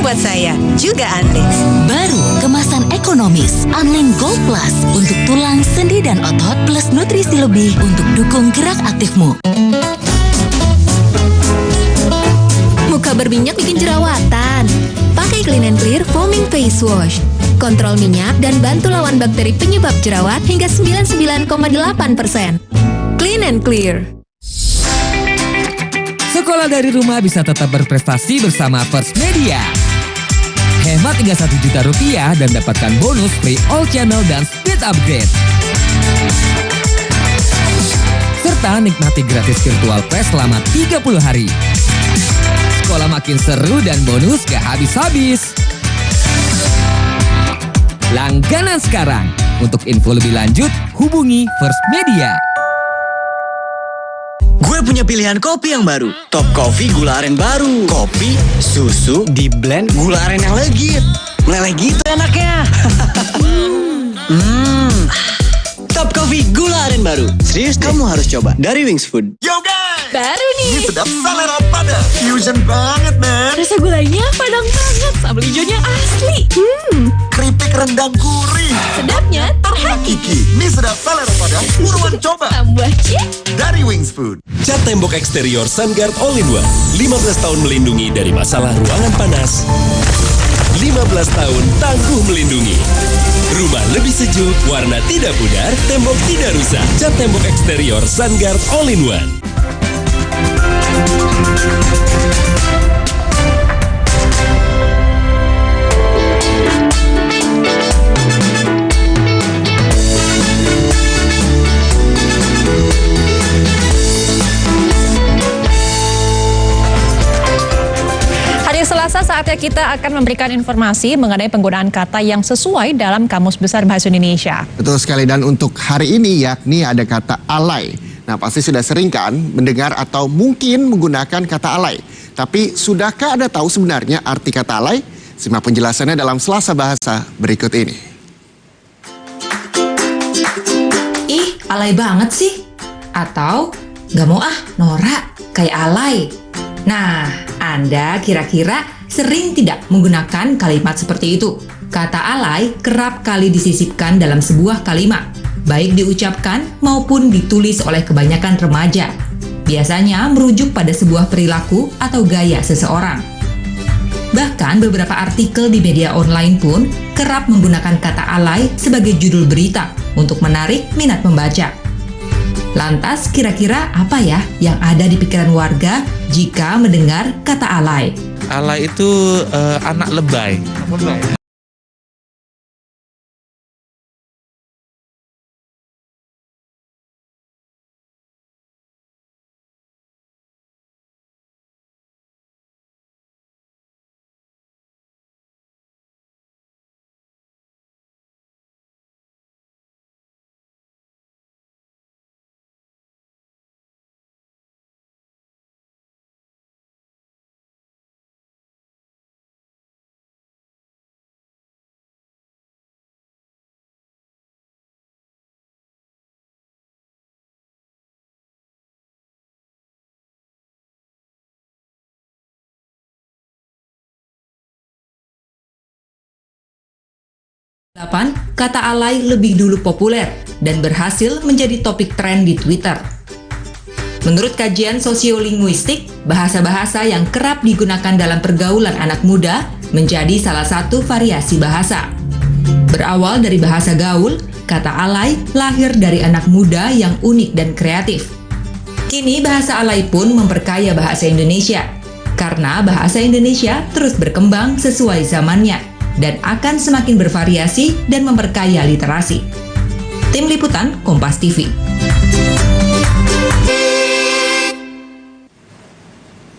buat saya, juga Anlin. Baru kemasan ekonomis, Anlin Gold Plus untuk tulang, sendi, dan otot, plus nutrisi lebih untuk dukung gerak aktifmu. Muka berminyak bikin jerawatan. Pakai Clean and Clear Foaming Face Wash. Kontrol minyak dan bantu lawan bakteri penyebab jerawat hingga 99,8%. Clean and Clear. Sekolah dari rumah bisa tetap berprestasi bersama First Media. Hemat hingga Rp1 juta dan dapatkan bonus free all channel dan speed upgrade. Serta nikmati gratis virtual class selama 30 hari. Sekolah makin seru dan bonus gak habis-habis. Langganan sekarang. Untuk info lebih lanjut, hubungi First Media. Gue punya pilihan kopi yang baru. Top Coffee gula aren baru. Kopi, susu, di blend gula aren yang legit. Meleleh gitu enaknya. Top Coffee gula aren baru. Serius deh, kamu harus coba. Dari Wings Food. Yo guys! Baru nih. Ini sedap selera pada. Fusion banget, man. Rasa gulainya padang banget. Sambal hijaunya asli. Keripik rendang gurih. Sedapnya Terhakiki. Ini sedap selera pada. Buruan coba. tambah cik. Dari Wings Food. Cat tembok eksterior SunGuard All-in-One. 15 tahun melindungi dari masalah ruangan panas. 15 tahun tangguh melindungi. Rumah lebih sejuk, warna tidak pudar, tembok tidak rusak. Cat tembok eksterior SunGuard All-in-One. Selasa saatnya kita akan memberikan informasi mengenai penggunaan kata yang sesuai dalam Kamus Besar Bahasa Indonesia. Betul sekali, dan untuk hari ini yakni ada kata alay. Nah, pasti sudah sering kan mendengar atau mungkin menggunakan kata alay. Tapi sudahkah Anda tahu sebenarnya arti kata alay? Simak penjelasannya dalam Selasa Bahasa berikut ini. Ih, alay banget sih. Atau, gak mau norak, kayak alay. Nah, Anda kira-kira sering tidak menggunakan kalimat seperti itu? Kata alay kerap kali disisipkan dalam sebuah kalimat, baik diucapkan maupun ditulis oleh kebanyakan remaja. Biasanya merujuk pada sebuah perilaku atau gaya seseorang. Bahkan beberapa artikel di media online pun kerap menggunakan kata alay sebagai judul berita untuk menarik minat pembaca. Lantas kira-kira apa ya yang ada di pikiran warga jika mendengar kata alay? Alay itu anak lebay. Kata alay lebih dulu populer dan berhasil menjadi topik tren di Twitter. Menurut kajian sosiolinguistik, bahasa-bahasa yang kerap digunakan dalam pergaulan anak muda menjadi salah satu variasi bahasa. Berawal dari bahasa gaul, kata alay lahir dari anak muda yang unik dan kreatif. Kini bahasa alay pun memperkaya bahasa Indonesia, karena bahasa Indonesia terus berkembang sesuai zamannya dan akan semakin bervariasi dan memperkaya literasi. Tim Liputan Kompas TV.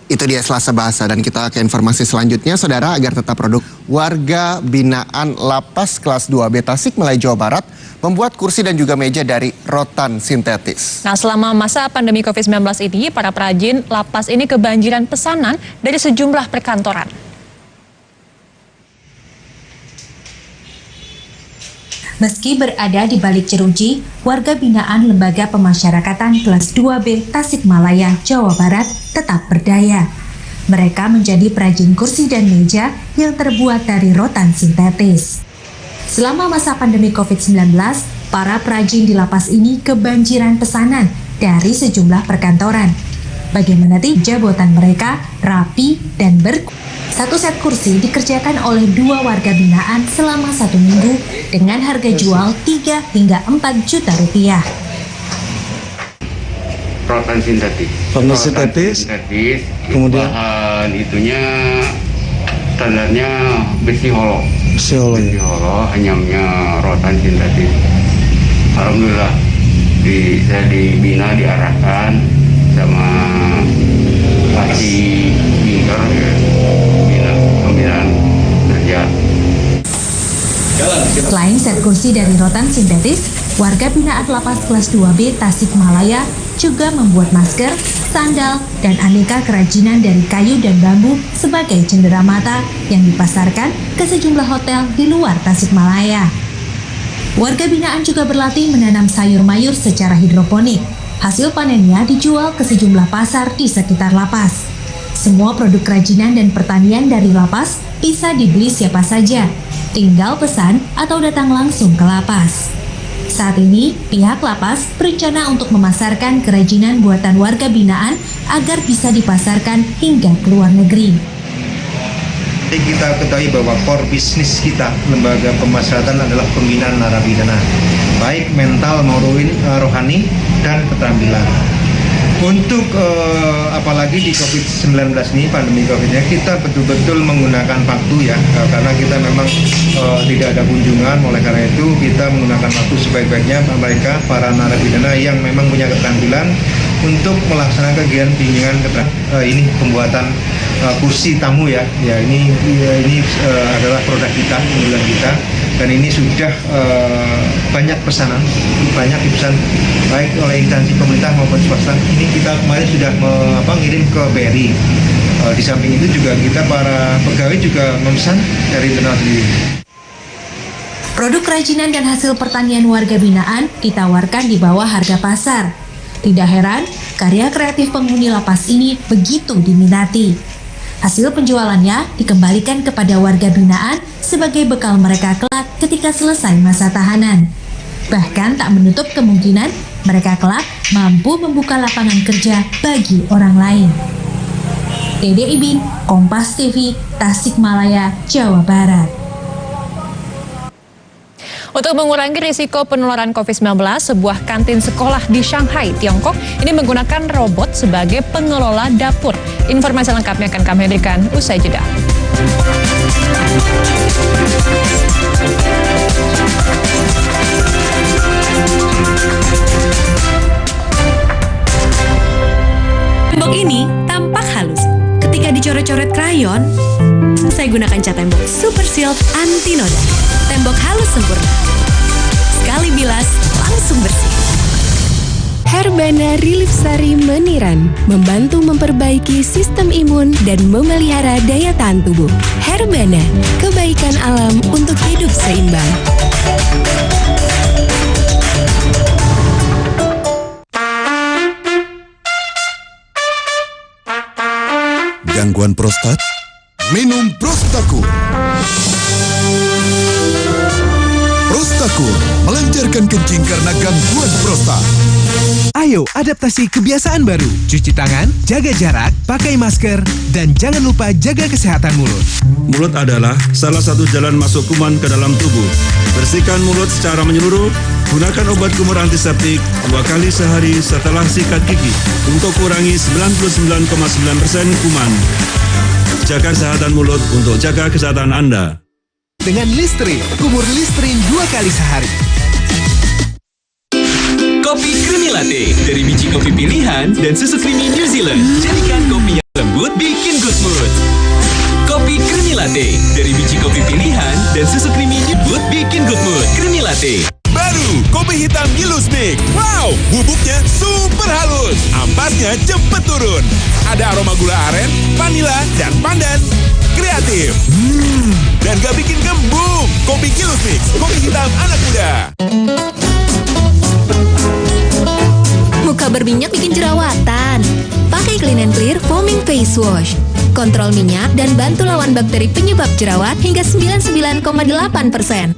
Itu dia Selasa Bahasa, dan kita ke informasi selanjutnya. Saudara, agar tetap produk, warga binaan Lapas kelas 2B Tasikmalaya, Jawa Barat membuat kursi dan juga meja dari rotan sintetis. Nah, selama masa pandemi COVID-19 ini, para perajin lapas ini kebanjiran pesanan dari sejumlah perkantoran. Meski berada di balik jeruji, warga binaan Lembaga Pemasyarakatan kelas 2B Tasikmalaya, Jawa Barat tetap berdaya. Mereka menjadi perajin kursi dan meja yang terbuat dari rotan sintetis. Selama masa pandemi COVID-19, para perajin di lapas ini kebanjiran pesanan dari sejumlah perkantoran. Bagaimana tidak buatan mereka rapi dan Satu set kursi dikerjakan oleh 2 warga binaan selama 1 minggu dengan harga jual 3 hingga 4 juta rupiah. Rotan sintetis. Rotan sintetis. Kemudian bahan itunya standarnya besi holo. Besi holo, anyamnya rotan sintetis. Alhamdulillah saya dibina, diarahkan sama kasih bingker ya, bina pembinaan kerja. Selain set kursi dari rotan sintetis, warga binaan lapas kelas 2B Tasikmalaya juga membuat masker, sandal, dan aneka kerajinan dari kayu dan bambu sebagai cenderamata yang dipasarkan ke sejumlah hotel di luar Tasikmalaya. Warga binaan juga berlatih menanam sayur mayur secara hidroponik. Hasil panennya dijual ke sejumlah pasar di sekitar lapas. Semua produk kerajinan dan pertanian dari lapas bisa dibeli siapa saja. Tinggal pesan atau datang langsung ke lapas. Saat ini, pihak lapas berencana untuk memasarkan kerajinan buatan warga binaan agar bisa dipasarkan hingga ke luar negeri. Kita ketahui bahwa core bisnis kita, lembaga pemasyarakatan adalah pembinaan narapidana, baik mental maupun rohani dan keterampilan. Untuk apalagi di COVID-19 ini, pandemi COVID-nya, kita betul-betul menggunakan waktu ya, karena kita memang tidak ada kunjungan. Oleh karena itu kita menggunakan waktu sebaik-baiknya mereka, para narapidana yang memang punya keterampilan untuk melaksanakan kegiatan bimbingan ini pembuatan kursi tamu ya. Ini adalah produk kita, unggulan kita, dan ini sudah banyak pesanan, banyak dipesan baik oleh instansi pemerintah maupun swasta. Ini kita kemarin sudah ngirim ke BRI. Di samping itu juga kita para pegawai juga memesan dari internal sendiri. Produk kerajinan dan hasil pertanian warga binaan ditawarkan di bawah harga pasar. Tidak heran, karya kreatif penghuni lapas ini begitu diminati. Hasil penjualannya dikembalikan kepada warga binaan sebagai bekal mereka kelak ketika selesai masa tahanan. Bahkan tak menutup kemungkinan mereka kelak mampu membuka lapangan kerja bagi orang lain. Dede Ibin, Kompas TV, Tasikmalaya, Jawa Barat. Untuk mengurangi risiko penularan COVID-19, sebuah kantin sekolah di Shanghai, Tiongkok ini menggunakan robot sebagai pengelola dapur. Informasi lengkapnya akan kami hadirkan usai jeda. Tembok ini tampak halus. Ketika dicoret-coret krayon, saya gunakan cat tembok Super Shield Anti Noda. Tembok halus sempurna. Sekali bilas, langsung bersih. Herbana Relief Sari Meniran membantu memperbaiki sistem imun dan memelihara daya tahan tubuh. Herbana, kebaikan alam untuk hidup seimbang. Gangguan prostat? Minum Prostakur. Prostakur melancarkan kencing karena gangguan prostat. Ayo adaptasi kebiasaan baru. Cuci tangan, jaga jarak, pakai masker, dan jangan lupa jaga kesehatan mulut. Mulut adalah salah satu jalan masuk kuman ke dalam tubuh. Bersihkan mulut secara menyeluruh. Gunakan obat kumur antiseptik 2 kali sehari setelah sikat gigi untuk kurangi 99,9% kuman. Jaga kesehatan mulut untuk jaga kesehatan Anda. Dengan Listerine, kumur Listerine 2 kali sehari. Kopi Creamy Latte dari biji kopi pilihan dan susu creamy New Zealand. Jadikan kopi yang lembut bikin good mood. Kopi Creamy Latte dari biji kopi pilihan dan susu creamy New bikin good mood. Creamy Latte. Baru kopi hitam Gilus Mix. Wow, bubuknya super halus. Ampasnya cepet turun. Ada aroma gula aren, vanila, dan pandan. Kreatif. Dan gak bikin gembung. Kopi Gilus Mix, kopi hitam anak muda. Muka berminyak bikin jerawatan. Pakai Clean and Clear Foaming Face Wash. kontrol minyak, dan bantu lawan bakteri penyebab jerawat hingga 99,8%.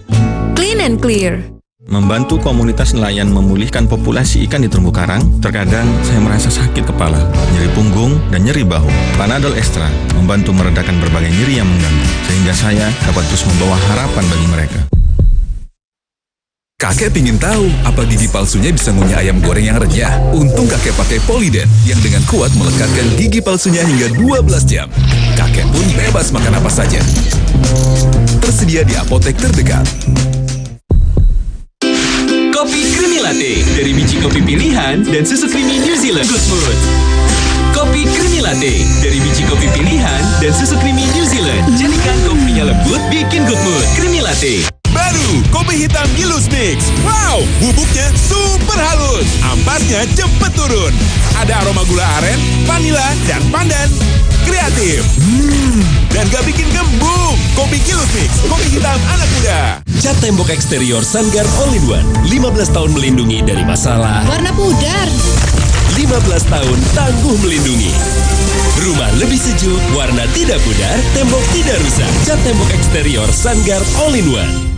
Clean and Clear. Membantu komunitas nelayan memulihkan populasi ikan di terumbu karang, terkadang saya merasa sakit kepala, nyeri punggung, dan nyeri bahu. Panadol Extra membantu meredakan berbagai nyeri yang mengganggu, sehingga saya dapat terus membawa harapan bagi mereka. Kakek pingin tahu apa gigi palsunya bisa ngunyah ayam goreng yang renyah. Untung kakek pakai Poliden yang dengan kuat melekatkan gigi palsunya hingga 12 jam. Kakek pun bebas makan apa saja. Tersedia di apotek terdekat. Kopi Creamy Latte dari biji kopi pilihan dan susu creamy New Zealand Good Mood. Kopi Creamy Latte dari biji kopi pilihan dan susu creamy New Zealand. Jadikan kopinya lembut, bikin good mood. Creamy Latte. Baru, kopi hitam Gilus Mix. Wow, bubuknya super halus. Ampasnya cepat turun. Ada aroma gula aren, vanila, dan pandan. Kreatif. Dan gak bikin gembung. Kopi Gilus Mix, kopi hitam anak muda. Cat tembok eksterior Sun-Guard All-in-One. 15 tahun melindungi dari masalah. Warna pudar. 15 tahun tangguh melindungi. Rumah lebih sejuk, warna tidak pudar, tembok tidak rusak. Cat tembok eksterior Sun-Guard All-in-One.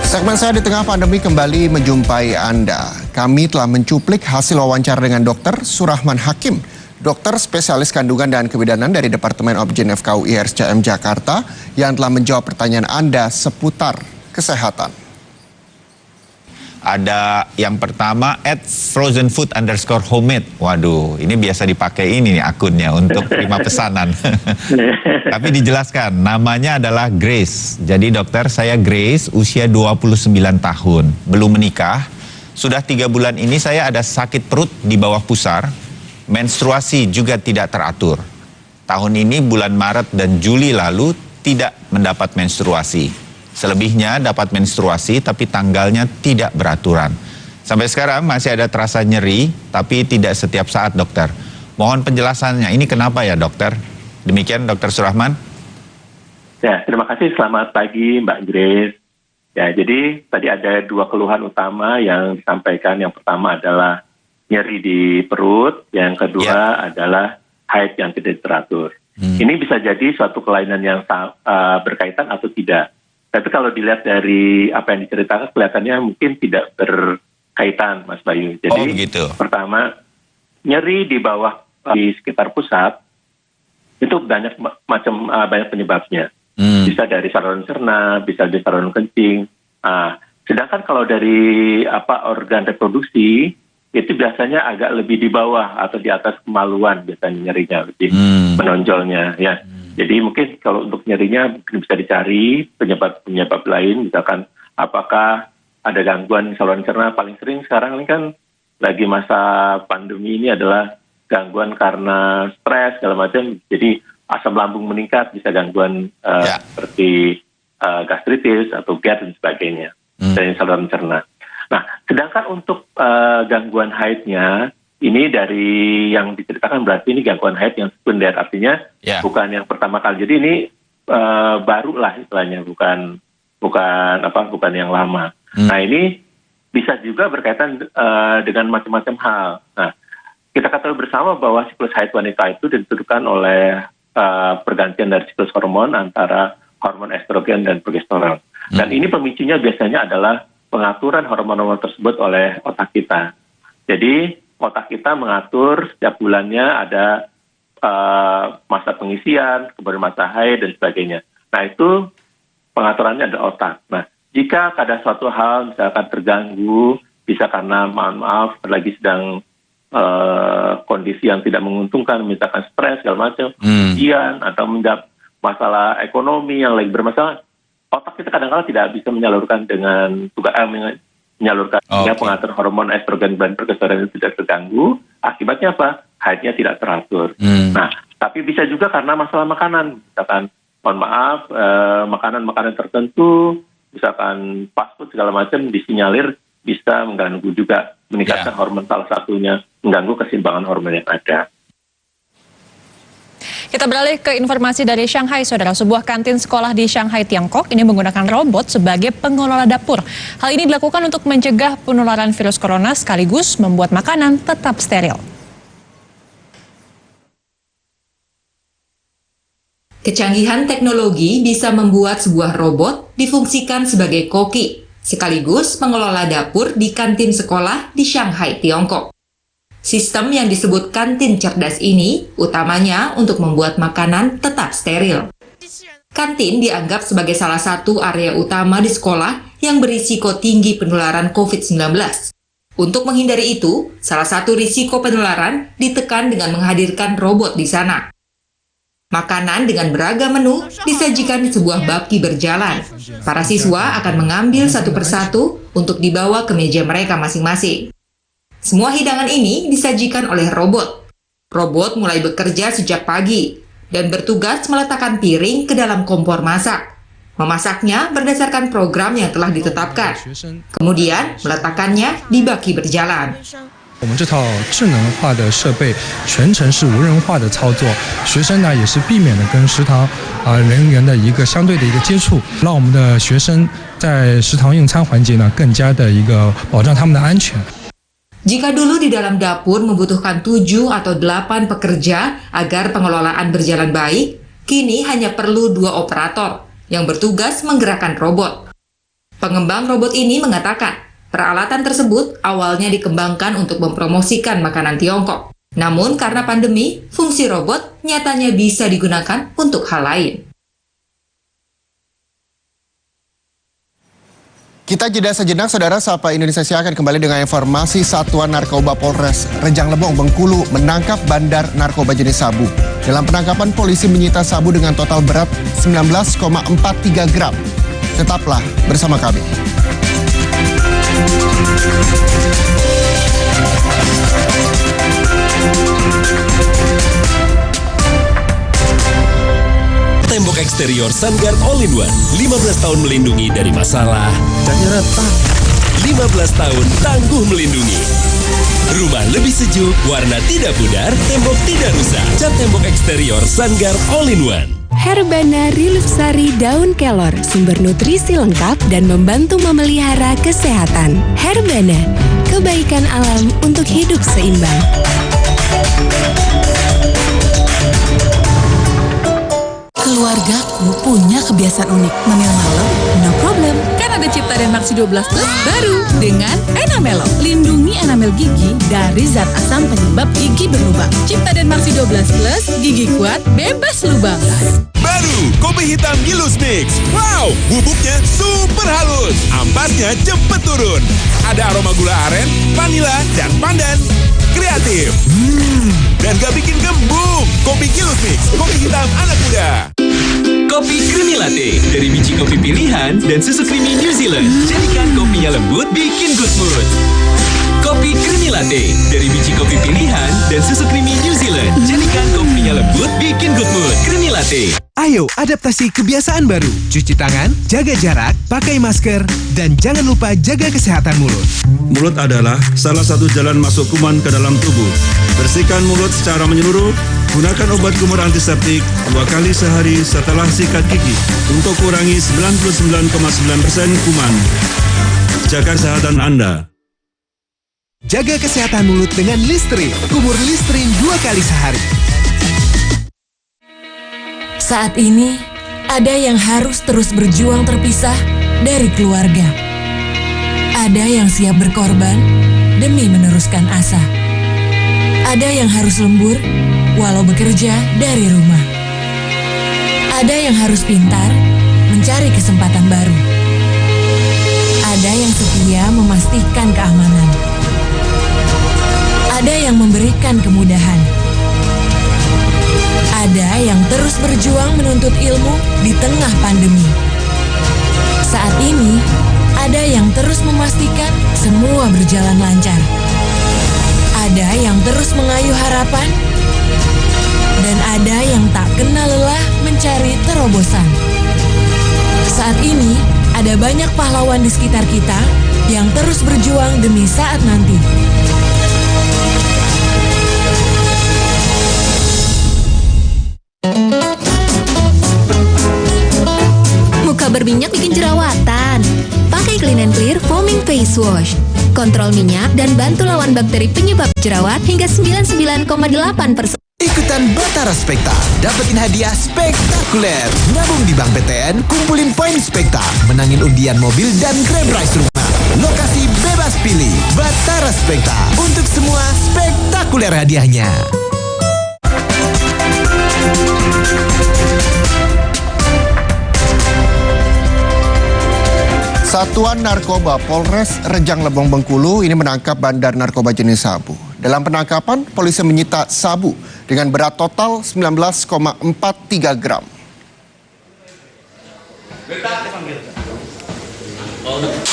Segmen saya di tengah pandemi kembali menjumpai Anda. Kami telah mencuplik hasil wawancara dengan Dr. Surahman Hakim, dokter spesialis kandungan dan kebidanan dari Departemen Obgyn FKUI RSCM Jakarta yang telah menjawab pertanyaan Anda seputar kesehatan. Ada yang pertama @frozenfood_homemade. Waduh, ini biasa dipakai ini nih akunnya untuk terima pesanan. Tapi dijelaskan, namanya adalah Grace. Jadi dokter, saya Grace, usia 29 tahun, belum menikah. Sudah 3 bulan ini saya ada sakit perut di bawah pusar, menstruasi juga tidak teratur. Tahun ini bulan Maret dan Juli lalu tidak mendapat menstruasi. Selebihnya dapat menstruasi tapi tanggalnya tidak beraturan. Sampai sekarang masih ada terasa nyeri tapi tidak setiap saat dokter. Mohon penjelasannya, ini kenapa ya dokter? Demikian Dokter Surahman. Ya, terima kasih. Selamat pagi Mbak Grace. Ya, jadi tadi ada 2 keluhan utama yang disampaikan. Yang pertama adalah nyeri di perut, yang kedua adalah haid yang tidak teratur. Ini bisa jadi suatu kelainan yang berkaitan atau tidak. Tapi kalau dilihat dari apa yang diceritakan, kelihatannya mungkin tidak berkaitan, Mas Bayu. Jadi pertama, nyeri di bawah, di sekitar pusat, itu banyak penyebabnya. Bisa dari saluran cerna, bisa dari saluran kencing. Sedangkan kalau dari organ reproduksi, itu biasanya agak lebih di bawah atau di atas kemaluan, biasanya nyerinya lebih menonjolnya, ya. Jadi mungkin kalau untuk nyerinya mungkin bisa dicari penyebab lain, misalkan apakah ada gangguan saluran cerna. Paling sering sekarang ini kan lagi masa pandemi ini adalah gangguan karena stres segala macam. Jadi asam lambung meningkat, bisa gangguan seperti gastritis atau GERD dan sebagainya dari saluran cerna. Nah, sedangkan untuk gangguan haidnya, ini dari yang diceritakan berarti ini gangguan haid yang sekunder, artinya bukan yang pertama kali. Jadi ini baru lah istilahnya, bukan yang lama. Nah, ini bisa juga berkaitan dengan macam-macam hal. Nah, kita ketahui bersama bahwa siklus haid wanita itu ditentukan oleh pergantian dari siklus hormon antara hormon estrogen dan progesteron. Dan ini pemicunya biasanya adalah pengaturan hormon-hormon tersebut oleh otak kita. Jadi otak kita mengatur setiap bulannya ada masa pengisian, kemudian masa haid dan sebagainya. Nah, itu pengaturannya ada otak. Nah, jika ada suatu hal misalkan terganggu, bisa karena maaf lagi sedang kondisi yang tidak menguntungkan, misalkan stres segala macam, ujian atau masalah ekonomi yang lagi bermasalah, otak kita kadang-kadang tidak bisa menyalurkan dengan pengatur hormon estrogen dan progesteron itu tidak terganggu. Akibatnya apa? Haidnya tidak teratur. Nah, tapi bisa juga karena masalah makanan. Misalkan, mohon maaf, makanan-makanan tertentu, misalkan fast food segala macam disinyalir bisa mengganggu juga, meningkatkan hormon, salah satunya mengganggu keseimbangan hormon yang ada. Kita beralih ke informasi dari Shanghai, Saudara. Sebuah kantin sekolah di Shanghai, Tiongkok ini menggunakan robot sebagai pengelola dapur. Hal ini dilakukan untuk mencegah penularan virus corona sekaligus membuat makanan tetap steril. Kecanggihan teknologi bisa membuat sebuah robot difungsikan sebagai koki, sekaligus pengelola dapur di kantin sekolah di Shanghai, Tiongkok. Sistem yang disebut kantin cerdas ini utamanya untuk membuat makanan tetap steril. Kantin dianggap sebagai salah satu area utama di sekolah yang berisiko tinggi penularan COVID-19. Untuk menghindari itu, salah satu risiko penularan ditekan dengan menghadirkan robot di sana. Makanan dengan beragam menu disajikan di sebuah baki berjalan. Para siswa akan mengambil satu persatu untuk dibawa ke meja mereka masing-masing. Semua hidangan ini disajikan oleh robot. Robot mulai bekerja sejak pagi dan bertugas meletakkan piring ke dalam kompor masak. Memasaknya berdasarkan program yang telah ditetapkan. Kemudian meletakkannya di baki berjalan. 我们这套智能化的设备全程是无人化的操作，学生呢也是避免了跟食堂人员的一个相对的一个接触，让我们的学生在食堂用餐环节呢更加的一个保障他们的安全。 Jika dulu di dalam dapur membutuhkan 7 atau 8 pekerja agar pengelolaan berjalan baik, kini hanya perlu 2 operator yang bertugas menggerakkan robot. Pengembang robot ini mengatakan, peralatan tersebut awalnya dikembangkan untuk mempromosikan makanan Tiongkok. Namun karena pandemi, fungsi robot nyatanya bisa digunakan untuk hal lain. Kita jeda sejenak, Saudara. Sapa Indonesia akan kembali dengan informasi Satuan Narkoba Polres Rejang Lebong, Bengkulu menangkap bandar narkoba jenis sabu. Dalam penangkapan, polisi menyita sabu dengan total berat 19,43 gram. Tetaplah bersama kami. Tembok eksterior Sunguard All-in-One 15 tahun melindungi dari masalah dan retak. 15 tahun tangguh melindungi. Rumah lebih sejuk, warna tidak pudar, tembok tidak rusak. Cat tembok eksterior Sunguard All-in-One. Herbana Relief Sari Daun Kelor, sumber nutrisi lengkap dan membantu memelihara kesehatan. Herbana, kebaikan alam untuk hidup seimbang. Keluargaku punya kebiasaan unik. Ngemil malam, no problem. Kan ada Cipta Denmark 12 Plus baru dengan Enamelo. Lindungi enamel gigi dari zat asam penyebab gigi berlubang. Cipta Denmark 12 Plus, gigi kuat, bebas lubang. Baru, kopi hitam Gilus Mix. Wow, bubuknya super halus. Ampasnya cepet turun. Ada aroma gula aren, vanila, dan pandan. Kreatif. Dan gak bikin gembung. Kopi Gilus Mix, kopi hitam anak muda. Kopi Creamy Latte dari biji kopi pilihan dan susu creamy New Zealand. Jadikan kopinya lembut, bikin good mood. Kopi Creamy Latte dari biji kopi pilihan dan susu creamy New Zealand. Jadikan kopinya lembut, bikin good mood. Creamy Latte. Ayo adaptasi kebiasaan baru. Cuci tangan, jaga jarak, pakai masker, dan jangan lupa jaga kesehatan mulut. Mulut adalah salah satu jalan masuk kuman ke dalam tubuh. Bersihkan mulut secara menyeluruh. Gunakan obat kumur antiseptik 2 kali sehari setelah sikat gigi untuk kurangi 99,9% kuman. Jaga kesehatan Anda. Jaga kesehatan mulut dengan Listerine. Kumur Listerine 2 kali sehari. Saat ini, ada yang harus terus berjuang terpisah dari keluarga. Ada yang siap berkorban demi meneruskan asa. Ada yang harus lembur walau bekerja dari rumah. Ada yang harus pintar mencari kesempatan baru. Ada yang setia memastikan keamanan. Ada yang memberikan kemudahan. Ada yang terus berjuang menuntut ilmu di tengah pandemi. Saat ini, ada yang terus memastikan semua berjalan lancar. Ada yang terus mengayuh harapan, dan ada yang tak kenal lelah mencari terobosan. Saat ini, ada banyak pahlawan di sekitar kita yang terus berjuang demi saat nanti. berminyak bikin jerawatan. Pakai Clean and Clear Foaming Face Wash. Kontrol minyak dan bantu lawan bakteri penyebab jerawat hingga 99,8%. Ikutan Batara Spekta, dapetin hadiah spektakuler. Nabung di Bank BTN, kumpulin poin Spekta, menangin undian mobil dan grand prize rumah. Lokasi bebas pilih, Batara Spekta. Untuk semua spektakuler hadiahnya. Satuan Narkoba Polres Rejang Lebong Bengkulu ini menangkap bandar narkoba jenis sabu. Dalam penangkapan, polisi menyita sabu dengan berat total 19,43 gram.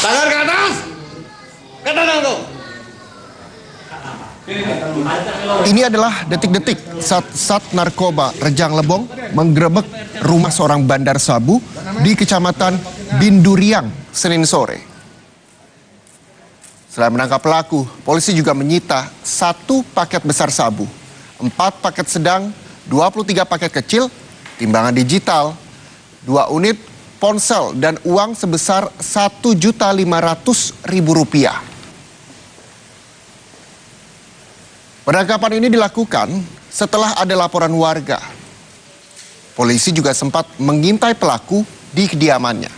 Tangan ke atas! Ke atas dong! Ini adalah detik-detik saat Sat Narkoba Rejang Lebong menggerebek rumah seorang bandar sabu di Kecamatan Binduriang, Senin sore. Selain menangkap pelaku, polisi juga menyita 1 paket besar sabu, 4 paket sedang, 23 paket kecil, timbangan digital, 2 unit ponsel dan uang sebesar Rp1.500.000. Penangkapan ini dilakukan setelah ada laporan warga. Polisi juga sempat mengintai pelaku di kediamannya.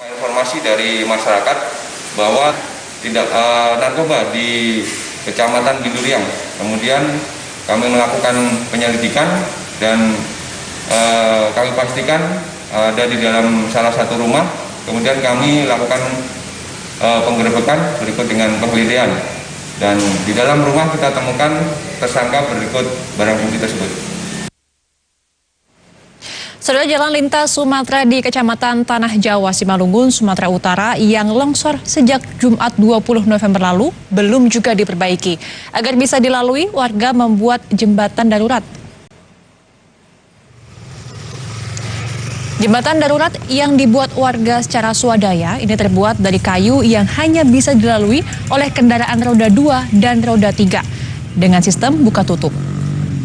Informasi dari masyarakat bahwa tindak narkoba di Kecamatan Binduriang. Kemudian kami melakukan penyelidikan dan kami pastikan ada di dalam salah satu rumah. Kemudian kami lakukan penggerebekan berikut dengan penggeledahan, dan di dalam rumah kita temukan tersangka berikut barang bukti tersebut. Saudara, jalan lintas Sumatera di Kecamatan Tanah Jawa, Simalungun, Sumatera Utara yang longsor sejak Jumat 20 November lalu belum juga diperbaiki. Agar bisa dilalui, warga membuat jembatan darurat. Jembatan darurat yang dibuat warga secara swadaya ini terbuat dari kayu yang hanya bisa dilalui oleh kendaraan roda 2 dan roda 3 dengan sistem buka tutup.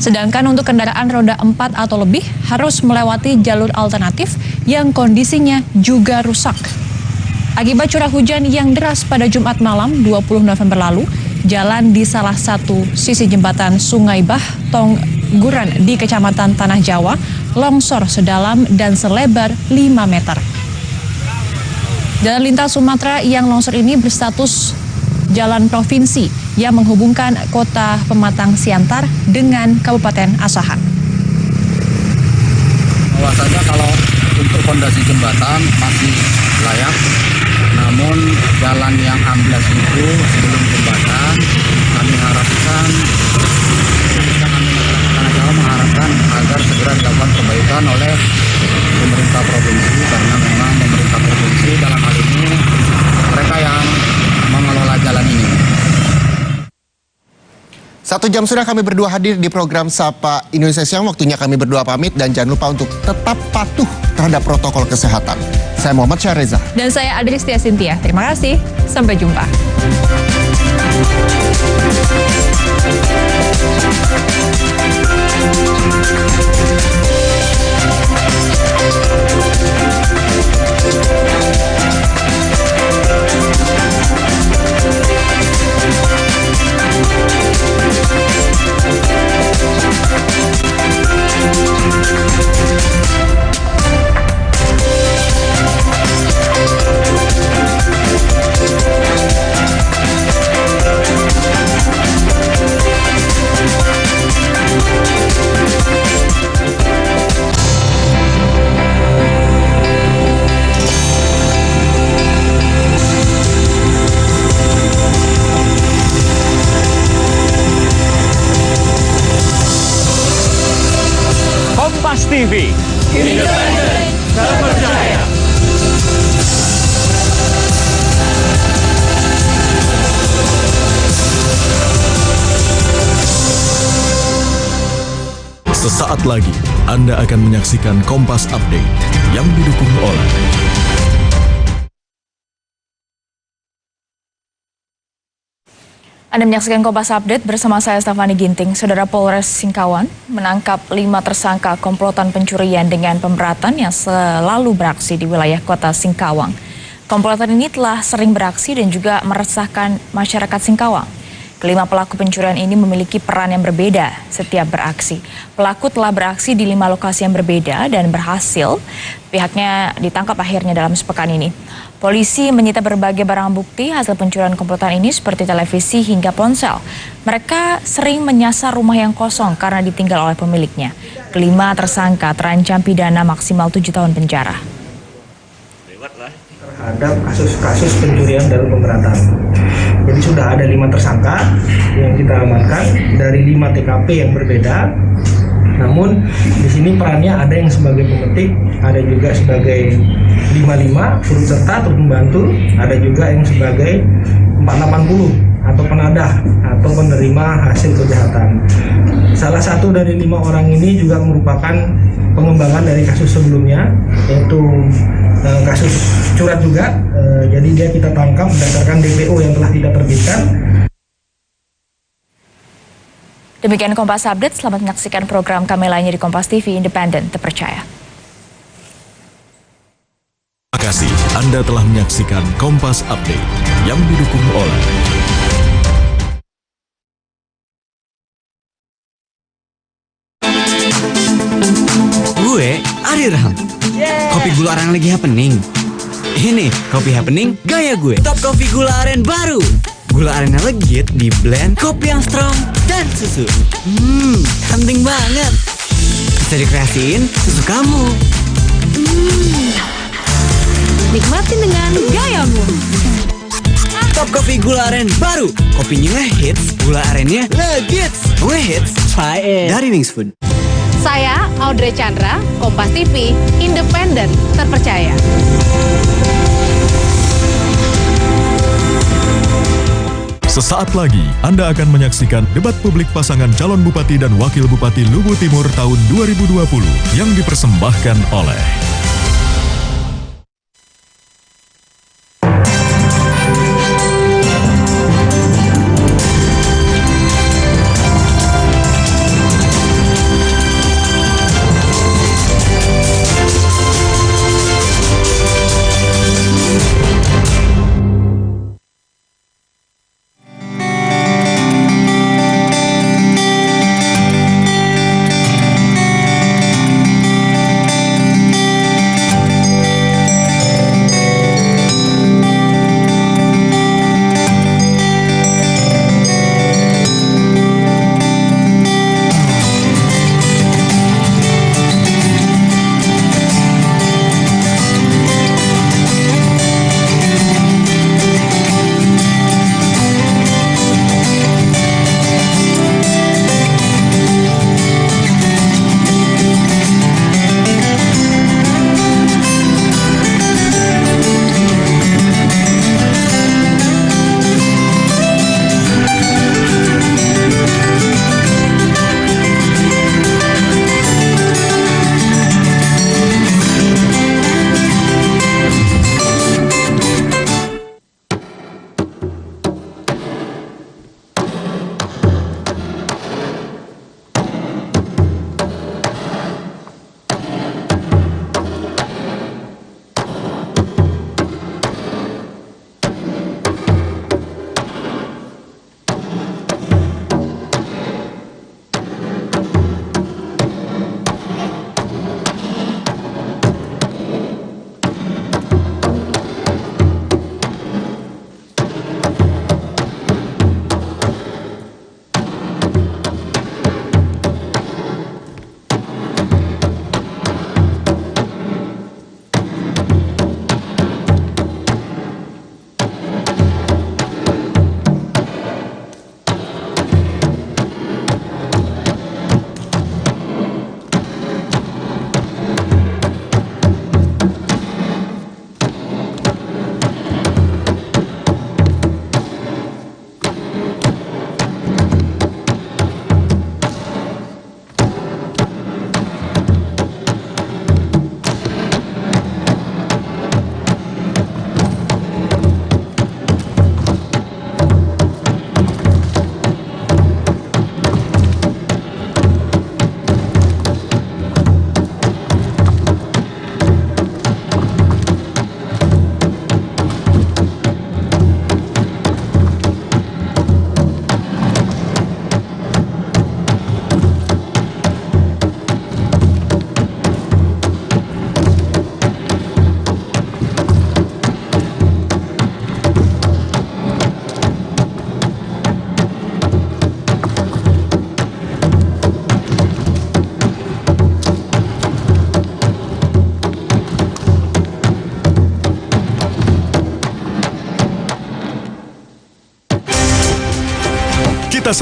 Sedangkan untuk kendaraan roda 4 atau lebih harus melewati jalur alternatif yang kondisinya juga rusak. Akibat curah hujan yang deras pada Jumat malam 20 November lalu, jalan di salah satu sisi jembatan Sungai Bah Tongguran di Kecamatan Tanah Jawa longsor sedalam dan selebar 5 meter. Jalan lintas Sumatera yang longsor ini berstatus jalan provinsi yang menghubungkan kota Pematang Siantar dengan Kabupaten Asahan. Bahwasanya kalau untuk fondasi jembatan masih layak, namun jalan yang amblas itu sebelum jembatan kami harapkan mengharapkan agar segera dilakukan perbaikan oleh pemerintah provinsi, karena memang pemerintah provinsi dalam hal ini mereka yang mengelola jalan ini. 1 jam sudah kami berdua hadir di program Sapa Indonesia Siang. Waktunya kami berdua pamit dan jangan lupa untuk tetap patuh terhadap protokol kesehatan. Saya Muhammad Syahreza. Dan saya Adristia Sintia. Terima kasih. Sampai jumpa. Kompas TV, independen, terpercaya. Sesaat lagi Anda akan menyaksikan Kompas Update yang didukung oleh Anda menyaksikan Kompas Update bersama saya Stefani Ginting. Saudara, Polres Singkawang menangkap 5 tersangka komplotan pencurian dengan pemberatan yang selalu beraksi di wilayah kota Singkawang. Komplotan ini telah sering beraksi dan juga meresahkan masyarakat Singkawang. Kelima pelaku pencurian ini memiliki peran yang berbeda setiap beraksi. Pelaku telah beraksi di 5 lokasi yang berbeda dan berhasil. Pihaknya ditangkap akhirnya dalam sepekan ini. Polisi menyita berbagai barang bukti hasil pencurian komplotan ini seperti televisi hingga ponsel. Mereka sering menyasar rumah yang kosong karena ditinggal oleh pemiliknya. Kelima tersangka terancam pidana maksimal 7 tahun penjara. Terhadap kasus-kasus pencurian dalam pemberatan. Jadi sudah ada 5 tersangka yang kita amankan dari 5 TKP yang berbeda. Namun di sini perannya ada yang sebagai pemetik, ada juga sebagai 55 turut serta turut membantu, ada juga yang sebagai 480 atau penadah atau penerima hasil kejahatan. Salah satu dari 5 orang ini juga merupakan pengembangan dari kasus sebelumnya, yaitu kasus curat juga. Jadi dia kita tangkap berdasarkan DPO yang telah kita terbitkan. Demikian Kompas Update, selamat menyaksikan program kami lainnya di Kompas TV Independen, terpercaya. Terima kasih Anda telah menyaksikan Kompas Update yang didukung oleh Gue Ari Raham. Kopi gula aren lagi happening. Ini kopi happening gaya gue. Top kopi gula aren baru. Gula arennya legit di blend kopi yang strong dan susu. Penting banget. Bisa dikreasiin susu kamu. Nikmatin dengan gayamu. Top kopi gula aren baru. Kopinya ngehits, gula arennya legit. Ngehits, try it. Dari Wings Food. Saya Audrey Chandra, Kompas TV, Independen, terpercaya. Sesaat lagi Anda akan menyaksikan debat publik pasangan calon bupati dan wakil bupati Lubu Timur tahun 2020 yang dipersembahkan oleh Kita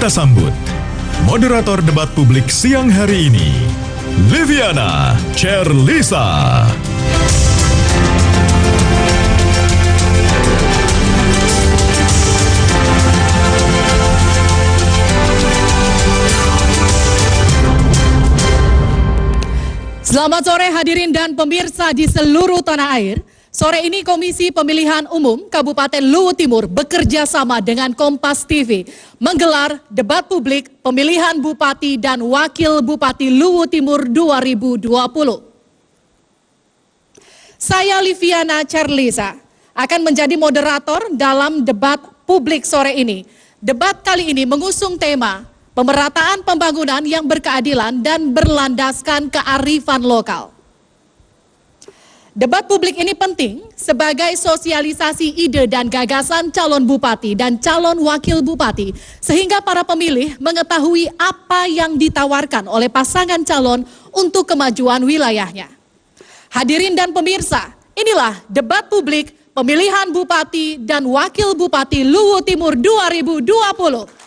sambut moderator debat publik siang hari ini, Liviana Cherlisa. Selamat sore hadirin dan pemirsa di seluruh tanah air. Sore ini Komisi Pemilihan Umum Kabupaten Luwu Timur bekerja sama dengan Kompas TV menggelar debat publik pemilihan Bupati dan Wakil Bupati Luwu Timur 2020. Saya Liviana Cherlisa akan menjadi moderator dalam debat publik sore ini. Debat kali ini mengusung tema pemerataan pembangunan yang berkeadilan dan berlandaskan kearifan lokal. Debat publik ini penting sebagai sosialisasi ide dan gagasan calon bupati dan calon wakil bupati, sehingga para pemilih mengetahui apa yang ditawarkan oleh pasangan calon untuk kemajuan wilayahnya. Hadirin dan pemirsa, inilah debat publik pemilihan bupati dan wakil bupati Luwu Timur 2020.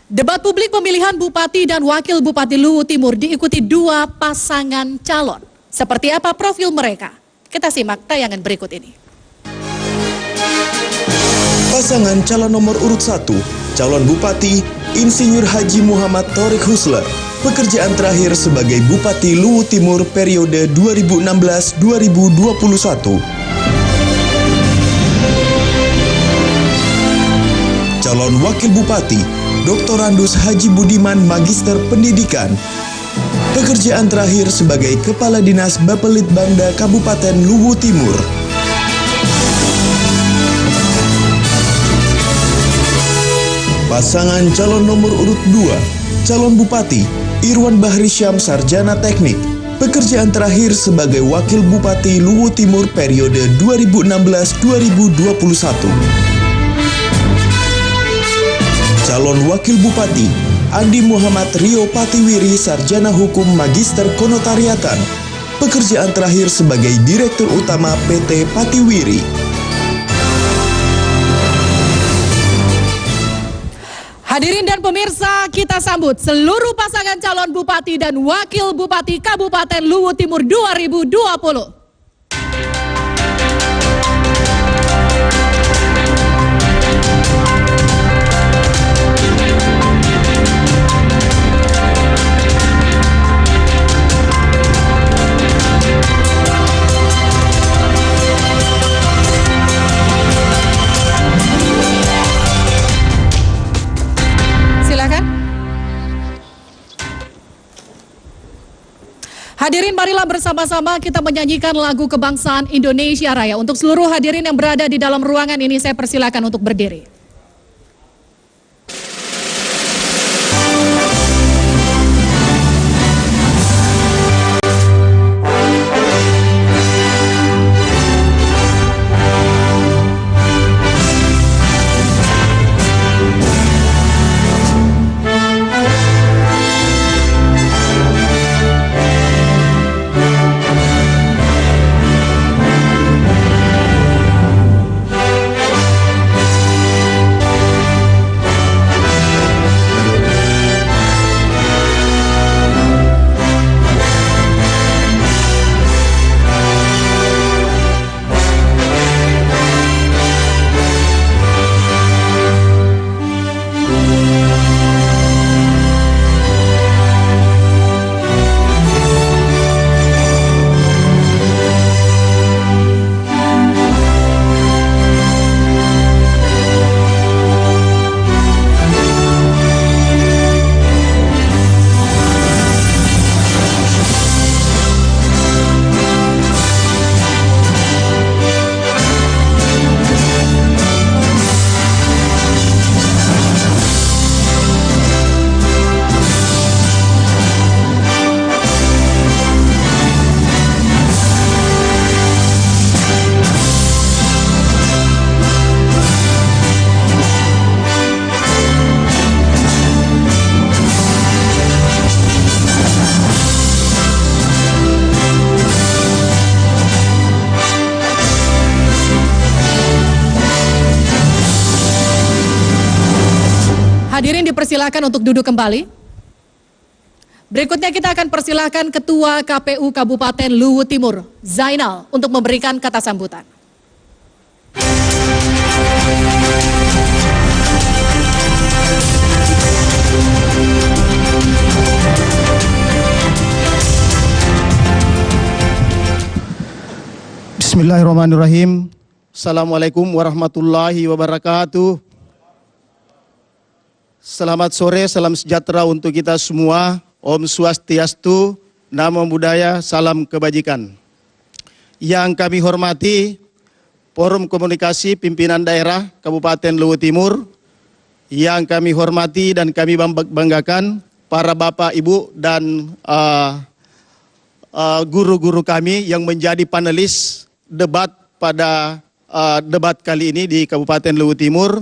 Debat publik pemilihan Bupati dan Wakil Bupati Luwu Timur diikuti dua pasangan calon. Seperti apa profil mereka? Kita simak tayangan berikut ini. Pasangan calon nomor urut 1, calon Bupati Insinyur Haji Muhammad Thorik Husler, pekerjaan terakhir sebagai Bupati Luwu Timur periode 2016-2021. Calon Wakil Bupati Dr. Randus Haji Budiman Magister Pendidikan, pekerjaan terakhir sebagai Kepala Dinas Bapelitbangda Kabupaten Luwu Timur. Pasangan calon nomor urut 2, calon Bupati Irwan Bahri Syam Sarjana Teknik, pekerjaan terakhir sebagai Wakil Bupati Luwu Timur periode 2016-2021. Calon Wakil Bupati Andi Muhammad Rio Patiwiri Sarjana Hukum Magister Konotariatan, pekerjaan terakhir sebagai Direktur Utama PT Patiwiri. Hadirin dan pemirsa, kita sambut seluruh pasangan calon Bupati dan Wakil Bupati Kabupaten Luwu Timur 2020. Hadirin, marilah bersama-sama kita menyanyikan lagu kebangsaan Indonesia Raya. Untuk seluruh hadirin yang berada di dalam ruangan ini, saya persilakan untuk berdiri. dipersilakan untuk duduk kembali. Berikutnya kita akan persilahkan Ketua KPU Kabupaten Luwu Timur, Zainal, untuk memberikan kata sambutan. Bismillahirrahmanirrahim. Assalamualaikum warahmatullahi wabarakatuh. Selamat sore, salam sejahtera untuk kita semua. Om Swastiastu, Namo Buddhaya, salam kebajikan. Yang kami hormati Forum Komunikasi Pimpinan Daerah Kabupaten Luwu Timur, yang kami hormati dan kami banggakan para bapak, ibu, dan guru-guru kami yang menjadi panelis debat pada debat kali ini di Kabupaten Luwu Timur.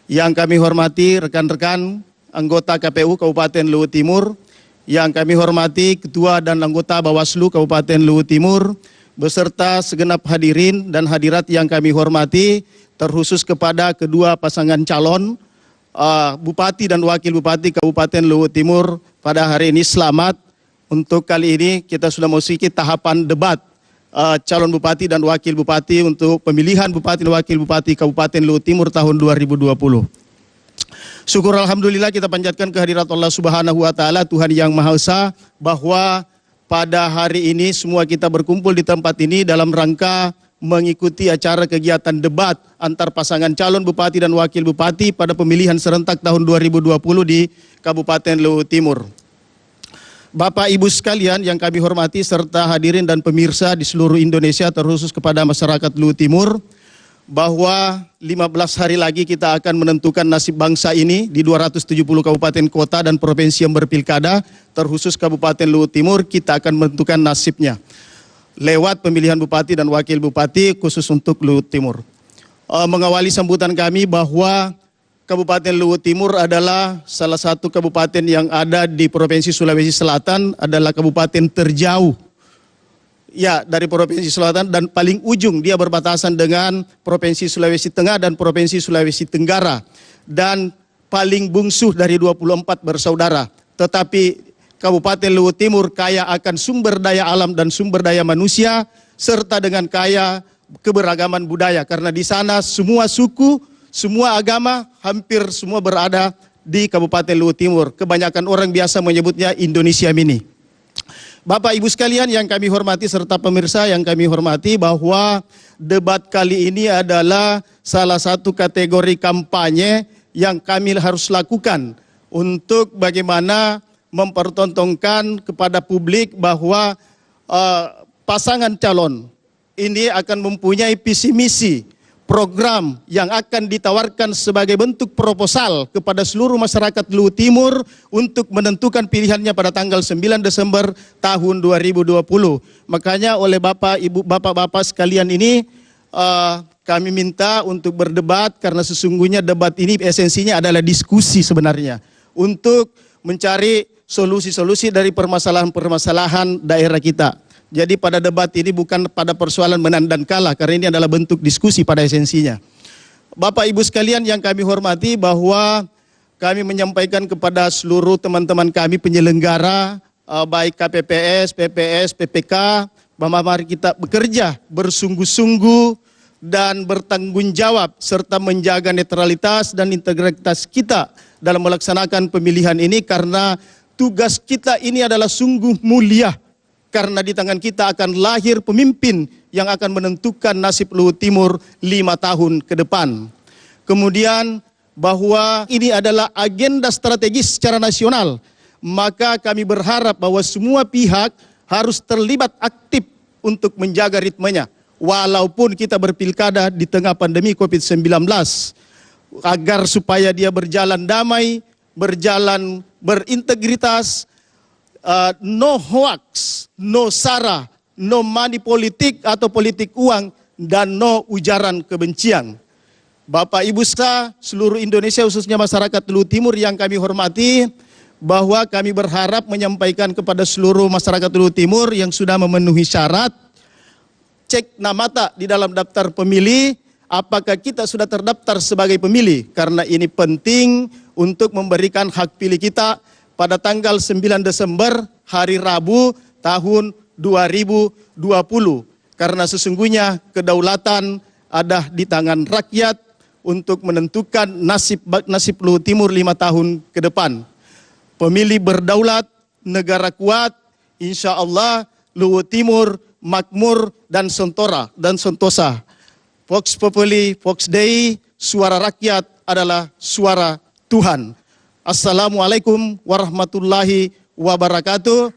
Yang kami hormati rekan-rekan anggota KPU Kabupaten Luwu Timur, yang kami hormati Ketua dan anggota Bawaslu Kabupaten Luwu Timur, beserta segenap hadirin dan hadirat yang kami hormati, terkhusus kepada kedua pasangan calon Bupati dan Wakil Bupati Kabupaten Luwu Timur pada hari ini. Selamat. Untuk kali ini kita sudah memasuki tahapan debat calon Bupati dan Wakil Bupati untuk pemilihan Bupati dan Wakil Bupati Kabupaten Luwu Timur tahun 2020. Syukur alhamdulillah kita panjatkan kehadirat Allah Subhanahu wa taala, Tuhan yang Maha Esa, bahwa pada hari ini semua kita berkumpul di tempat ini dalam rangka mengikuti acara kegiatan debat antar pasangan calon Bupati dan Wakil Bupati pada pemilihan serentak tahun 2020 di Kabupaten Luwu Timur. Bapak Ibu sekalian yang kami hormati serta hadirin dan pemirsa di seluruh Indonesia, terkhusus kepada masyarakat Luwu Timur, bahwa 15 hari lagi kita akan menentukan nasib bangsa ini di 270 kabupaten kota dan provinsi yang berpilkada, terkhusus Kabupaten Luwu Timur kita akan menentukan nasibnya lewat pemilihan Bupati dan Wakil Bupati khusus untuk Luwu Timur. Mengawali sambutan kami bahwa Kabupaten Luwu Timur adalah salah satu kabupaten yang ada di Provinsi Sulawesi Selatan, adalah kabupaten terjauh ya dari Provinsi Selatan, dan paling ujung dia berbatasan dengan Provinsi Sulawesi Tengah dan Provinsi Sulawesi Tenggara, dan paling bungsu dari 24 bersaudara. Tetapi Kabupaten Luwu Timur kaya akan sumber daya alam dan sumber daya manusia, serta dengan kaya keberagaman budaya, karena di sana semua suku, semua agama hampir semua berada di Kabupaten Luwu Timur. Kebanyakan orang biasa menyebutnya Indonesia Mini. Bapak Ibu sekalian yang kami hormati serta pemirsa yang kami hormati, bahwa debat kali ini adalah salah satu kategori kampanye yang kami harus lakukan untuk bagaimana mempertontonkan kepada publik bahwa pasangan calon ini akan mempunyai visi misi program yang akan ditawarkan sebagai bentuk proposal kepada seluruh masyarakat Luwu Timur untuk menentukan pilihannya pada tanggal 9 Desember tahun 2020. Makanya oleh Bapak, Ibu, Bapak-Bapak sekalian ini kami minta untuk berdebat, karena sesungguhnya debat ini esensinya adalah diskusi sebenarnya, untuk mencari solusi-solusi dari permasalahan-permasalahan daerah kita. Jadi pada debat ini bukan pada persoalan menang dan kalah, karena ini adalah bentuk diskusi pada esensinya. Bapak Ibu sekalian yang kami hormati, bahwa kami menyampaikan kepada seluruh teman-teman kami penyelenggara, baik KPPS, PPS, PPK, bahwa mari kita bekerja bersungguh-sungguh dan bertanggung jawab, serta menjaga netralitas dan integritas kita dalam melaksanakan pemilihan ini, karena tugas kita ini adalah sungguh mulia. Karena di tangan kita akan lahir pemimpin yang akan menentukan nasib Luwu Timur 5 tahun ke depan. Kemudian bahwa ini adalah agenda strategis secara nasional, maka kami berharap bahwa semua pihak harus terlibat aktif untuk menjaga ritmenya. Walaupun kita berpilkada di tengah pandemi COVID-19, agar supaya dia berjalan damai, berjalan berintegritas, no hoax, no sara, no money politik atau politik uang, dan no ujaran kebencian. Bapak Ibu seluruh Indonesia, khususnya masyarakat Luwu Timur yang kami hormati, bahwa kami berharap menyampaikan kepada seluruh masyarakat Luwu Timur yang sudah memenuhi syarat, cek nama di dalam daftar pemilih apakah kita sudah terdaftar sebagai pemilih? Karena ini penting untuk memberikan hak pilih kita pada tanggal 9 Desember hari Rabu tahun 2020. Karena sesungguhnya kedaulatan ada di tangan rakyat untuk menentukan nasib Luhut Timur 5 tahun ke depan. Pemilih berdaulat, negara kuat, insya Allah Luhut Timur makmur dan sentosa. Vox Populi, Vox Dei, suara rakyat adalah suara Tuhan. Assalamualaikum warahmatullahi wabarakatuh.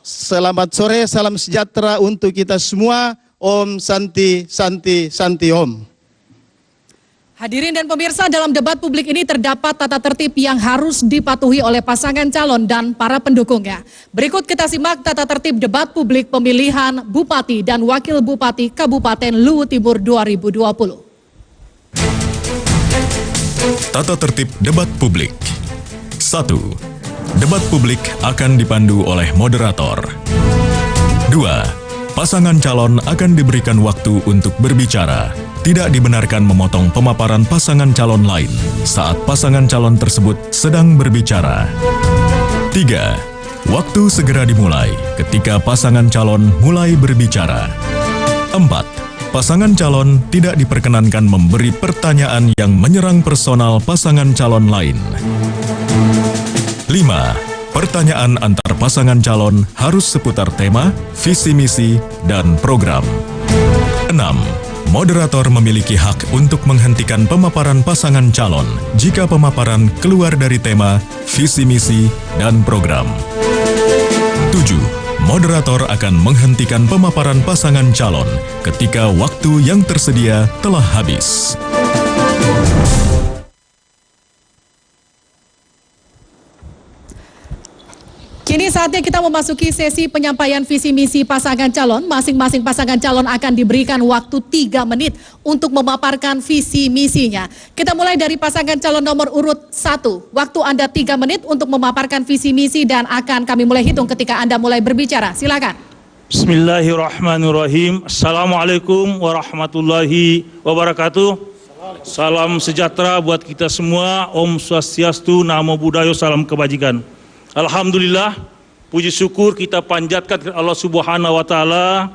Selamat sore, salam sejahtera untuk kita semua. Om Santi, Santi, Santi Om. Hadirin dan pemirsa, dalam debat publik ini terdapat tata tertib yang harus dipatuhi oleh pasangan calon dan para pendukungnya. Berikut kita simak tata tertib debat publik pemilihan Bupati dan Wakil Bupati Kabupaten Luhut Timur 2020. Tata tertib debat publik. 1. Debat publik akan dipandu oleh moderator. 2. Pasangan calon akan diberikan waktu untuk berbicara. Tidak dibenarkan memotong pemaparan pasangan calon lain saat pasangan calon tersebut sedang berbicara. 3. Waktu segera dimulai ketika pasangan calon mulai berbicara. 4. Pasangan calon tidak diperkenankan memberi pertanyaan yang menyerang personal pasangan calon lain. 5. Pertanyaan antar pasangan calon harus seputar tema, visi misi, dan program. 6. Moderator memiliki hak untuk menghentikan pemaparan pasangan calon jika pemaparan keluar dari tema, visi misi, dan program. 7. Moderator akan menghentikan pemaparan pasangan calon ketika waktu yang tersedia telah habis. Kini saatnya kita memasuki sesi penyampaian visi misi pasangan calon. Masing-masing pasangan calon akan diberikan waktu 3 menit untuk memaparkan visi misinya. Kita mulai dari pasangan calon nomor urut 1. Waktu Anda 3 menit untuk memaparkan visi misi dan akan kami mulai hitung ketika Anda mulai berbicara. Silakan. Bismillahirrahmanirrahim. Assalamualaikum warahmatullahi wabarakatuh. Salam sejahtera buat kita semua. Om Swastiastu, Namo Buddhaya, salam kebajikan. Alhamdulillah, puji syukur kita panjatkan kepada Allah Subhanahu wa Ta'ala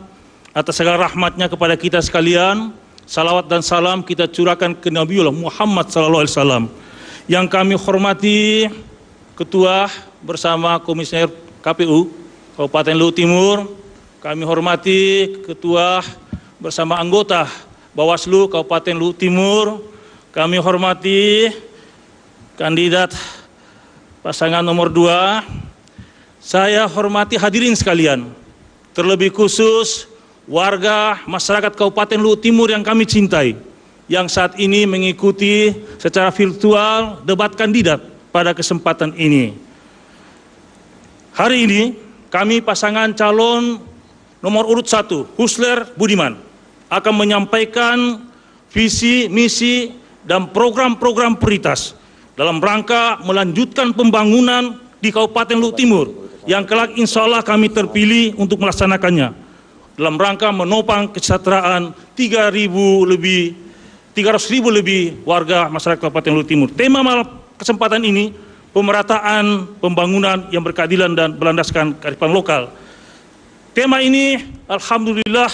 atas segala rahmatnya kepada kita sekalian. Salawat dan salam kita curahkan ke Nabiullah Muhammad sallallahu alaihi wasallam. Yang kami hormati Ketua bersama Komisioner KPU Kabupaten Luhut Timur, kami hormati Ketua bersama anggota Bawaslu Kabupaten Luhut Timur, kami hormati kandidat pasangan nomor 2, saya hormati hadirin sekalian, terlebih khusus warga masyarakat Kabupaten Luhut Timur yang kami cintai, yang saat ini mengikuti secara virtual debat kandidat pada kesempatan ini. Hari ini kami pasangan calon nomor urut 1, Husler Budiman, akan menyampaikan visi, misi, dan program-program prioritas dalam rangka melanjutkan pembangunan di Kabupaten Luhut Timur yang kelak insya Allah kami terpilih untuk melaksanakannya dalam rangka menopang kesejahteraan 300.000 lebih warga masyarakat Kabupaten Luhut Timur. Tema kesempatan ini pemerataan pembangunan yang berkeadilan dan berlandaskan kearifan lokal. Tema ini alhamdulillah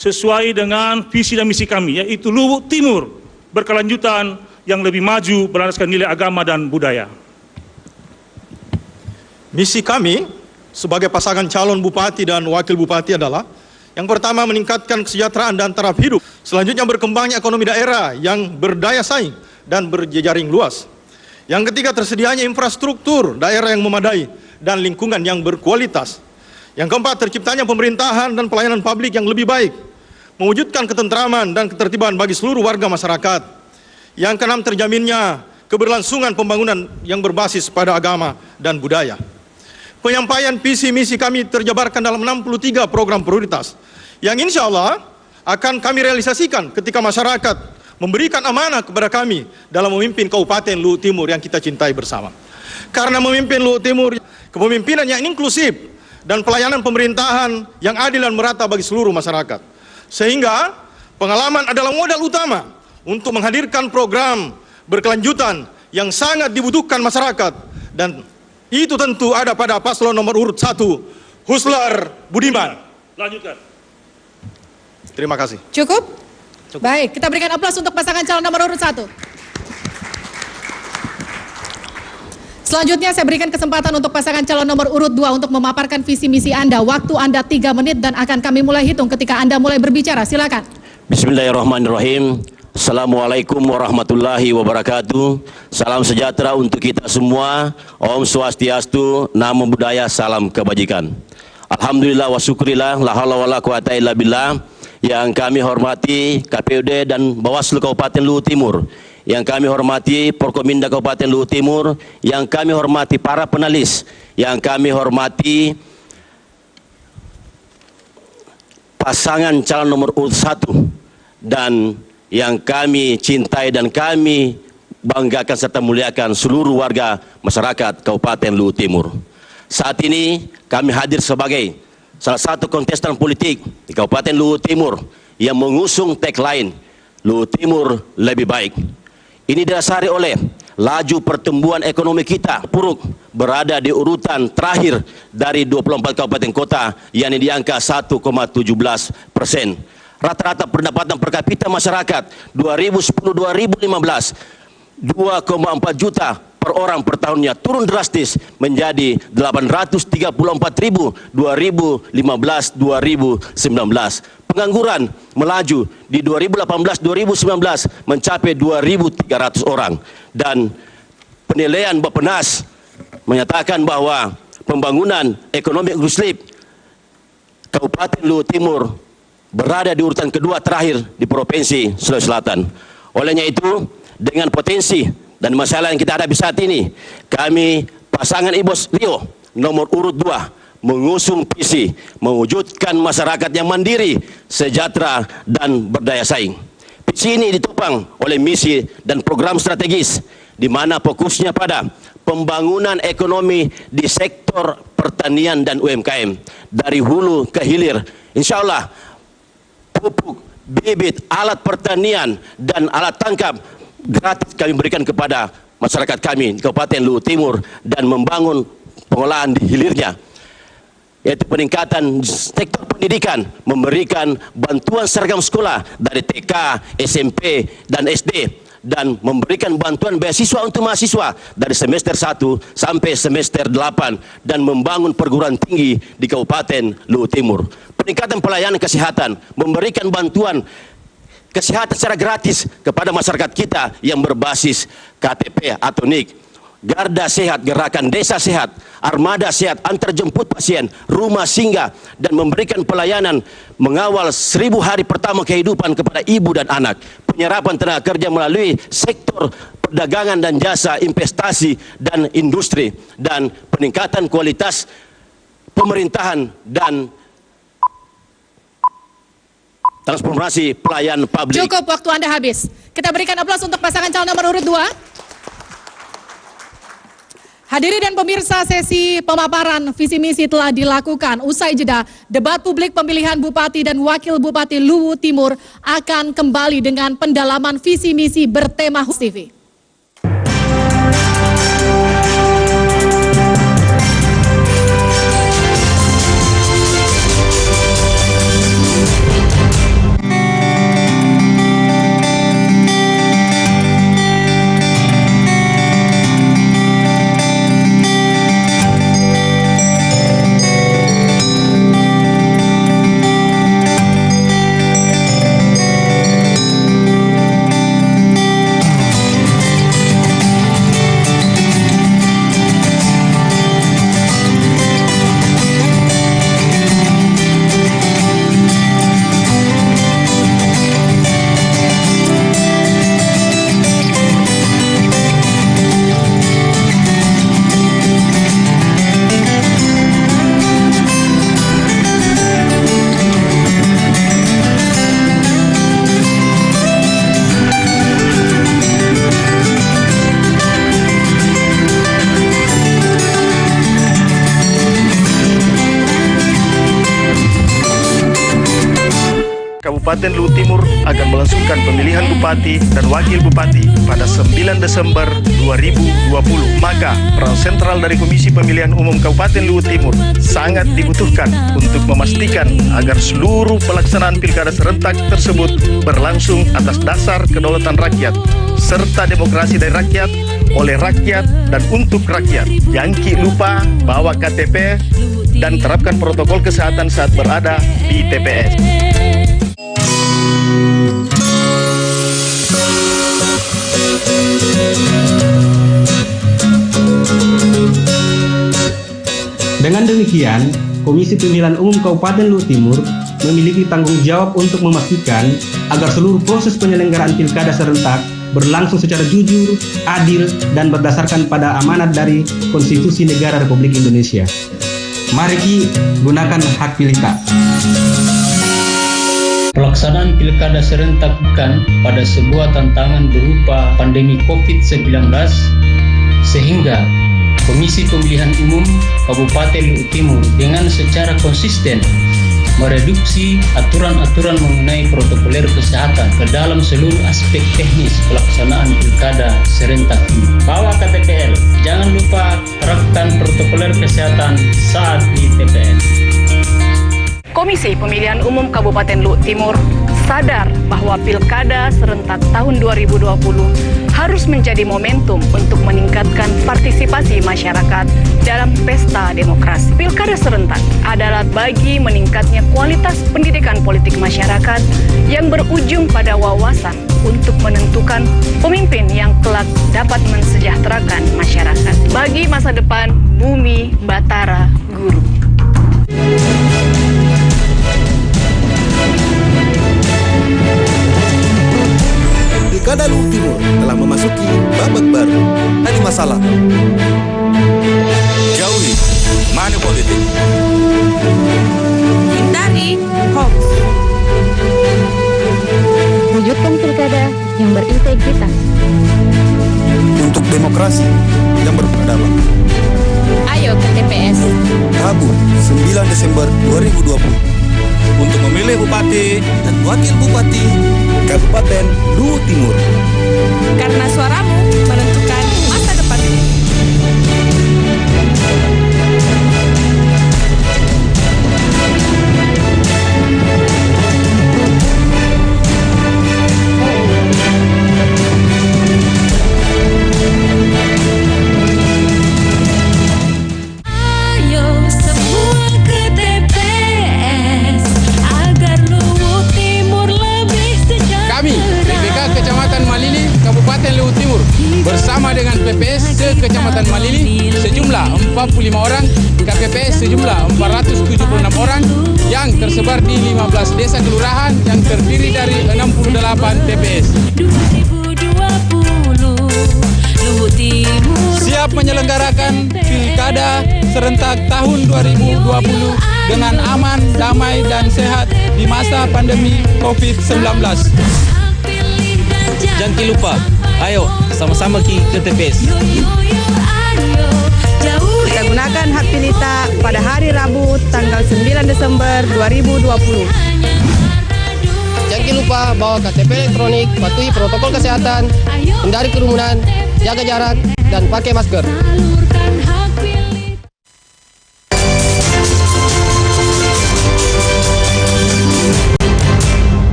sesuai dengan visi dan misi kami, yaitu Luhut Timur berkelanjutan yang lebih maju berlandaskan nilai agama dan budaya. Misi kami sebagai pasangan calon bupati dan wakil bupati adalah yang pertama meningkatkan kesejahteraan dan taraf hidup. Selanjutnya berkembangnya ekonomi daerah yang berdaya saing dan berjejaring luas. Yang ketiga tersedianya infrastruktur daerah yang memadai dan lingkungan yang berkualitas. Yang keempat terciptanya pemerintahan dan pelayanan publik yang lebih baik, mewujudkan ketentraman dan ketertiban bagi seluruh warga masyarakat. Yang keenam terjaminnya keberlangsungan pembangunan yang berbasis pada agama dan budaya. Penyampaian visi misi kami terjabarkan dalam 63 program prioritas yang insya Allah akan kami realisasikan ketika masyarakat memberikan amanah kepada kami dalam memimpin Kabupaten Luhut Timur yang kita cintai bersama. Karena memimpin Luhut Timur, kepemimpinan yang inklusif dan pelayanan pemerintahan yang adil dan merata bagi seluruh masyarakat. Sehingga Pengalaman adalah modal utama untuk menghadirkan program berkelanjutan yang sangat dibutuhkan masyarakat, dan itu tentu ada pada paslon nomor urut 1, Huslar Budiman. Lanjutkan. Terima kasih. Cukup? Baik, kita berikan aplaus untuk pasangan calon nomor urut 1. Selanjutnya saya berikan kesempatan untuk pasangan calon nomor urut 2 untuk memaparkan visi misi Anda. Waktu Anda 3 menit dan akan kami mulai hitung ketika Anda mulai berbicara. Silakan. Bismillahirrahmanirrahim. Assalamualaikum warahmatullahi wabarakatuh. Salam sejahtera untuk kita semua. Om Swastiastu, Namo Buddhaya, salam kebajikan. Alhamdulillah wa syukurillah, la haula wala quwata illa billah. Yang kami hormati KPUD dan Bawaslu Kabupaten Luhut Timur, yang kami hormati Porkominda Kabupaten Luhut Timur, yang kami hormati para penalis, yang kami hormati pasangan calon nomor urut 1, dan yang kami cintai dan kami banggakan serta muliakan seluruh warga masyarakat Kabupaten Luhut Timur. Saat ini kami hadir sebagai salah satu kontestan politik di Kabupaten Luhut Timur yang mengusung tagline Luhut Timur lebih baik. Ini didasari oleh laju pertumbuhan ekonomi kita buruk, berada di urutan terakhir dari 24 kabupaten kota, yakni di angka 1,17%. Rata-rata pendapatan per kapita masyarakat 2010-2015 2,4 juta per orang per tahunnya, turun drastis menjadi 834.000 2015-2019. Pengangguran melaju di 2018-2019 mencapai 2.300 orang, dan penilaian Bappenas menyatakan bahwa pembangunan ekonomi inklusif Kabupaten Luhut Timur berada di urutan kedua terakhir di Provinsi Sulawesi Selatan. Olehnya itu, dengan potensi dan masalah yang kita hadapi saat ini, kami pasangan Ibos Rio nomor urut 2 mengusung visi mewujudkan masyarakat yang mandiri, sejahtera, dan berdaya saing. Visi ini ditopang oleh misi dan program strategis, di mana fokusnya pada pembangunan ekonomi di sektor pertanian dan UMKM dari hulu ke hilir. Insya Allah, pupuk, bibit, alat pertanian, dan alat tangkap gratis kami berikan kepada masyarakat kami di Kabupaten Luhut Timur, dan membangun pengolahan di hilirnya, yaitu peningkatan sektor pendidikan, memberikan bantuan seragam sekolah dari TK, SMP, dan SD, dan memberikan bantuan beasiswa untuk mahasiswa dari semester 1 sampai semester 8, dan membangun perguruan tinggi di Kabupaten Luhut Timur. Peningkatan pelayanan kesehatan, memberikan bantuan kesehatan secara gratis kepada masyarakat kita yang berbasis KTP atau NIK. Garda Sehat, Gerakan Desa Sehat, Armada Sehat, antar jemput pasien, rumah singgah, dan memberikan pelayanan mengawal 1000 hari pertama kehidupan kepada ibu dan anak. Penyerapan tenaga kerja melalui sektor perdagangan dan jasa, investasi, dan industri, dan peningkatan kualitas pemerintahan dan transformasi pelayanan publik. Cukup, waktu Anda habis. Kita berikan aplaus untuk pasangan calon nomor urut 2. Hadirin dan pemirsa, sesi pemaparan visi misi telah dilakukan. Usai jeda, debat publik pemilihan Bupati dan Wakil Bupati Luhut Timur akan kembali dengan pendalaman visi misi bertema HUS TV. Kabupaten Luwu Timur akan melangsungkan pemilihan bupati dan wakil bupati pada 9 Desember 2020. Maka peran sentral dari Komisi Pemilihan Umum Kabupaten Luwu Timur sangat dibutuhkan untuk memastikan agar seluruh pelaksanaan pilkada serentak tersebut berlangsung atas dasar kedaulatan rakyat serta demokrasi dari rakyat, oleh rakyat, dan untuk rakyat. Jangan lupa bawa KTP dan terapkan protokol kesehatan saat berada di TPS. Dengan demikian, Komisi Pemilihan Umum Kabupaten Luwu Timur memiliki tanggung jawab untuk memastikan agar seluruh proses penyelenggaraan pilkada serentak berlangsung secara jujur, adil, dan berdasarkan pada amanat dari Konstitusi Negara Republik Indonesia. Mari gunakan hak pilih kita. Pelaksanaan pilkada serentak bukan pada sebuah tantangan berupa pandemi COVID-19, sehingga Komisi Pemilihan Umum Kabupaten Luwu Timur dengan secara konsisten mereduksi aturan-aturan mengenai protokoler kesehatan ke dalam seluruh aspek teknis pelaksanaan pilkada serentak ini. Bawa KTPL, jangan lupa terapkan protokoler kesehatan saat di TPS. Komisi Pemilihan Umum Kabupaten Luwu Timur sadar bahwa pilkada serentak tahun 2020 harus menjadi momentum untuk meningkatkan partisipasi masyarakat dalam pesta demokrasi. Pilkada serentak adalah bagi meningkatnya kualitas pendidikan politik masyarakat yang berujung pada wawasan untuk menentukan pemimpin yang kelak dapat mensejahterakan masyarakat bagi masa depan bumi, batara, guru. Pilkada Luwu Timur telah memasuki babak baru. Ada masalah. Jauhi money politik. Hindari hoax. Wujudkan pilkada yang berintegritas. Untuk demokrasi yang berperadaban. Ayo ke TPS. Rabu 9 Desember 2020. Untuk memilih bupati dan wakil bupati Kabupaten Luwu Timur. Karena suaramu menentukan masa depanmu. Bersama dengan PPS se-Kecamatan Malili sejumlah 45 orang, KPPS sejumlah 476 orang yang tersebar di 15 desa kelurahan yang terdiri dari 68 TPS. Siap menyelenggarakan pilkada serentak tahun 2020 dengan aman, damai, dan sehat di masa pandemi COVID-19. Jangan lupa, ayo sama-sama ke TPS. Kita gunakan hak pilih kita pada hari Rabu tanggal 9 Desember 2020. Jangan lupa bawa KTP elektronik, patuhi protokol kesehatan, hindari kerumunan, jaga jarak, dan pakai masker.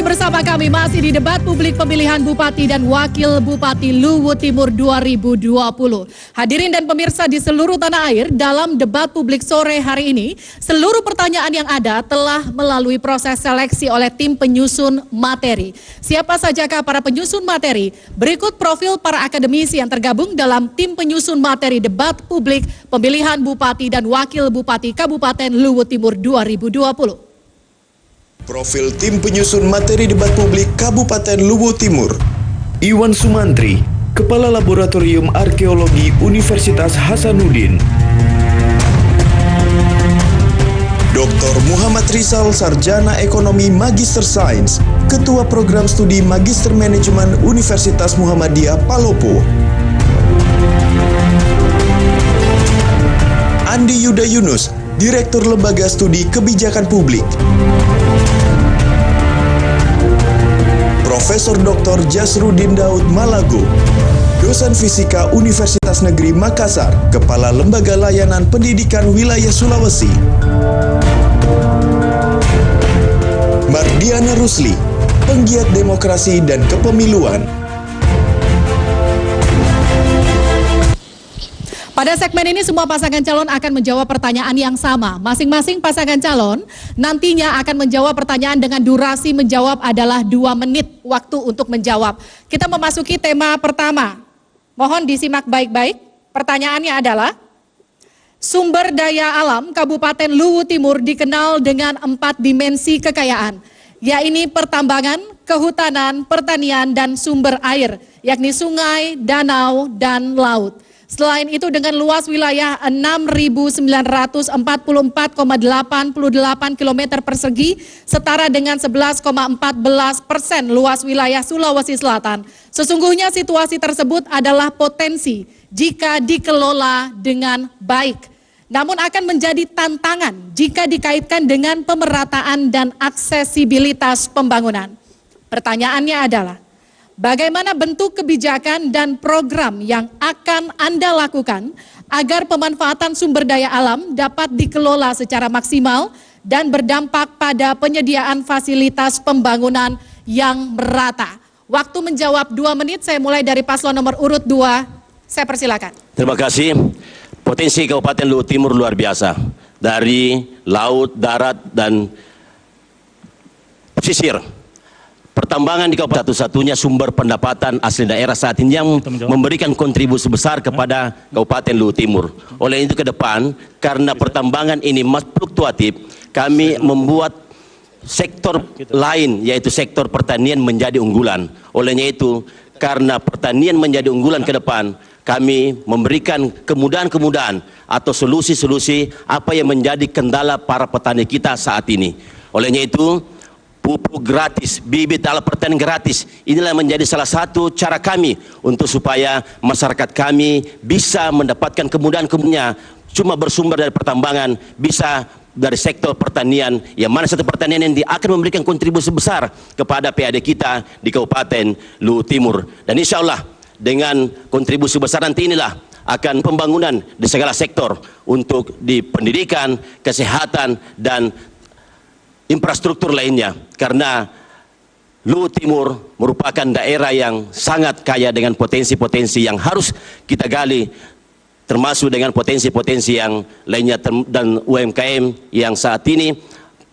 Bersama kami masih di debat publik pemilihan Bupati dan Wakil Bupati Luwu Timur 2020. Hadirin dan pemirsa di seluruh tanah air, dalam debat publik sore hari ini, seluruh pertanyaan yang ada telah melalui proses seleksi oleh tim penyusun materi. Siapa sajakah para penyusun materi? Berikut profil para akademisi yang tergabung dalam tim penyusun materi debat publik pemilihan Bupati dan Wakil Bupati Kabupaten Luwu Timur 2020. Profil tim penyusun materi debat publik Kabupaten Luwu Timur. Iwan Sumantri, Kepala Laboratorium Arkeologi Universitas Hasanuddin. Dr. Muhammad Rizal, Sarjana Ekonomi Magister Sains, Ketua Program Studi Magister Manajemen Universitas Muhammadiyah Palopo. Andi Yuda Yunus, Direktur Lembaga Studi Kebijakan Publik. Profesor Dr. Jasrudin Daud Malago, dosen fisika Universitas Negeri Makassar, Kepala Lembaga Layanan Pendidikan Wilayah Sulawesi. Mardiana Rusli, penggiat demokrasi dan kepemiluan. Pada segmen ini semua pasangan calon akan menjawab pertanyaan yang sama. Masing-masing pasangan calon nantinya akan menjawab pertanyaan dengan durasi menjawab adalah 2 menit waktu untuk menjawab. Kita memasuki tema pertama. Mohon disimak baik-baik. Pertanyaannya adalah, sumber daya alam Kabupaten Luwu Timur dikenal dengan 4 dimensi kekayaan, yakni pertambangan, kehutanan, pertanian, dan sumber air, yakni sungai, danau, dan laut. Selain itu dengan luas wilayah 6.944,88 km persegi, setara dengan 11,14% luas wilayah Sulawesi Selatan. Sesungguhnya situasi tersebut adalah potensi jika dikelola dengan baik. Namun akan menjadi tantangan jika dikaitkan dengan pemerataan dan aksesibilitas pembangunan. Pertanyaannya adalah, bagaimana bentuk kebijakan dan program yang akan Anda lakukan agar pemanfaatan sumber daya alam dapat dikelola secara maksimal dan berdampak pada penyediaan fasilitas pembangunan yang merata? Waktu menjawab 2 menit, saya mulai dari paslon nomor urut 2, saya persilakan. Terima kasih. Potensi Kabupaten Luwu Timur luar biasa. Dari laut, darat, dan pesisir. Pertambangan di Kabupaten satu-satunya sumber pendapatan asli daerah saat ini yang memberikan kontribusi besar kepada Kabupaten Luwu Timur. Oleh itu ke depan, karena pertambangan ini masih fluktuatif, kami membuat sektor lain, yaitu sektor pertanian menjadi unggulan. Olehnya itu, karena pertanian menjadi unggulan ke depan, kami memberikan kemudahan-kemudahan atau solusi-solusi apa yang menjadi kendala para petani kita saat ini. Olehnya itu, pupuk gratis, bibit alat pertanian gratis, inilah menjadi salah satu cara kami untuk supaya masyarakat kami bisa mendapatkan kemudahan-kemudahan cuma bersumber dari pertambangan, bisa dari sektor pertanian, yang mana sektor pertanian yang akan memberikan kontribusi besar kepada PAD kita di Kabupaten Luwu Timur. Dan insya Allah dengan kontribusi besar nanti inilah akan pembangunan di segala sektor untuk di pendidikan, kesehatan, dan infrastruktur lainnya. Karena Luwu Timur merupakan daerah yang sangat kaya dengan potensi-potensi yang harus kita gali, termasuk dengan potensi-potensi yang lainnya dan UMKM yang saat ini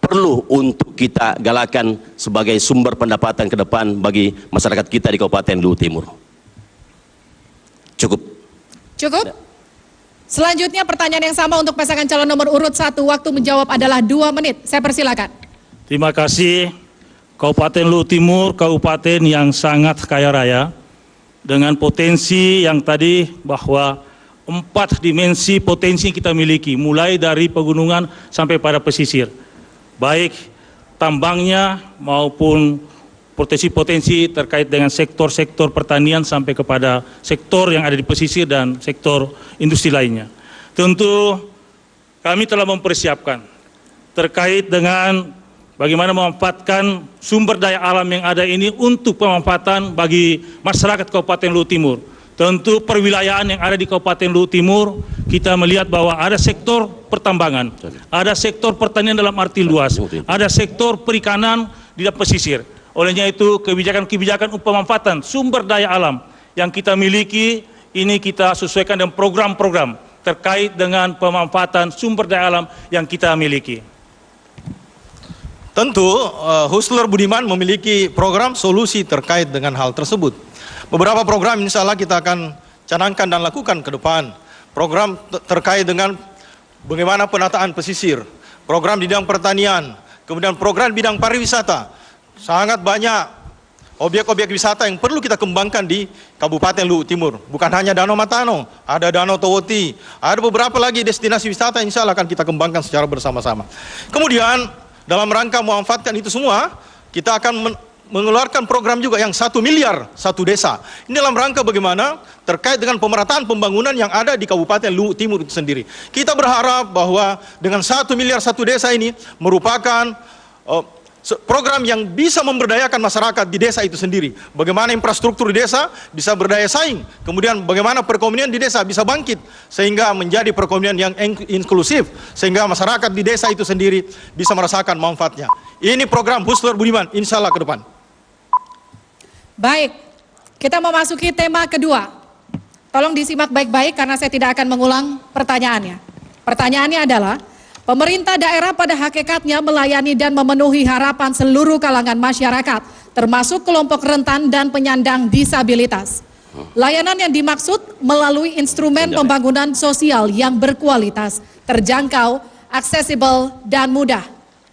perlu untuk kita galakan sebagai sumber pendapatan ke depan bagi masyarakat kita di Kabupaten Luwu Timur. Cukup. Cukup? Selanjutnya pertanyaan yang sama untuk pasangan calon nomor urut 1, waktu menjawab adalah 2 menit. Saya persilakan. Terima kasih. Kabupaten Luwu Timur, kabupaten yang sangat kaya raya, dengan potensi yang tadi bahwa 4 dimensi potensi kita miliki, mulai dari pegunungan sampai pada pesisir. Baik tambangnya maupun potensi-potensi terkait dengan sektor-sektor pertanian sampai kepada sektor yang ada di pesisir dan sektor industri lainnya. Tentu kami telah mempersiapkan terkait dengan bagaimana memanfaatkan sumber daya alam yang ada ini untuk pemanfaatan bagi masyarakat Kabupaten Luwu Timur. Tentu perwilayaan yang ada di Kabupaten Luwu Timur, kita melihat bahwa ada sektor pertambangan, ada sektor pertanian dalam arti luas, ada sektor perikanan di pesisir. Olehnya itu kebijakan-kebijakan pemanfaatan sumber daya alam yang kita miliki ini kita sesuaikan dengan program-program terkait dengan pemanfaatan sumber daya alam yang kita miliki. Tentu Husler Budiman memiliki program solusi terkait dengan hal tersebut. Beberapa program insya Allah kita akan canangkan dan lakukan ke depan. Program terkait dengan bagaimana penataan pesisir, program di bidang pertanian, kemudian program bidang pariwisata. Sangat banyak objek-objek wisata yang perlu kita kembangkan di Kabupaten Luwu Timur. Bukan hanya Danau Matano, ada Danau Towoti, ada beberapa lagi destinasi wisata yang insya Allah akan kita kembangkan secara bersama-sama. Kemudian dalam rangka memanfaatkan itu semua, kita akan mengeluarkan program juga yang 1 miliar satu desa. Ini dalam rangka bagaimana terkait dengan pemerataan pembangunan yang ada di Kabupaten Luwu Timur itu sendiri. Kita berharap bahwa dengan 1 miliar satu desa ini merupakan program yang bisa memberdayakan masyarakat di desa itu sendiri. Bagaimana infrastruktur di desa bisa berdaya saing. Kemudian bagaimana perekonomian di desa bisa bangkit sehingga menjadi perekonomian yang inklusif. Sehingga masyarakat di desa itu sendiri bisa merasakan manfaatnya. Ini program Husnul Budiman, insya Allah ke depan. Baik, kita memasuki tema kedua. Tolong disimak baik-baik karena saya tidak akan mengulang pertanyaannya. Pertanyaannya adalah, pemerintah daerah pada hakikatnya melayani dan memenuhi harapan seluruh kalangan masyarakat, termasuk kelompok rentan dan penyandang disabilitas. Layanan yang dimaksud melalui instrumen pembangunan sosial yang berkualitas, terjangkau, aksesibel, dan mudah.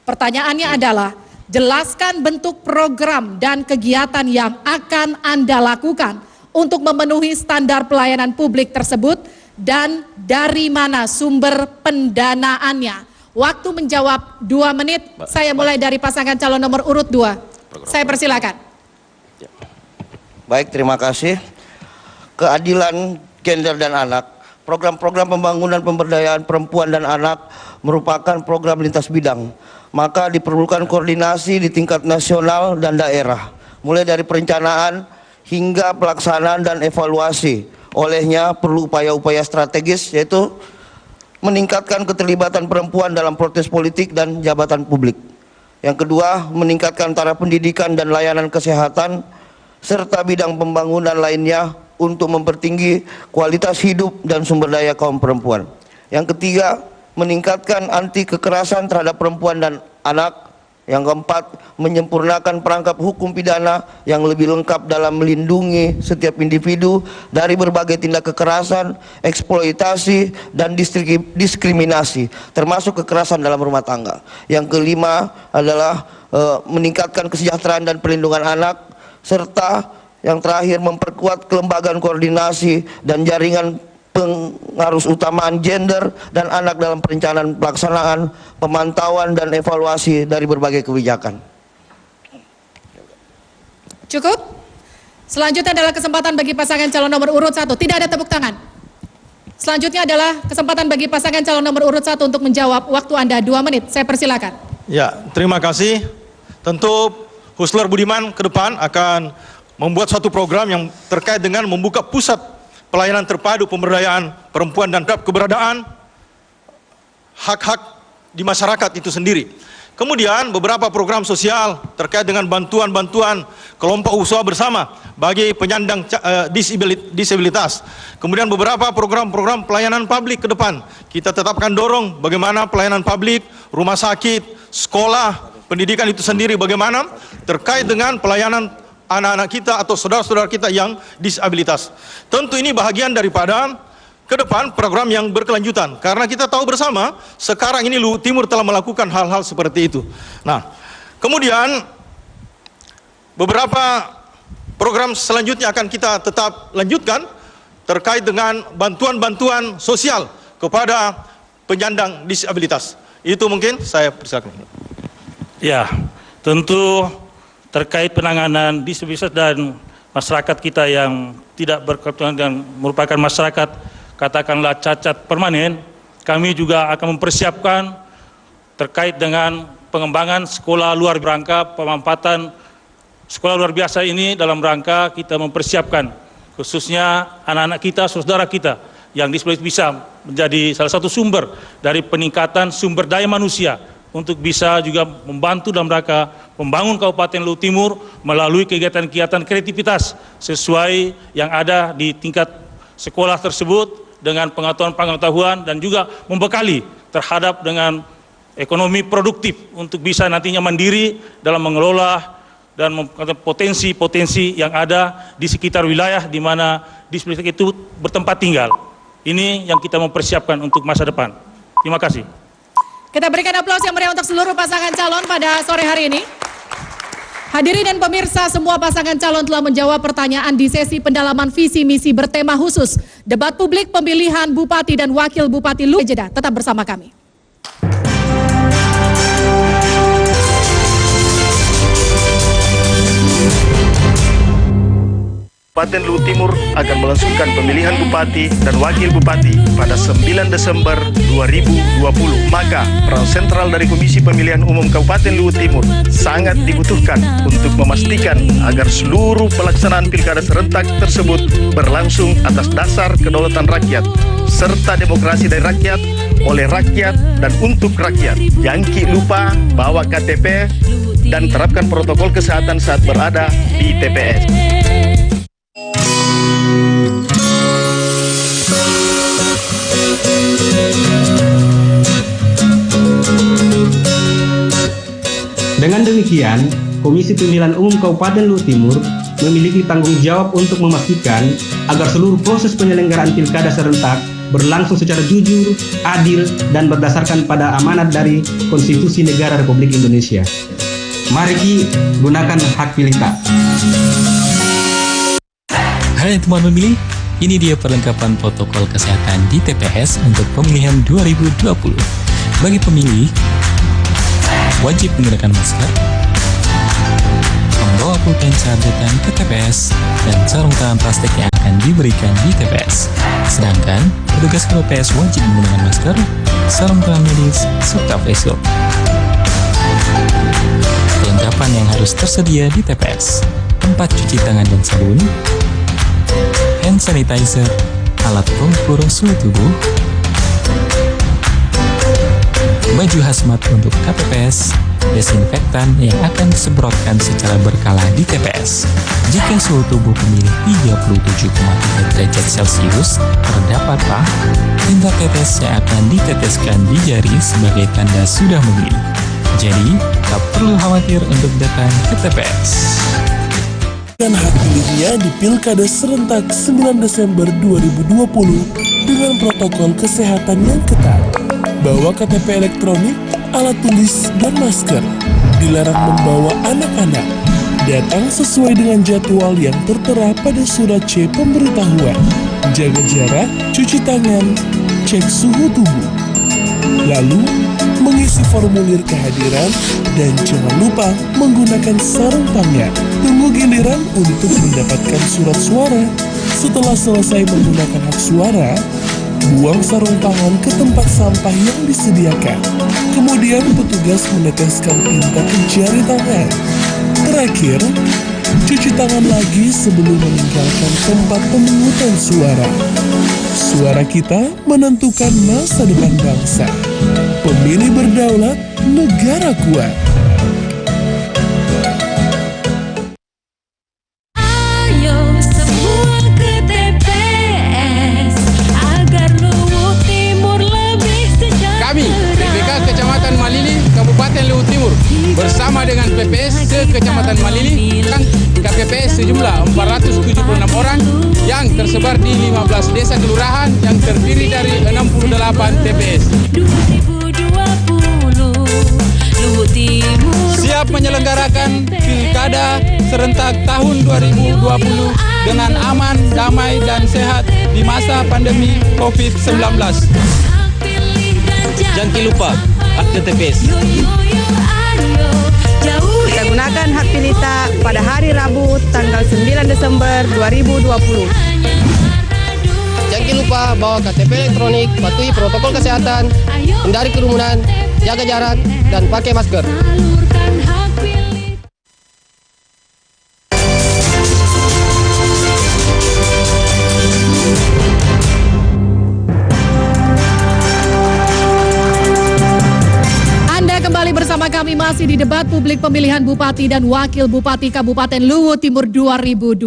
Pertanyaannya adalah, jelaskan bentuk program dan kegiatan yang akan Anda lakukan untuk memenuhi standar pelayanan publik tersebut dan dari mana sumber pendanaannya. Waktu menjawab 2 menit, saya mulai dari pasangan calon nomor urut 2. Saya persilakan. Baik, terima kasih. Keadilan gender dan anak. Program-program pembangunan pemberdayaan perempuan dan anak merupakan program lintas bidang. Maka diperlukan koordinasi di tingkat nasional dan daerah, mulai dari perencanaan hingga pelaksanaan dan evaluasi. Olehnya perlu upaya-upaya strategis, yaitu meningkatkan keterlibatan perempuan dalam proses politik dan jabatan publik. Yang kedua, meningkatkan taraf pendidikan dan layanan kesehatan serta bidang pembangunan lainnya untuk mempertinggi kualitas hidup dan sumber daya kaum perempuan. Yang ketiga, meningkatkan anti kekerasan terhadap perempuan dan anak. Yang keempat, menyempurnakan perangkap hukum pidana yang lebih lengkap dalam melindungi setiap individu dari berbagai tindak kekerasan, eksploitasi, dan diskriminasi, termasuk kekerasan dalam rumah tangga. Yang kelima adalah meningkatkan kesejahteraan dan perlindungan anak, serta yang terakhir memperkuat kelembagaan koordinasi dan jaringan pengarus utamaan gender dan anak dalam perencanaan pelaksanaan, pemantauan dan evaluasi dari berbagai kebijakan. Cukup? Selanjutnya adalah kesempatan bagi pasangan calon nomor urut 1. Tidak ada tepuk tangan. Selanjutnya adalah kesempatan bagi pasangan calon nomor urut 1 untuk menjawab. Waktu Anda 2 menit. Saya persilakan. Ya, terima kasih. Tentu Husnul Budiman ke depan akan membuat suatu program yang terkait dengan membuka pusat pelayanan terpadu pemberdayaan perempuan dan keberadaan hak-hak di masyarakat itu sendiri. Kemudian beberapa program sosial terkait dengan bantuan-bantuan kelompok usaha bersama bagi penyandang disabilitas. Kemudian beberapa program-program pelayanan publik ke depan. Kita tetapkan dorong bagaimana pelayanan publik, rumah sakit, sekolah, pendidikan itu sendiri bagaimana terkait dengan pelayanan anak-anak kita atau saudara-saudara kita yang disabilitas. Tentu ini bahagian daripada ke depan program yang berkelanjutan. Karena kita tahu bersama sekarang ini Luwu Timur telah melakukan hal-hal seperti itu. Nah, kemudian beberapa program selanjutnya akan kita tetap lanjutkan terkait dengan bantuan-bantuan sosial kepada penyandang disabilitas. Itu mungkin saya persilakan. Ya, tentu terkait penanganan disabilitas dan masyarakat kita yang tidak berkebutuhan dan merupakan masyarakat katakanlah cacat permanen, kami juga akan mempersiapkan terkait dengan pengembangan sekolah luar rangka pemanfaatan sekolah luar biasa ini dalam rangka kita mempersiapkan khususnya anak-anak kita, saudara kita yang disabilitas bisa menjadi salah satu sumber dari peningkatan sumber daya manusia untuk bisa juga membantu dalam rangka membangun Kabupaten Luwu Timur melalui kegiatan-kegiatan kreativitas sesuai yang ada di tingkat sekolah tersebut dengan pengetahuan dan juga membekali terhadap dengan ekonomi produktif untuk bisa nantinya mandiri dalam mengelola dan potensi-potensi yang ada di sekitar wilayah di mana disabilitas itu bertempat tinggal. Ini yang kita mempersiapkan untuk masa depan. Terima kasih. Kita berikan aplaus yang meriah untuk seluruh pasangan calon pada sore hari ini. Hadirin dan pemirsa, semua pasangan calon telah menjawab pertanyaan di sesi pendalaman visi misi bertema khusus debat publik pemilihan Bupati dan Wakil Bupati Luwu. Jeda, tetap bersama kami. Kabupaten Luhut Timur akan melangsungkan pemilihan bupati dan wakil bupati pada 9 Desember 2020. Maka peran sentral dari Komisi Pemilihan Umum Kabupaten Luhut Timur sangat dibutuhkan untuk memastikan agar seluruh pelaksanaan pilkada serentak tersebut berlangsung atas dasar kedaulatan rakyat serta demokrasi dari rakyat, oleh rakyat dan untuk rakyat. Jangan lupa bawa KTP dan terapkan protokol kesehatan saat berada di TPS. Dengan demikian, Komisi Pemilihan Umum Kabupaten Luhut Timur memiliki tanggung jawab untuk memastikan agar seluruh proses penyelenggaraan pilkada serentak berlangsung secara jujur, adil, dan berdasarkan pada amanat dari Konstitusi Negara Republik Indonesia. Mari gunakan hak pilih tak. Hai teman pemilih, ini dia perlengkapan protokol kesehatan di TPS untuk pemilihan 2020. Bagi pemilih, wajib menggunakan masker, membawa pulpen saat datang ke TPS, dan sarung tangan plastik yang akan diberikan di TPS. Sedangkan petugas KPPS wajib menggunakan masker, sarung tangan medis, serta face shield. Perlengkapan yang harus tersedia di TPS: tempat cuci tangan dan sabun, hand sanitizer, alat pengukur suhu tubuh, baju hazmat untuk KPPS, desinfektan yang akan disemprotkan secara berkala di TPS. Jika suhu tubuh pemilih 37,3 derajat Celcius terdapat pah, tinta tetes yang akan diteteskan di jari sebagai tanda sudah memilih. Jadi, tak perlu khawatir untuk datang ke TPS. Dan hak pilihnya di Pilkada Serentak 9 Desember 2020 dengan protokol kesehatan yang ketat. Bawa KTP elektronik, alat tulis, dan masker. Dilarang membawa anak-anak. Datang sesuai dengan jadwal yang tertera pada surat C pemberitahuan. Jaga jarak, cuci tangan, cek suhu tubuh. Lalu, mengisi formulir kehadiran dan jangan lupa menggunakan sarung tangan. Tunggu giliran untuk mendapatkan surat suara. Setelah selesai menggunakan hak suara, buang sarung tangan ke tempat sampah yang disediakan. Kemudian petugas meneteskan tinta ke jari tangan. Terakhir, cuci tangan lagi sebelum meninggalkan tempat pemungutan suara. Suara kita menentukan masa depan bangsa. Pemilih berdaulat, negara kuat. Bersama dengan PPS Kecamatan Malili, KPPS sejumlah 476 orang yang tersebar di 15 desa kelurahan yang terdiri dari 68 TPS. Siap menyelenggarakan Pilkada Serentak tahun 2020 dengan aman, damai, dan sehat di masa pandemi COVID-19. Jangan lupa akte TPS. Kita gunakan hak pilih tak pada hari Rabu tanggal 9 Desember 2020. Jangan lupa bawa KTP elektronik, patuhi protokol kesehatan, hindari kerumunan, jaga jarak, dan pakai masker. Bersama kami masih di debat publik pemilihan Bupati dan Wakil Bupati Kabupaten Luhut Timur 2020.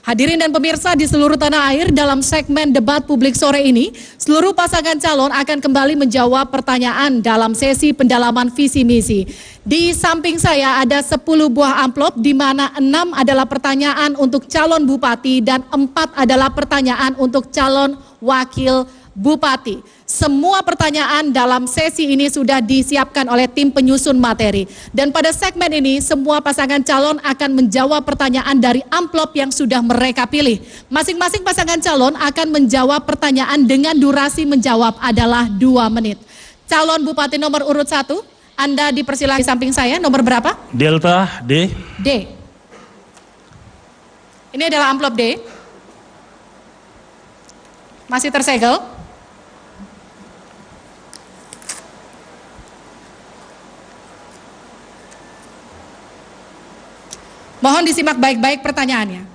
Hadirin dan pemirsa di seluruh tanah air, dalam segmen debat publik sore ini, seluruh pasangan calon akan kembali menjawab pertanyaan dalam sesi pendalaman visi misi. Di samping saya ada 10 buah amplop di mana 6 adalah pertanyaan untuk calon bupati dan 4 adalah pertanyaan untuk calon wakil bupati. Semua pertanyaan dalam sesi ini sudah disiapkan oleh tim penyusun materi. Dan pada segmen ini semua pasangan calon akan menjawab pertanyaan dari amplop yang sudah mereka pilih. Masing-masing pasangan calon akan menjawab pertanyaan dengan durasi menjawab adalah 2 menit. Calon bupati nomor urut 1, Anda dipersilakan di samping saya, nomor berapa? Delta D. D. Ini adalah amplop D. Masih tersegel. Mohon disimak baik-baik pertanyaannya.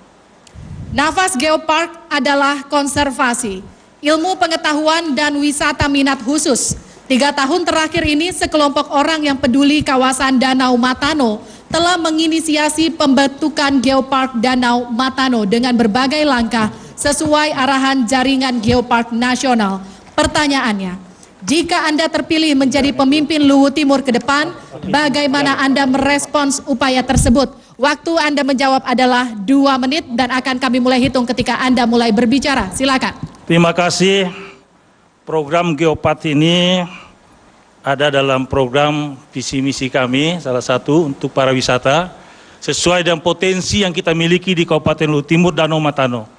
Nafas Geopark adalah konservasi, ilmu pengetahuan dan wisata minat khusus. 3 tahun terakhir ini sekelompok orang yang peduli kawasan Danau Matano telah menginisiasi pembentukan Geopark Danau Matano dengan berbagai langkah sesuai arahan jaringan Geopark Nasional. Pertanyaannya, jika Anda terpilih menjadi pemimpin Luwu Timur ke depan, bagaimana Anda merespons upaya tersebut? Waktu Anda menjawab adalah 2 menit dan akan kami mulai hitung ketika Anda mulai berbicara. Silakan. Terima kasih. Program Geopark ini ada dalam program visi misi kami, salah satu untuk para wisata, sesuai dengan potensi yang kita miliki di Kabupaten Luwu Timur Danau Matano.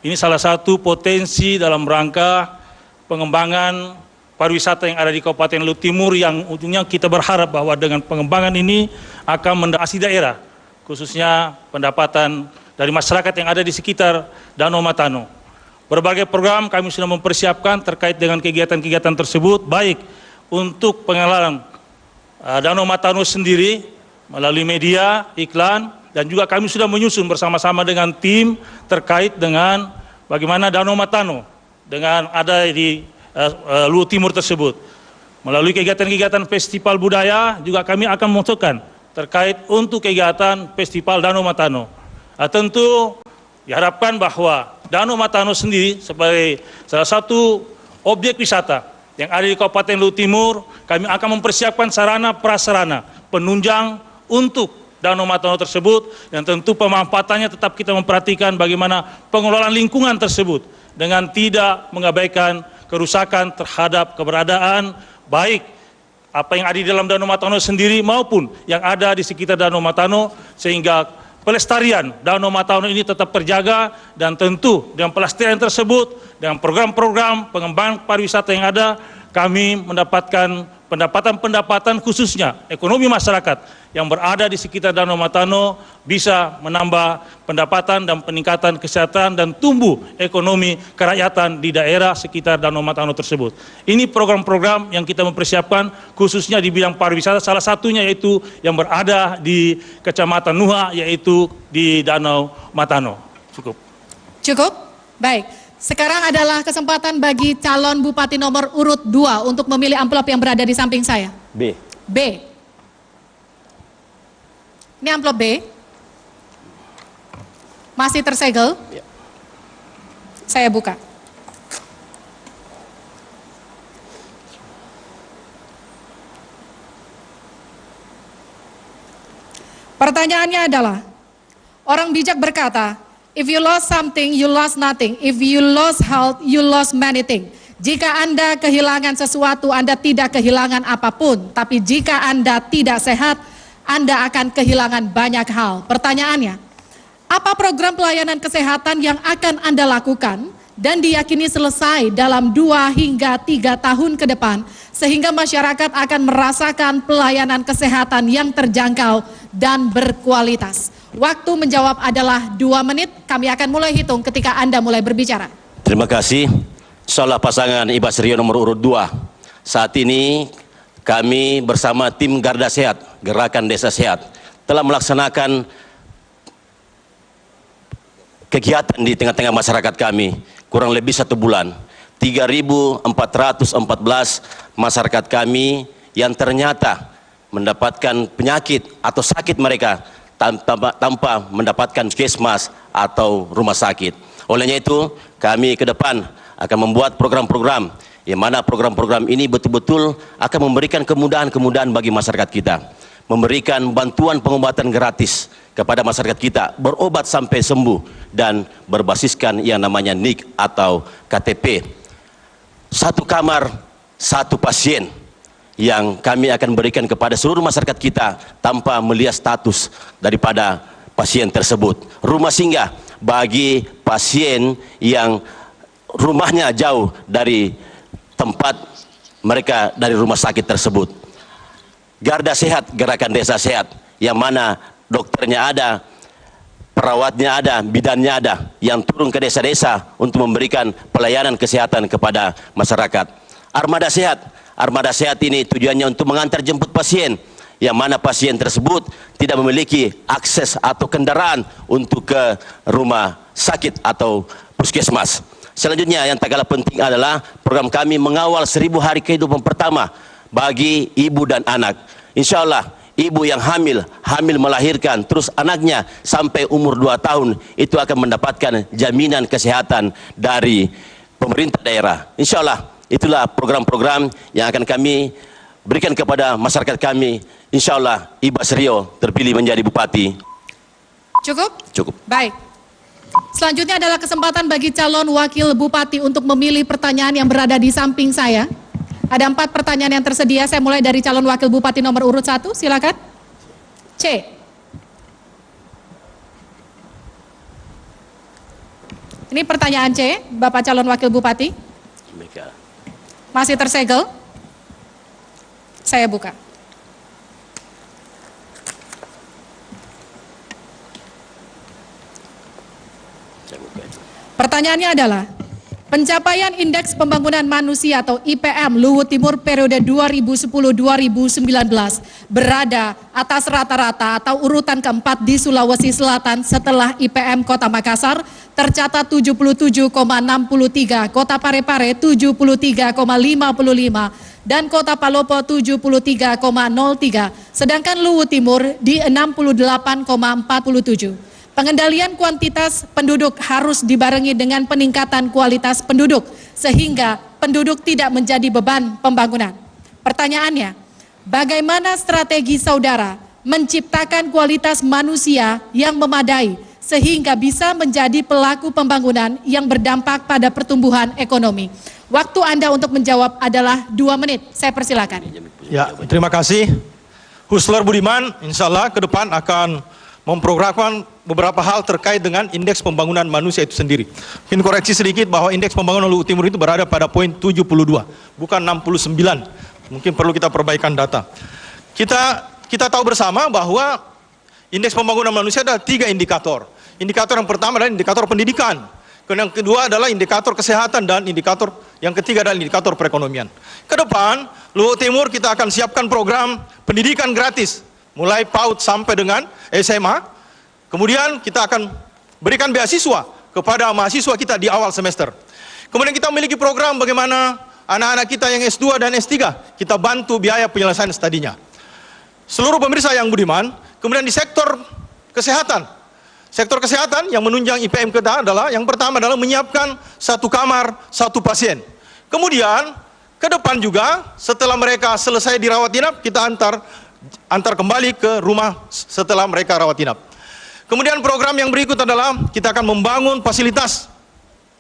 Ini salah satu potensi dalam rangka pengembangan pariwisata yang ada di Kabupaten Luwu Timur yang ujungnya kita berharap bahwa dengan pengembangan ini akan mendapati daerah, khususnya pendapatan dari masyarakat yang ada di sekitar Danau Matano. Berbagai program kami sudah mempersiapkan terkait dengan kegiatan-kegiatan tersebut, baik untuk pengenalan Danau Matano sendiri melalui media, iklan, dan juga kami sudah menyusun bersama-sama dengan tim terkait dengan bagaimana Danau Matano dengan ada di Luwu Timur tersebut. Melalui kegiatan-kegiatan festival budaya juga kami akan memasukkan terkait untuk kegiatan festival Danau Matano. Tentu diharapkan bahwa Danau Matano sendiri sebagai salah satu objek wisata yang ada di Kabupaten Luwu Timur, kami akan mempersiapkan sarana prasarana penunjang untuk Danau Matano tersebut, dan tentu pemanfaatannya tetap kita memperhatikan bagaimana pengelolaan lingkungan tersebut dengan tidak mengabaikan kerusakan terhadap keberadaan baik apa yang ada di dalam Danau Matano sendiri maupun yang ada di sekitar Danau Matano, sehingga pelestarian Danau Matano ini tetap terjaga. Dan tentu dengan pelestarian tersebut, dengan program-program pengembangan pariwisata yang ada, kami mendapatkan pendapatan-pendapatan khususnya ekonomi masyarakat yang berada di sekitar Danau Matano bisa menambah pendapatan dan peningkatan kesehatan dan tumbuh ekonomi kerakyatan di daerah sekitar Danau Matano tersebut. Ini program-program yang kita mempersiapkan khususnya di bidang pariwisata, salah satunya yaitu yang berada di Kecamatan Nuha, yaitu di Danau Matano. Cukup. Cukup? Baik. Sekarang adalah kesempatan bagi calon bupati nomor urut 2 untuk memilih amplop yang berada di samping saya. B. B. Ini amplop B. Masih tersegel. Ya. Saya buka. Pertanyaannya adalah, orang bijak berkata, if you lost something, you lost nothing. If you lost health, you lost many things. Jika Anda kehilangan sesuatu, Anda tidak kehilangan apapun. Tapi jika Anda tidak sehat, Anda akan kehilangan banyak hal. Pertanyaannya, apa program pelayanan kesehatan yang akan Anda lakukan dan diyakini selesai dalam 2 hingga 3 tahun ke depan, sehingga masyarakat akan merasakan pelayanan kesehatan yang terjangkau dan berkualitas? Waktu menjawab adalah 2 menit. Kami akan mulai hitung ketika Anda mulai berbicara. Terima kasih. Insyaallah pasangan Ibas Rio nomor urut 2. Saat ini kami bersama tim Garda Sehat, Gerakan Desa Sehat, telah melaksanakan kegiatan di tengah-tengah masyarakat kami kurang lebih 1 bulan. 3.414 masyarakat kami yang ternyata mendapatkan penyakit atau sakit mereka tanpa mendapatkan puskesmas atau rumah sakit. Olehnya itu, kami ke depan akan membuat program-program yang mana program-program ini betul-betul akan memberikan kemudahan-kemudahan bagi masyarakat kita, memberikan bantuan pengobatan gratis kepada masyarakat kita, berobat sampai sembuh dan berbasiskan yang namanya NIK atau KTP. 1 kamar, 1 pasien yang kami akan berikan kepada seluruh masyarakat kita tanpa melihat status daripada pasien tersebut. Rumah singgah bagi pasien yang rumahnya jauh dari tempat mereka dari rumah sakit tersebut. Garda Sehat, Gerakan Desa Sehat, yang mana dokternya ada, perawatnya ada, bidannya ada, yang turun ke desa-desa untuk memberikan pelayanan kesehatan kepada masyarakat. Armada sehat ini tujuannya untuk mengantar jemput pasien, yang mana pasien tersebut tidak memiliki akses atau kendaraan untuk ke rumah sakit atau puskesmas. Selanjutnya yang tak kalah penting adalah program kami mengawal 1000 hari kehidupan pertama bagi ibu dan anak. Insya Allah ibu yang hamil melahirkan, terus anaknya sampai umur 2 tahun itu akan mendapatkan jaminan kesehatan dari pemerintah daerah. Insya Allah itulah program-program yang akan kami berikan kepada masyarakat kami. Insya Allah Ibas Rio terpilih menjadi bupati. Cukup? Cukup. Baik. Selanjutnya adalah kesempatan bagi calon wakil bupati untuk memilih pertanyaan yang berada di samping saya. Ada 4 pertanyaan yang tersedia. Saya mulai dari calon wakil bupati nomor urut 1. Silakan. C. Ini pertanyaan C, Bapak calon wakil bupati. Masih tersegel. Saya buka. Pertanyaannya adalah, pencapaian Indeks Pembangunan Manusia atau IPM Luwu Timur periode 2010-2019 berada atas rata-rata atau urutan keempat di Sulawesi Selatan setelah IPM Kota Makassar tercatat 77,63, Kota Parepare 73,55, dan Kota Palopo 73,03, sedangkan Luwu Timur di 68,47. Pengendalian kuantitas penduduk harus dibarengi dengan peningkatan kualitas penduduk, sehingga penduduk tidak menjadi beban pembangunan. Pertanyaannya, bagaimana strategi saudara menciptakan kualitas manusia yang memadai, sehingga bisa menjadi pelaku pembangunan yang berdampak pada pertumbuhan ekonomi? Waktu Anda untuk menjawab adalah 2 menit. Saya persilakan. Ya, terima kasih. Husler Budiman, insya Allah ke depan akan memprogramkan beberapa hal terkait dengan indeks pembangunan manusia itu sendiri. Mungkin koreksi sedikit bahwa indeks pembangunan Luwu Timur itu berada pada poin 72, bukan 69. Mungkin perlu kita perbaikan data. Kita tahu bersama bahwa indeks pembangunan manusia ada 3 indikator. Indikator yang pertama adalah indikator pendidikan. Yang kedua adalah indikator kesehatan, dan indikator yang ketiga adalah indikator perekonomian. Ke depan, Luwu Timur kita akan siapkan program pendidikan gratis, mulai PAUD sampai dengan SMA. Kemudian kita akan berikan beasiswa kepada mahasiswa kita di awal semester. Kemudian kita memiliki program bagaimana anak-anak kita yang S2 dan S3, kita bantu biaya penyelesaian studinya. Seluruh pemirsa yang budiman, kemudian di sektor kesehatan. Sektor kesehatan yang menunjang IPM kita adalah, yang pertama adalah menyiapkan 1 kamar, 1 pasien. Kemudian ke depan juga setelah mereka selesai dirawat inap, kita antar kembali ke rumah setelah mereka rawat inap. Kemudian program yang berikut adalah kita akan membangun fasilitas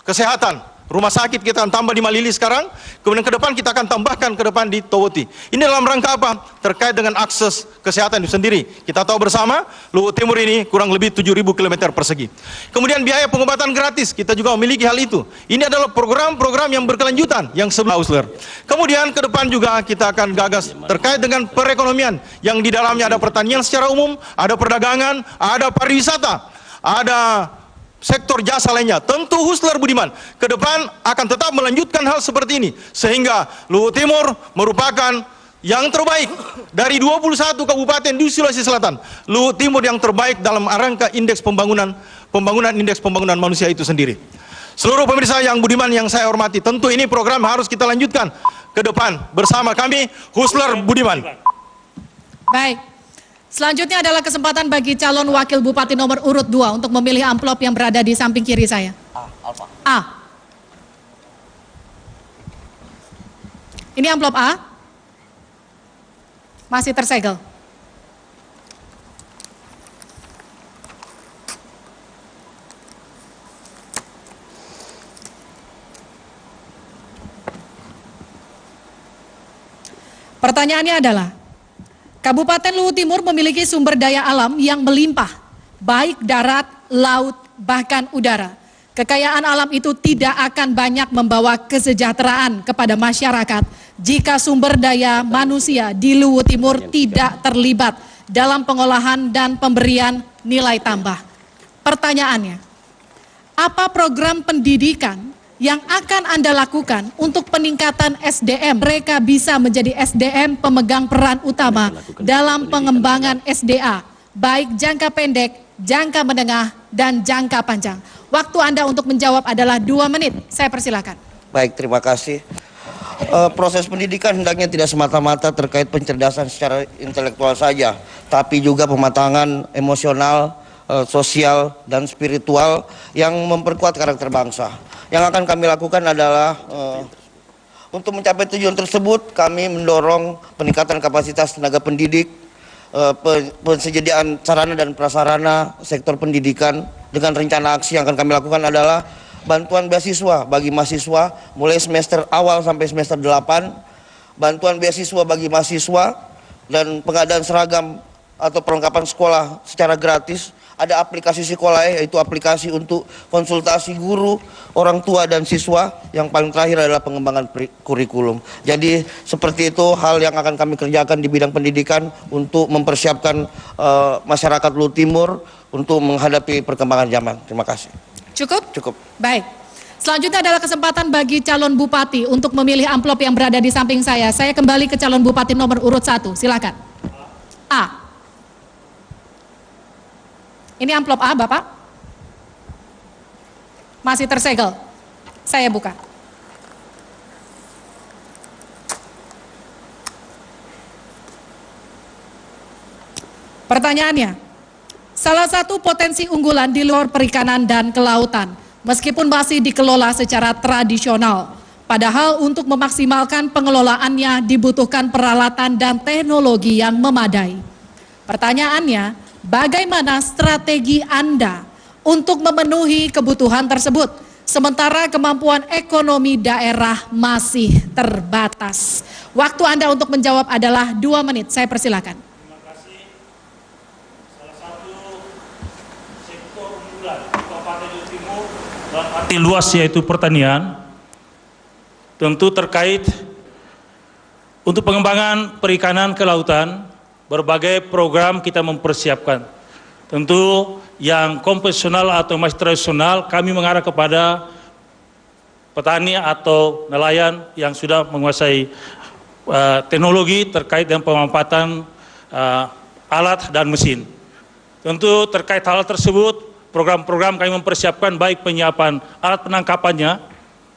kesehatan. Rumah sakit kita akan tambah di Malili sekarang, kemudian ke depan kita akan tambahkan ke depan di Towoti. Ini dalam rangka apa? Terkait dengan akses kesehatan itu sendiri. Kita tahu bersama, Luwu Timur ini kurang lebih 7.000 km persegi. Kemudian biaya pengobatan gratis, kita juga memiliki hal itu. Ini adalah program-program yang berkelanjutan, yang sebelum Ausler. Kemudian ke depan juga kita akan gagas terkait dengan perekonomian, yang di dalamnya ada pertanian secara umum, ada perdagangan, ada pariwisata, ada sektor jasa lainnya. Tentu Husler Budiman ke depan akan tetap melanjutkan hal seperti ini, sehingga Luwu Timur merupakan yang terbaik dari 21 kabupaten di Sulawesi Selatan. Luwu Timur yang terbaik dalam rangka indeks pembangunan indeks pembangunan manusia itu sendiri. Seluruh pemirsa yang budiman yang saya hormati, tentu ini program harus kita lanjutkan ke depan bersama kami Husler Budiman. Baik. Selanjutnya adalah kesempatan bagi calon wakil bupati nomor urut 2 untuk memilih amplop yang berada di samping kiri saya. A. Ini amplop A. Masih tersegel. Pertanyaannya adalah, Kabupaten Luwu Timur memiliki sumber daya alam yang melimpah, baik darat, laut, bahkan udara. Kekayaan alam itu tidak akan banyak membawa kesejahteraan kepada masyarakat jika sumber daya manusia di Luwu Timur tidak terlibat dalam pengolahan dan pemberian nilai tambah. Pertanyaannya, apa program pendidikan yang akan Anda lakukan untuk peningkatan SDM? Mereka bisa menjadi SDM pemegang peran utama dalam pengembangan SDA, baik jangka pendek, jangka menengah, dan jangka panjang. Waktu Anda untuk menjawab adalah 2 menit. Saya persilakan. Baik, terima kasih. Proses pendidikan hendaknya tidak semata-mata terkait pencerdasan secara intelektual saja, tapi juga pematangan emosional, sosial, dan spiritual yang memperkuat karakter bangsa. Yang akan kami lakukan adalah untuk mencapai tujuan tersebut, kami mendorong peningkatan kapasitas tenaga pendidik, persediaan sarana dan prasarana sektor pendidikan. Dengan rencana aksi yang akan kami lakukan adalah bantuan beasiswa bagi mahasiswa mulai semester awal sampai semester 8, bantuan beasiswa bagi mahasiswa, dan pengadaan seragam atau perlengkapan sekolah secara gratis. Ada aplikasi sekolah, yaitu aplikasi untuk konsultasi guru, orang tua, dan siswa. Yang paling terakhir adalah pengembangan kurikulum. Jadi seperti itu hal yang akan kami kerjakan di bidang pendidikan untuk mempersiapkan masyarakat Luhut Timur untuk menghadapi perkembangan zaman. Terima kasih. Cukup? Cukup. Baik. Selanjutnya adalah kesempatan bagi calon bupati untuk memilih amplop yang berada di samping saya. Saya kembali ke calon bupati nomor urut 1. Silakan. A. Ini amplop A, Bapak. Masih tersegel. Saya buka. Pertanyaannya, salah satu potensi unggulan di luar perikanan dan kelautan, meskipun masih dikelola secara tradisional, padahal untuk memaksimalkan pengelolaannya dibutuhkan peralatan dan teknologi yang memadai. Pertanyaannya, bagaimana strategi Anda untuk memenuhi kebutuhan tersebut, sementara kemampuan ekonomi daerah masih terbatas? Waktu Anda untuk menjawab adalah 2 menit. Saya persilakan. Terima kasih. Salah satu sektor unggulan Kabupaten Luhut Timur dalam arti luas yaitu pertanian, tentu terkait untuk pengembangan perikanan kelautan. Berbagai program kita mempersiapkan. Tentu yang konvensional atau masih tradisional kami mengarah kepada petani atau nelayan yang sudah menguasai teknologi terkait dengan pemanfaatan alat dan mesin. Tentu terkait hal tersebut, program-program kami mempersiapkan baik penyiapan alat penangkapannya,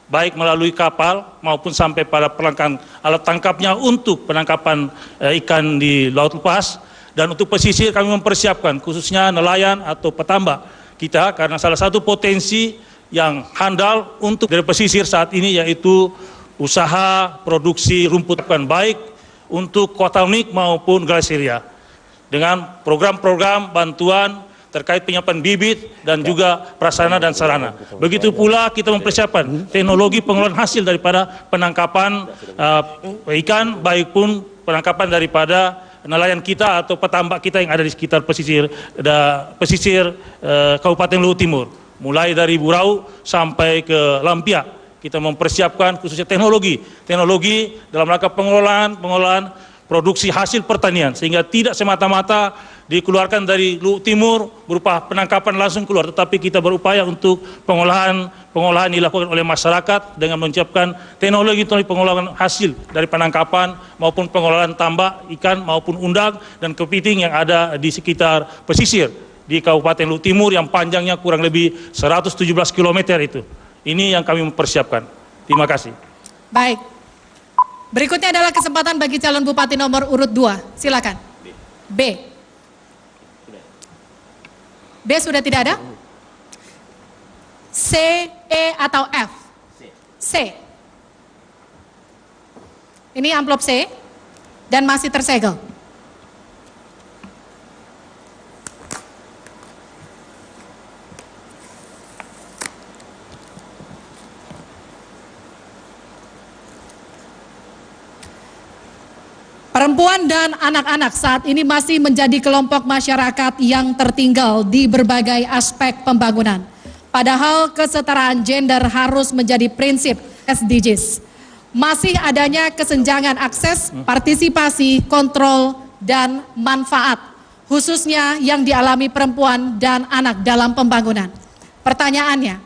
baik melalui kapal maupun sampai pada perlengkapan alat tangkapnya untuk penangkapan ikan di laut lepas. Dan untuk pesisir kami mempersiapkan khususnya nelayan atau petambak kita, karena salah satu potensi yang handal untuk dari pesisir saat ini yaitu usaha produksi rumput, baik untuk kota unik maupun glasiria, dengan program-program bantuan terkait penyiapan bibit dan juga prasarana dan sarana. Begitu pula kita mempersiapkan teknologi pengelolaan hasil daripada penangkapan ikan, baik pun penangkapan daripada nelayan kita atau petambak kita yang ada di sekitar pesisir Kabupaten Luhut Timur. Mulai dari Burau sampai ke Lampia, kita mempersiapkan khususnya teknologi dalam rangka pengelolaan produksi hasil pertanian, sehingga tidak semata-mata dikeluarkan dari Luhut Timur berupa penangkapan langsung keluar, tetapi kita berupaya untuk pengolahan dilakukan oleh masyarakat dengan menyiapkan teknologi pengolahan hasil dari penangkapan maupun pengolahan tambak ikan maupun undang dan kepiting yang ada di sekitar pesisir di Kabupaten Luhut Timur yang panjangnya kurang lebih 117 km itu. Ini yang kami mempersiapkan. Terima kasih. Baik. Berikutnya adalah kesempatan bagi calon bupati nomor urut 2. Silakan. B. B sudah tidak ada? C, E atau F? C. Ini amplop C dan masih tersegel. Perempuan dan anak-anak saat ini masih menjadi kelompok masyarakat yang tertinggal di berbagai aspek pembangunan. Padahal kesetaraan gender harus menjadi prinsip SDGs. Masih adanya kesenjangan akses, partisipasi, kontrol, dan manfaat. khususnya yang dialami perempuan dan anak dalam pembangunan. Pertanyaannya,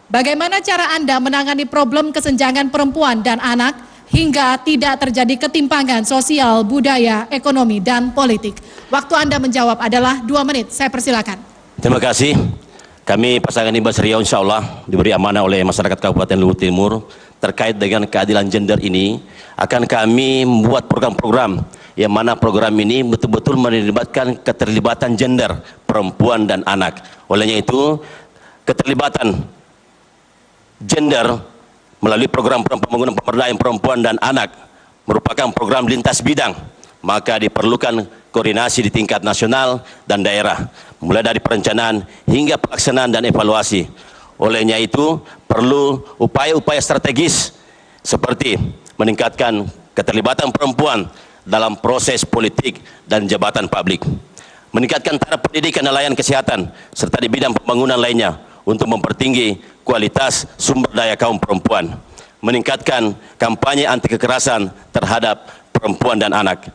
bagaimana cara Anda menangani problem kesenjangan perempuan dan anak hingga tidak terjadi ketimpangan sosial, budaya, ekonomi, dan politik? Waktu Anda menjawab adalah 2 menit. Saya persilakan. Terima kasih. Kami pasangan Imbas Riau insya Allah diberi amanah oleh masyarakat Kabupaten Luhut Timur terkait dengan keadilan gender ini. Akan kami membuat program-program yang mana program ini betul-betul melibatkan keterlibatan gender perempuan dan anak. Olehnya itu keterlibatan gender melalui program pembangunan pemberdayaan perempuan dan anak merupakan program lintas bidang, maka diperlukan koordinasi di tingkat nasional dan daerah, mulai dari perencanaan hingga pelaksanaan dan evaluasi. Olehnya itu perlu upaya-upaya strategis seperti meningkatkan keterlibatan perempuan dalam proses politik dan jabatan publik, meningkatkan taraf pendidikan dan layanan kesehatan, serta di bidang pembangunan lainnya untuk mempertinggi kualitas sumber daya kaum perempuan, meningkatkan kampanye anti kekerasan terhadap perempuan dan anak.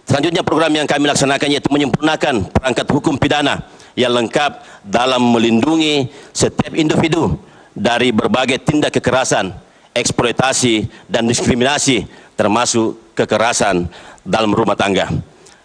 Selanjutnya program yang kami laksanakan yaitu menyempurnakan perangkat hukum pidana yang lengkap dalam melindungi setiap individu dari berbagai tindak kekerasan, eksploitasi, dan diskriminasi termasuk kekerasan dalam rumah tangga,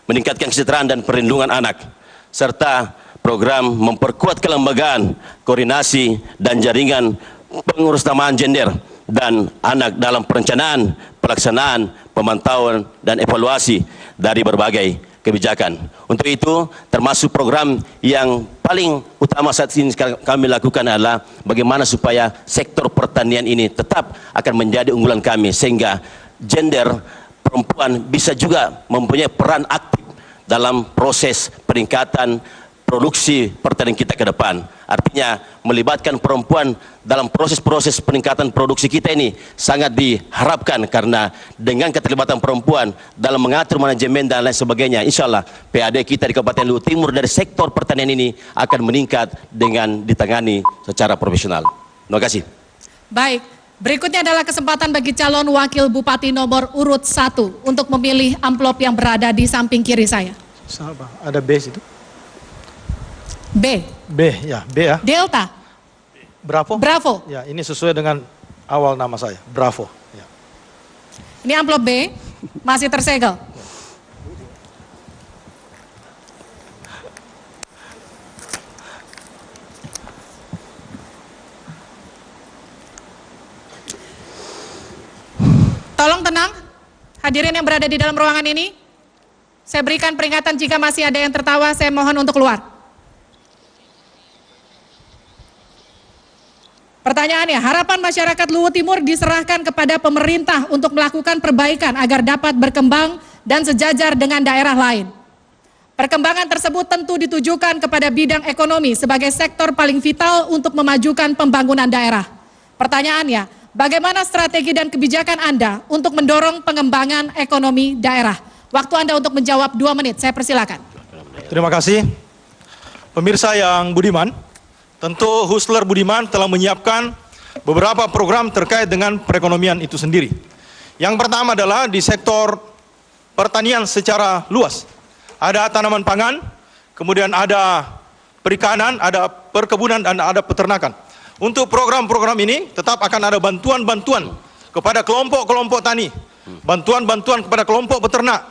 meningkatkan kesejahteraan dan perlindungan anak, serta program memperkuat kelembagaan, koordinasi, dan jaringan pengurus tamaan gender dan anak dalam perencanaan, pelaksanaan, pemantauan, dan evaluasi dari berbagai kebijakan. Untuk itu, termasuk program yang paling utama saat ini kami lakukan adalah bagaimana supaya sektor pertanian ini tetap akan menjadi unggulan kami, sehingga gender perempuan bisa juga mempunyai peran aktif dalam proses peningkatan produksi pertanian kita ke depan. Artinya melibatkan perempuan dalam proses-proses peningkatan produksi kita ini sangat diharapkan, karena dengan keterlibatan perempuan dalam mengatur manajemen dan lain sebagainya, insya Allah PAD kita di Kabupaten Luhut Timur dari sektor pertanian ini akan meningkat dengan ditangani secara profesional. Terima kasih. Baik, berikutnya adalah kesempatan bagi calon wakil bupati nomor urut 1 untuk memilih amplop yang berada di samping kiri saya. Sabar, ada B situ. B. B, ya, B ya. Delta. Bravo. Bravo. Ya, ini sesuai dengan awal nama saya, Bravo. Ya. Ini amplop B, masih tersegel. Tolong tenang, hadirin yang berada di dalam ruangan ini. Saya berikan peringatan jika masih ada yang tertawa, saya mohon untuk keluar. Pertanyaannya, harapan masyarakat Luhut Timur diserahkan kepada pemerintah untuk melakukan perbaikan agar dapat berkembang dan sejajar dengan daerah lain. Perkembangan tersebut tentu ditujukan kepada bidang ekonomi sebagai sektor paling vital untuk memajukan pembangunan daerah. Pertanyaannya, bagaimana strategi dan kebijakan Anda untuk mendorong pengembangan ekonomi daerah? Waktu Anda untuk menjawab 2 menit, saya persilakan. Terima kasih. Pemirsa yang budiman, tentu Hustler Budiman telah menyiapkan beberapa program terkait dengan perekonomian itu sendiri. Yang pertama adalah di sektor pertanian secara luas. Ada tanaman pangan, kemudian ada perikanan, ada perkebunan, dan ada peternakan. Untuk program-program ini tetap akan ada bantuan-bantuan kepada kelompok-kelompok tani, bantuan-bantuan kepada kelompok peternak,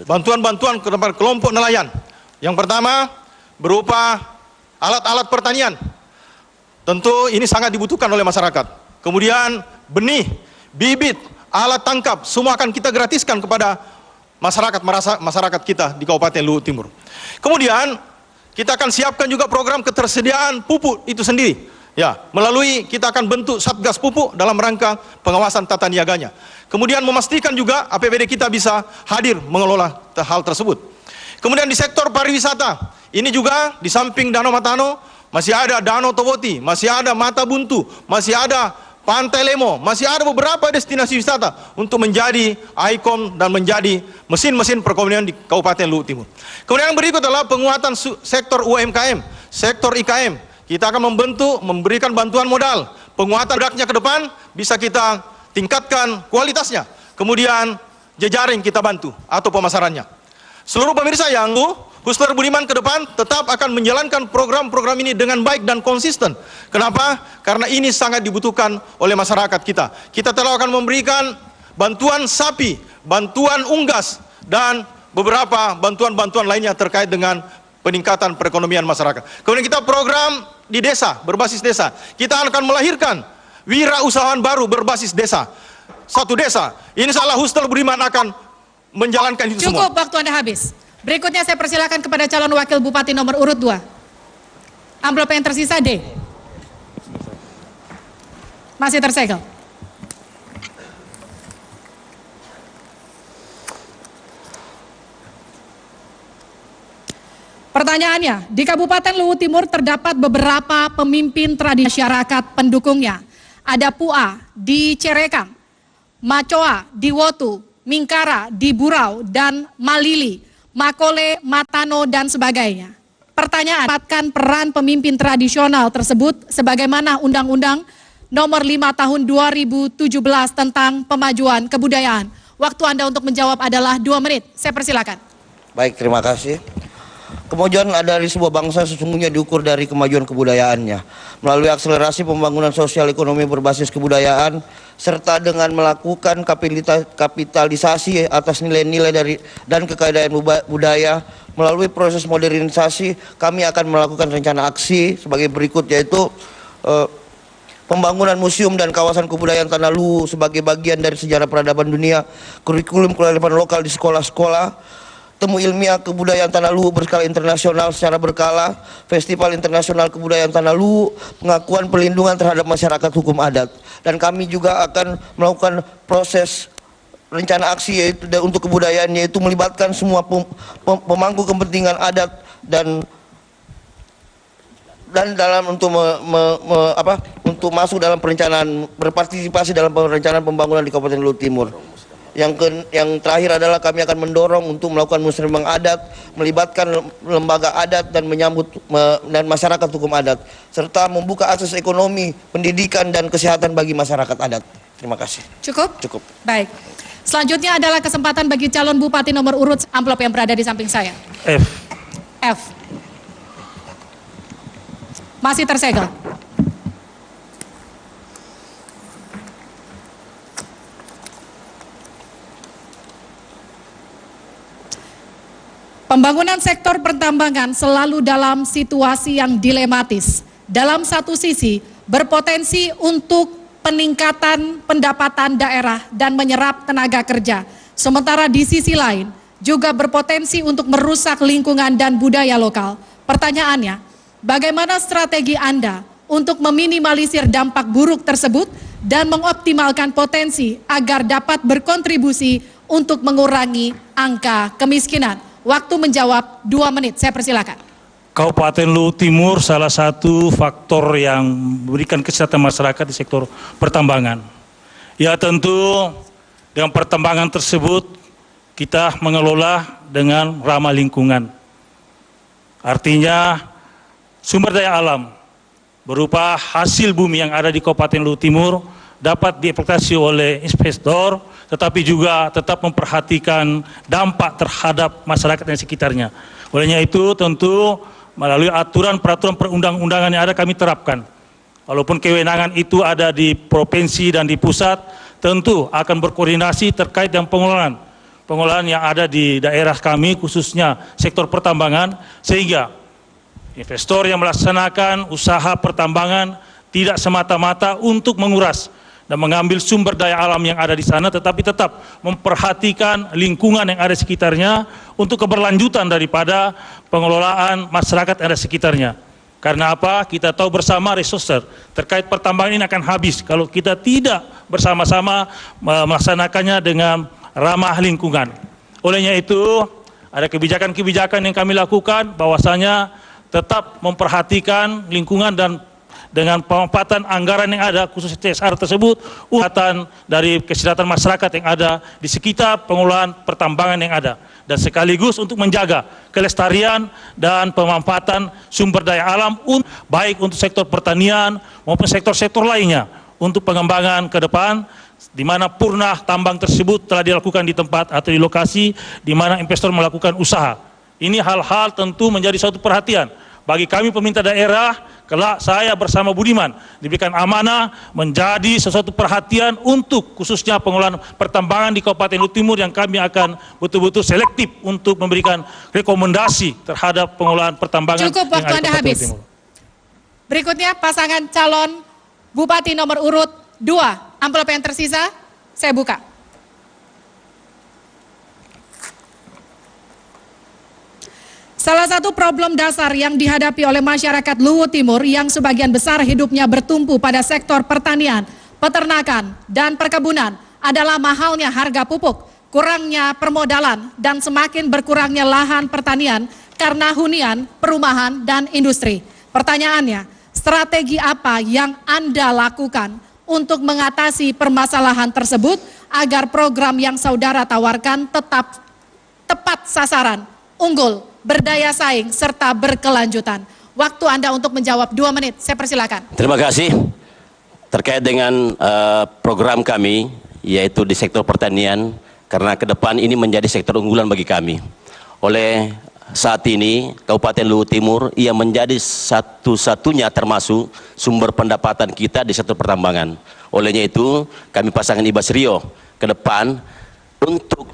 bantuan-bantuan kepada kelompok nelayan. Yang pertama berupa alat-alat pertanian. Tentu ini sangat dibutuhkan oleh masyarakat. Kemudian benih, bibit, alat tangkap, semua akan kita gratiskan kepada masyarakat kita di Kabupaten Luhut Timur. Kemudian kita akan siapkan juga program ketersediaan pupuk itu sendiri. Ya, melalui kita akan bentuk Satgas Pupuk dalam rangka pengawasan tata niaganya. Kemudian memastikan juga APBD kita bisa hadir mengelola hal tersebut. Kemudian di sektor pariwisata, ini juga di samping Danau Matano, masih ada Danau Toboti, masih ada Mata Buntu, masih ada Pantai Lemo, masih ada beberapa destinasi wisata untuk menjadi ikon dan menjadi mesin-mesin perekonomian di Kabupaten Luhut Timur. Kemudian yang berikut adalah penguatan sektor UMKM, sektor IKM. Kita akan memberikan bantuan modal, penguatan produknya ke depan bisa kita tingkatkan kualitasnya. Kemudian jejaring kita bantu atau pemasarannya. Seluruh pemirsa yang Husler Budiman ke depan tetap akan menjalankan program-program ini dengan baik dan konsisten. Kenapa? Karena ini sangat dibutuhkan oleh masyarakat kita. Kita telah akan memberikan bantuan sapi, bantuan unggas, dan beberapa bantuan-bantuan lainnya terkait dengan peningkatan perekonomian masyarakat. Kemudian kita program di desa, berbasis desa. Kita akan melahirkan wirausahawan baru berbasis desa. Satu desa. Insya Allah Husler Budiman akan menjalankan itu semua. Cukup, waktu Anda habis. Berikutnya saya persilakan kepada calon wakil bupati nomor urut 2. Amplop yang tersisa D. Masih tersegel. Pertanyaannya, di Kabupaten Luwu Timur terdapat beberapa pemimpin tradisi masyarakat pendukungnya. Ada Pua di Cerekang, Macoa di Wotu, Mingkara di Burau, dan Malili, Makole, Matano, dan sebagainya. Pertanyaan, dapatkan peran pemimpin tradisional tersebut sebagaimana Undang-Undang Nomor 5 Tahun 2017 tentang Pemajuan Kebudayaan. Waktu Anda untuk menjawab adalah 2 menit. Saya persilakan. Baik, terima kasih. Kemajuan dari sebuah bangsa sesungguhnya diukur dari kemajuan kebudayaannya. Melalui akselerasi pembangunan sosial ekonomi berbasis kebudayaan, serta dengan melakukan kapitalisasi atas nilai-nilai dan kekayaan budaya. Melalui proses modernisasi, kami akan melakukan rencana aksi sebagai berikut, yaitu pembangunan museum dan kawasan kebudayaan Tanah Luwu sebagai bagian dari sejarah peradaban dunia, kurikulum kearifan lokal di sekolah-sekolah, temu ilmiah kebudayaan Tanah Luwu berskala internasional secara berkala, Festival Internasional Kebudayaan Tanah Luwu, pengakuan perlindungan terhadap masyarakat hukum adat. Dan kami juga akan melakukan proses rencana aksi yaitu untuk kebudayaan, yaitu melibatkan semua pemangku kepentingan adat dan dalam untuk masuk dalam perencanaan, berpartisipasi dalam perencanaan pembangunan di Kabupaten Luwu Timur. Yang terakhir adalah kami akan mendorong untuk melakukan musyawarah adat, melibatkan lembaga adat dan menyambut dan masyarakat hukum adat, serta membuka akses ekonomi, pendidikan, dan kesehatan bagi masyarakat adat. Terima kasih. Cukup? Cukup. Baik. Selanjutnya adalah kesempatan bagi calon bupati nomor urut, amplop yang berada di samping saya. F. Masih tersegel. Pembangunan sektor pertambangan selalu dalam situasi yang dilematis. Dalam satu sisi, berpotensi untuk peningkatan pendapatan daerah dan menyerap tenaga kerja. Sementara di sisi lain, juga berpotensi untuk merusak lingkungan dan budaya lokal. Pertanyaannya, bagaimana strategi Anda untuk meminimalisir dampak buruk tersebut dan mengoptimalkan potensi agar dapat berkontribusi untuk mengurangi angka kemiskinan? Waktu menjawab 2 menit, saya persilakan. Kabupaten Luwu Timur salah satu faktor yang memberikan kesehatan masyarakat di sektor pertambangan. Ya tentu dengan pertambangan tersebut kita mengelola dengan ramah lingkungan. Artinya sumber daya alam berupa hasil bumi yang ada di Kabupaten Luwu Timur dapat dieksploitasi oleh investor, tetapi juga tetap memperhatikan dampak terhadap masyarakat dan sekitarnya. Olehnya itu tentu melalui aturan peraturan perundang-undangan yang ada kami terapkan. Walaupun kewenangan itu ada di provinsi dan di pusat, tentu akan berkoordinasi terkait dengan pengelolaan yang ada di daerah kami, khususnya sektor pertambangan, sehingga investor yang melaksanakan usaha pertambangan tidak semata-mata untuk menguras dan mengambil sumber daya alam yang ada di sana, tetapi tetap memperhatikan lingkungan yang ada di sekitarnya untuk keberlanjutan daripada pengelolaan masyarakat yang ada di sekitarnya. Karena apa? Kita tahu bersama resource terkait pertambangan ini akan habis kalau kita tidak bersama-sama melaksanakannya dengan ramah lingkungan. Olehnya itu, ada kebijakan-kebijakan yang kami lakukan bahwasanya tetap memperhatikan lingkungan dan dengan pemanfaatan anggaran yang ada khusus CSR tersebut, ungkatan dari kesejahteraan masyarakat yang ada di sekitar pengelolaan pertambangan yang ada, dan sekaligus untuk menjaga kelestarian dan pemanfaatan sumber daya alam baik untuk sektor pertanian maupun sektor-sektor lainnya untuk pengembangan ke depan di mana purna tambang tersebut telah dilakukan di tempat atau di lokasi di mana investor melakukan usaha. Ini hal-hal tentu menjadi suatu perhatian bagi kami pemerintah daerah. Kelak saya bersama Budiman diberikan amanah menjadi sesuatu perhatian untuk khususnya pengelolaan pertambangan di Kabupaten Luwu Timur, yang kami akan betul-betul selektif untuk memberikan rekomendasi terhadap pengelolaan pertambangan. Cukup, waktu Anda habis. Berikutnya pasangan calon Bupati nomor urut 2. Amplop yang tersisa saya buka. Salah satu problem dasar yang dihadapi oleh masyarakat Luwu Timur yang sebagian besar hidupnya bertumpu pada sektor pertanian, peternakan, dan perkebunan adalah mahalnya harga pupuk, kurangnya permodalan, dan semakin berkurangnya lahan pertanian karena hunian, perumahan, dan industri. Pertanyaannya, strategi apa yang Anda lakukan untuk mengatasi permasalahan tersebut agar program yang saudara tawarkan tetap tepat sasaran, unggul, berdaya saing, serta berkelanjutan? Waktu Anda untuk menjawab 2 menit, saya persilakan. Terima kasih. Terkait dengan program kami, yaitu di sektor pertanian, karena ke depan ini menjadi sektor unggulan bagi kami. Oleh saat ini, Kabupaten Luwu Timur ia menjadi satu-satunya termasuk sumber pendapatan kita di sektor pertambangan. Olehnya itu, kami pasangan Ibas Rio ke depan untuk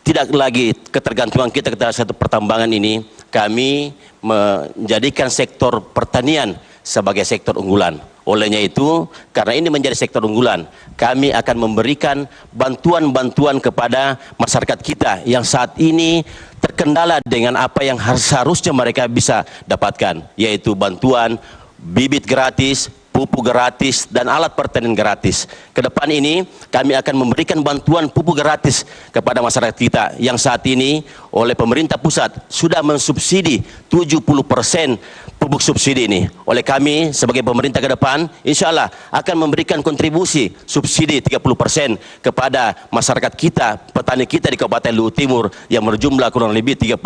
tidak lagi ketergantungan kita kepada sektor pertambangan ini, kami menjadikan sektor pertanian sebagai sektor unggulan. Olehnya itu, karena ini menjadi sektor unggulan, kami akan memberikan bantuan-bantuan kepada masyarakat kita yang saat ini terkendala dengan apa yang seharusnya mereka bisa dapatkan, yaitu bantuan bibit gratis, pupuk gratis, dan alat pertanian gratis. Ke depan ini kami akan memberikan bantuan pupuk gratis kepada masyarakat kita yang saat ini oleh pemerintah pusat sudah mensubsidi 70% pupuk subsidi ini. Oleh kami sebagai pemerintah ke depan, insya Allah akan memberikan kontribusi subsidi 30% kepada masyarakat kita, petani kita di Kabupaten Luwu Timur yang berjumlah kurang lebih 35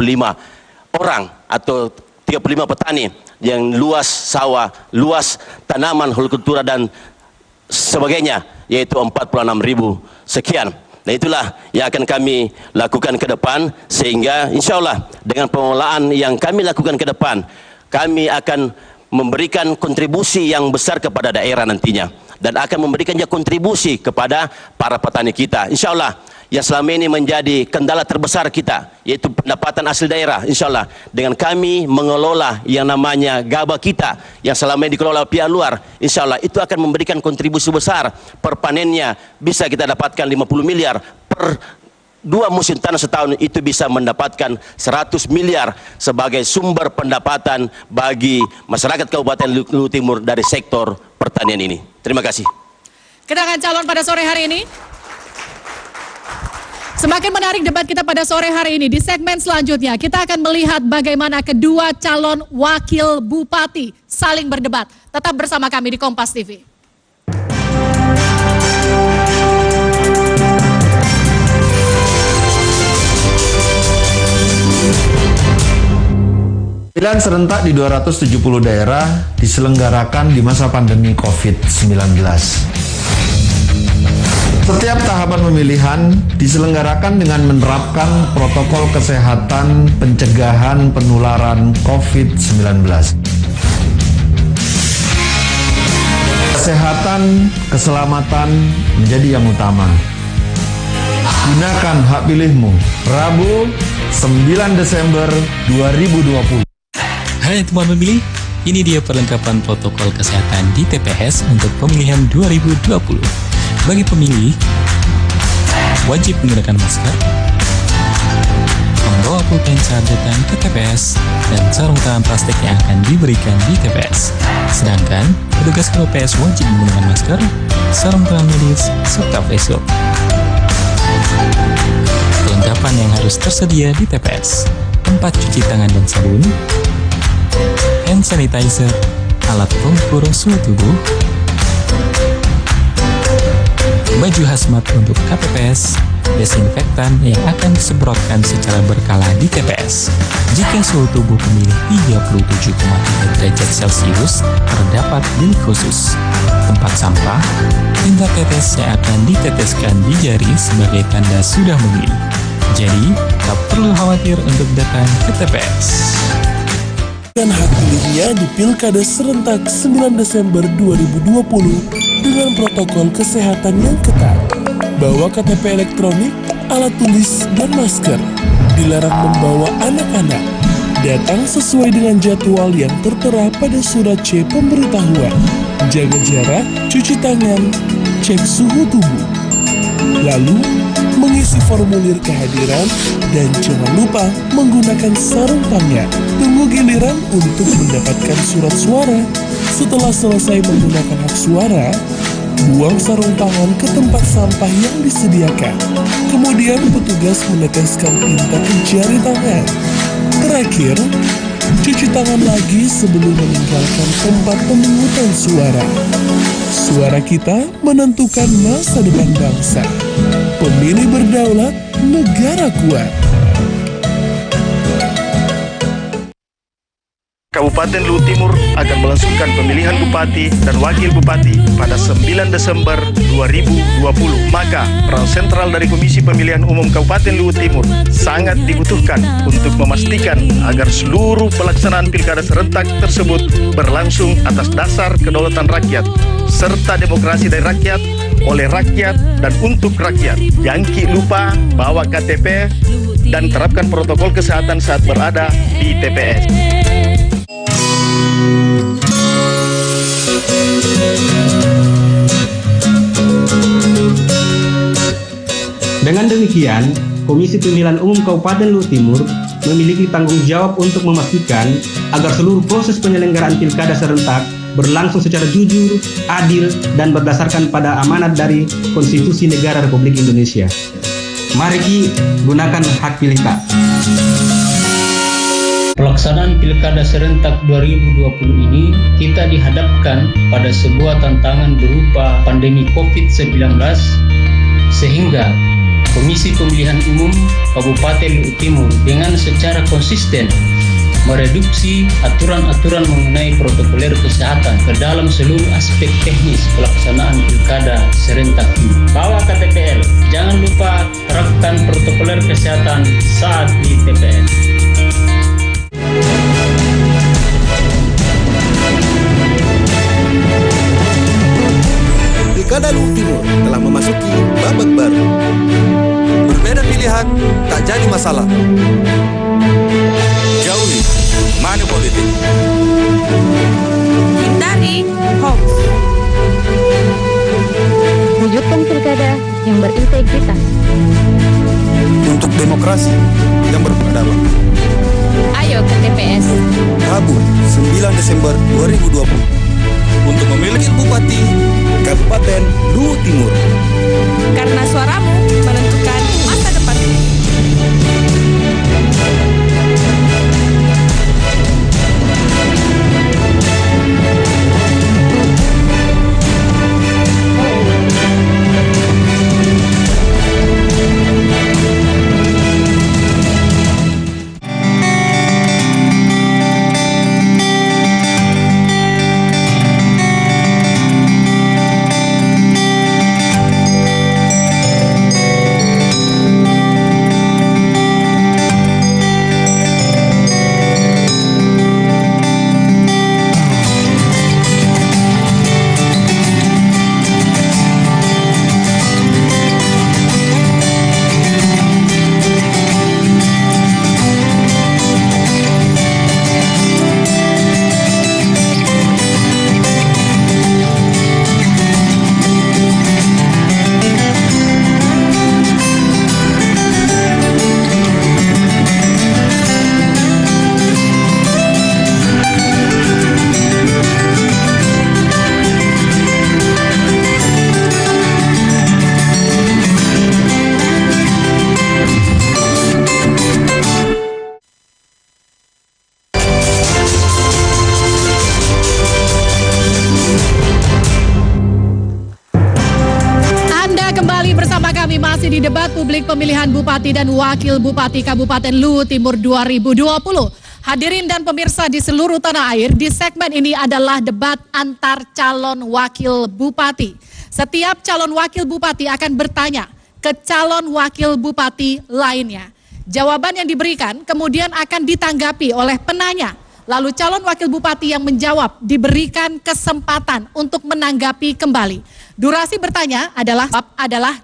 orang atau 35 petani yang luas sawah, luas tanaman hortikultura dan sebagainya, yaitu 46.000 sekian. Nah, itulah yang akan kami lakukan ke depan, sehingga insya Allah dengan pengelolaan yang kami lakukan ke depan, kami akan memberikan kontribusi yang besar kepada daerah nantinya, dan akan memberikan kontribusi kepada para petani kita. Insya Allah yang selama ini menjadi kendala terbesar kita, yaitu pendapatan asli daerah. Insya Allah dengan kami mengelola yang namanya gabah kita yang selama ini dikelola pihak luar, insya Allah itu akan memberikan kontribusi besar. Per panennya bisa kita dapatkan 50 miliar, per 2 musim tanam setahun itu bisa mendapatkan 100 miliar sebagai sumber pendapatan bagi masyarakat Kabupaten Luwu Timur dari sektor pertanian ini. Terima kasih. Kedatangan calon pada sore hari ini. Semakin menarik debat kita pada sore hari ini. Di segmen selanjutnya kita akan melihat bagaimana kedua calon wakil bupati saling berdebat. Tetap bersama kami di Kompas TV. Pemilihan serentak di 270 daerah diselenggarakan di masa pandemi COVID-19. Setiap tahapan pemilihan diselenggarakan dengan menerapkan protokol kesehatan pencegahan penularan COVID-19. Kesehatan, keselamatan menjadi yang utama. Gunakan hak pilihmu. Rabu, 9 Desember 2020. Hai teman pemilih, ini dia perlengkapan protokol kesehatan di TPS untuk pemilihan 2020. Bagi pemilih, wajib menggunakan masker, membawa pulpen saat datang ke TPS, dan sarung tangan plastik yang akan diberikan di TPS. Sedangkan, petugas KPPS wajib menggunakan masker, sarung tangan medis, serta face shield. Perlengkapan yang harus tersedia di TPS: tempat cuci tangan dan sabun, hand sanitizer, alat pengukur suhu tubuh, baju hazmat untuk KPPS, desinfektan yang akan disemprotkan secara berkala di TPS. Jika suhu tubuh pemilih 37,3 derajat Celcius, terdapat bilik khusus. tempat sampah, tinta tetes yang akan diteteskan di jari sebagai tanda sudah memilih. Jadi, tak perlu khawatir untuk datang ke TPS. Dan hak pilihnya di Pilkada serentak 9 Desember 2020 dengan protokol kesehatan yang ketat. Bawa KTP elektronik, alat tulis, dan masker. Dilarang membawa anak-anak. Datang sesuai dengan jadwal yang tertera pada surat C pemberitahuan. Jaga jarak, cuci tangan, cek suhu tubuh. Lalu, mengisi formulir kehadiran dan jangan lupa menggunakan sarung tangan. Tunggu giliran untuk mendapatkan surat suara. Setelah selesai menggunakan hak suara, buang sarung tangan ke tempat sampah yang disediakan. Kemudian petugas meneteskan tinta ke jari tangan. Terakhir, cuci tangan lagi sebelum meninggalkan tempat pemungutan suara. Suara kita menentukan masa depan bangsa. Pemilih berdaulat, negara kuat. Kabupaten Luhut Timur akan melangsungkan pemilihan bupati dan wakil bupati pada 9 Desember 2020. Maka, peran sentral dari Komisi Pemilihan Umum Kabupaten Luhut Timur sangat dibutuhkan untuk memastikan agar seluruh pelaksanaan pilkada serentak tersebut berlangsung atas dasar kedaulatan rakyat, serta demokrasi dari rakyat, oleh rakyat, dan untuk rakyat. Jangan lupa bawa KTP dan terapkan protokol kesehatan saat berada di TPS. Dengan demikian, Komisi Pemilihan Umum Kabupaten Luhut Timur memiliki tanggung jawab untuk memastikan agar seluruh proses penyelenggaraan pilkada serentak berlangsung secara jujur, adil, dan berdasarkan pada amanat dari Konstitusi Negara Republik Indonesia. Mari gunakan hak pilih kita. Pelaksanaan Pilkada Serentak 2020 ini kita dihadapkan pada sebuah tantangan berupa pandemi COVID-19 sehingga Komisi Pemilihan Umum Kabupaten Luhut Timur dengan secara konsisten mereduksi aturan-aturan mengenai protokoler kesehatan ke dalam seluruh aspek teknis pelaksanaan Pilkada Serentak ini. Bawa KTPL, jangan lupa terapkan protokoler kesehatan saat di TPS. Pilkada Luhut Timur telah memasuki babak baru. Berbeda pilihan tak jadi masalah. Jauhi money politik. Hindari hoax. Wujudkan pilkada yang berintegritas. Untuk demokrasi yang berperadaban. Ayo ke TPS. Rabu 9 Desember 2020 untuk memilih Bupati Kabupaten Luhut Timur. Karena suaramu menentukan masa depan. Di debat publik pemilihan Bupati dan Wakil Bupati Kabupaten Luhut Timur 2020. Hadirin dan pemirsa di seluruh tanah air, di segmen ini adalah debat antar calon wakil bupati. Setiap calon wakil bupati akan bertanya ke calon wakil bupati lainnya. Jawaban yang diberikan kemudian akan ditanggapi oleh penanya. Lalu calon wakil bupati yang menjawab diberikan kesempatan untuk menanggapi kembali. Durasi bertanya adalah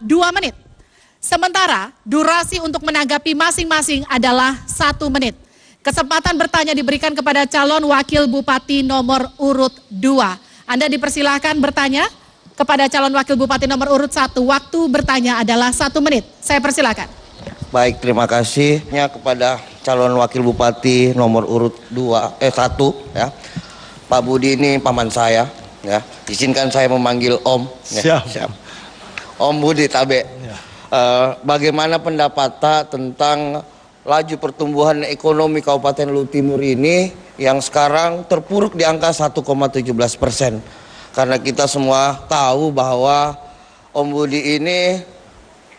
2 menit. Sementara durasi untuk menanggapi masing-masing adalah 1 menit. Kesempatan bertanya diberikan kepada calon wakil bupati nomor urut 2. Anda dipersilahkan bertanya kepada calon wakil bupati nomor urut 1. Waktu bertanya adalah 1 menit. Saya persilakan. Baik, terima kasihnya kepada calon wakil bupati nomor urut 1 ya. Pak Budi ini paman saya ya. Izinkan saya memanggil Om ya. Siap. Om Budi Tabe. Ya. Bagaimana pendapat tentang laju pertumbuhan ekonomi Kabupaten Luhut Timur ini yang sekarang terpuruk di angka 1,17%. Karena kita semua tahu bahwa Om Budi ini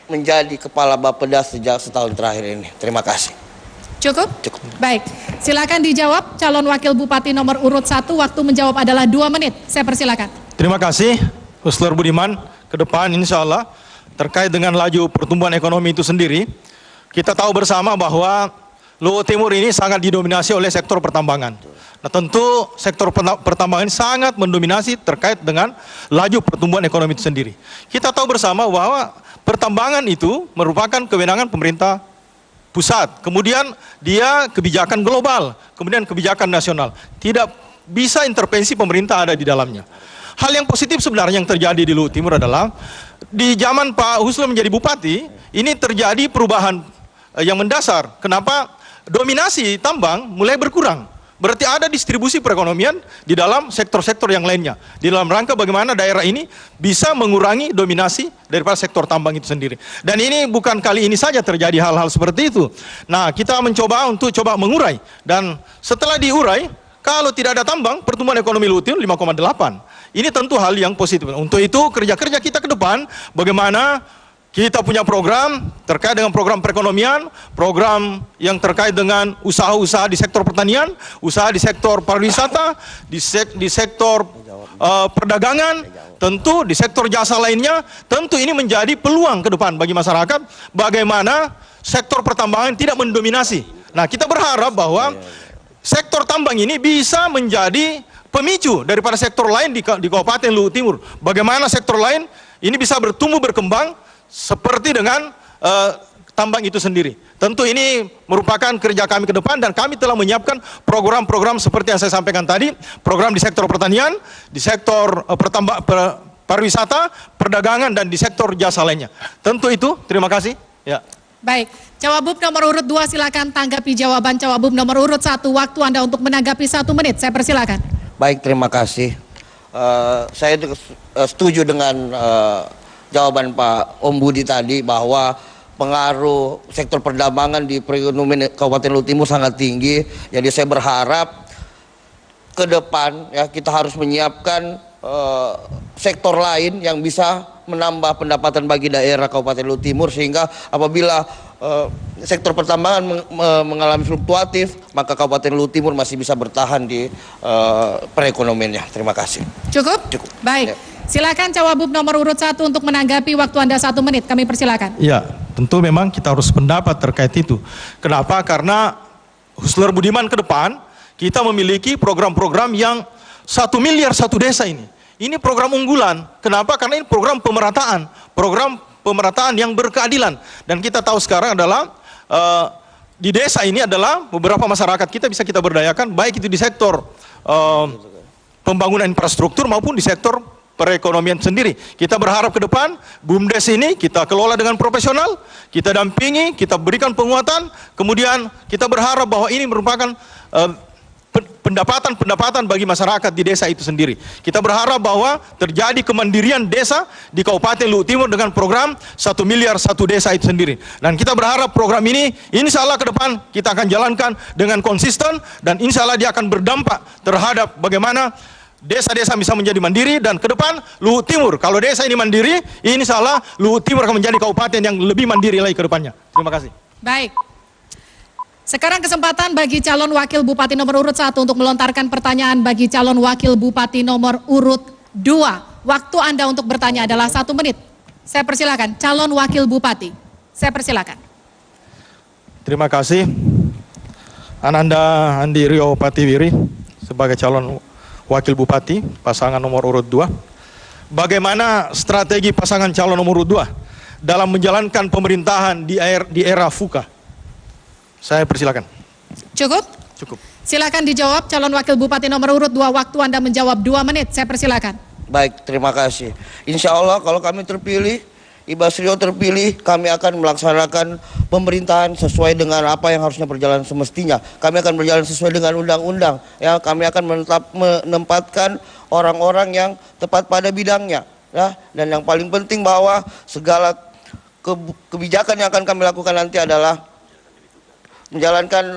menjadi kepala Bappedas sejak setahun terakhir ini. Terima kasih. Cukup? Baik, silakan dijawab calon wakil bupati nomor urut 1. Waktu menjawab adalah 2 menit. Saya persilakan. Terima kasih, Husler Budiman. Ke depan insya Allah terkait dengan laju pertumbuhan ekonomi itu sendiri, kita tahu bersama bahwa Luhut Timur ini sangat didominasi oleh sektor pertambangan. Nah tentu sektor pertambangan ini sangat mendominasi terkait dengan laju pertumbuhan ekonomi itu sendiri. Kita tahu bersama bahwa pertambangan itu merupakan kewenangan pemerintah pusat. Kemudian dia kebijakan global, kemudian kebijakan nasional. Tidak bisa intervensi pemerintah ada di dalamnya. Hal yang positif sebenarnya yang terjadi di Luhut Timur adalah di zaman Pak Husler menjadi bupati, ini terjadi perubahan yang mendasar. Kenapa? Dominasi tambang mulai berkurang. Berarti ada distribusi perekonomian di dalam sektor-sektor yang lainnya. Di dalam rangka bagaimana daerah ini bisa mengurangi dominasi daripada sektor tambang itu sendiri. Dan ini bukan kali ini saja terjadi hal-hal seperti itu. Nah, kita mencoba untuk mengurai. Dan setelah diurai, kalau tidak ada tambang, pertumbuhan ekonomi Luhut Timur 5,8. Ini tentu hal yang positif. Untuk itu kerja-kerja kita ke depan, bagaimana kita punya program terkait dengan program perekonomian, program yang terkait dengan usaha-usaha di sektor pertanian, usaha di sektor pariwisata, di sektor perdagangan, tentu di sektor jasa lainnya. Tentu ini menjadi peluang ke depan bagi masyarakat, bagaimana sektor pertambangan tidak mendominasi. Nah, kita berharap bahwa sektor tambang ini bisa menjadi pemicu daripada sektor lain di Kabupaten Luhut Timur. Bagaimana sektor lain ini bisa bertumbuh berkembang seperti dengan tambang itu sendiri. Tentu ini merupakan kerja kami ke depan dan kami telah menyiapkan program-program seperti yang saya sampaikan tadi, program di sektor pertanian, di sektor pariwisata, perdagangan dan di sektor jasa lainnya. Tentu itu, terima kasih. Ya. Baik, Cawagup nomor urut 2 silakan tanggapi jawaban Cawagup nomor urut 1. Waktu Anda untuk menanggapi 1 menit, saya persilakan. Baik, terima kasih. Saya setuju dengan jawaban Pak Om Budi tadi bahwa pengaruh sektor pertambangan di perekonomian Kabupaten Luhut Timur sangat tinggi. Jadi saya berharap ke depan ya kita harus menyiapkan sektor lain yang bisa menambah pendapatan bagi daerah Kabupaten Luhut Timur, sehingga apabila sektor pertambangan mengalami fluktuatif, maka Kabupaten Luhut Timur masih bisa bertahan di perekonomiannya. Terima kasih. Cukup? Baik. Silakan Cawagup nomor urut 1 untuk menanggapi. Waktu Anda 1 menit. Kami persilakan. Ya, tentu memang kita harus pendapat terkait itu. Kenapa? Karena Husler Budiman ke depan kita memiliki program-program yang 1 miliar 1 desa ini. Ini program unggulan. Kenapa? Karena ini program pemerataan yang berkeadilan. Dan kita tahu sekarang adalah di desa ini adalah beberapa masyarakat kita bisa kita berdayakan, baik itu di sektor pembangunan infrastruktur maupun di sektor perekonomian sendiri. Kita berharap ke depan BUMDes ini kita kelola dengan profesional, kita dampingi, kita berikan penguatan, kemudian kita berharap bahwa ini merupakan pendapatan bagi masyarakat di desa itu sendiri. Kita berharap bahwa terjadi kemandirian desa di Kabupaten Luhut Timur dengan program 1 miliar 1 desa itu sendiri. Dan kita berharap program ini insya Allah ke depan kita akan jalankan dengan konsisten dan insya Allah dia akan berdampak terhadap bagaimana desa-desa bisa menjadi mandiri, dan ke depan Luhut Timur, kalau desa ini mandiri, insya Allah Luhut Timur akan menjadi kabupaten yang lebih mandiri lagi ke depannya. Terima kasih. Baik. Sekarang kesempatan bagi calon wakil bupati nomor urut 1 untuk melontarkan pertanyaan bagi calon wakil bupati nomor urut 2. Waktu Anda untuk bertanya adalah 1 menit. Saya persilakan, calon wakil bupati. Saya persilakan. Terima kasih. Ananda Andi Rio Patiwiri sebagai calon wakil bupati pasangan nomor urut 2. Bagaimana strategi pasangan calon nomor urut 2 dalam menjalankan pemerintahan di era VUCA? Saya persilakan. Cukup? Cukup. Silakan dijawab calon wakil bupati nomor urut 2. Waktu Anda menjawab 2 menit. Saya persilakan. Baik, terima kasih. Insya Allah kalau kami terpilih, Ibas Rio terpilih, kami akan melaksanakan pemerintahan sesuai dengan apa yang harusnya berjalan semestinya. Kami akan berjalan sesuai dengan undang-undang. Ya, kami akan menempatkan orang-orang yang tepat pada bidangnya. Ya, dan yang paling penting bahwa segala kebijakan yang akan kami lakukan nanti adalah menjalankan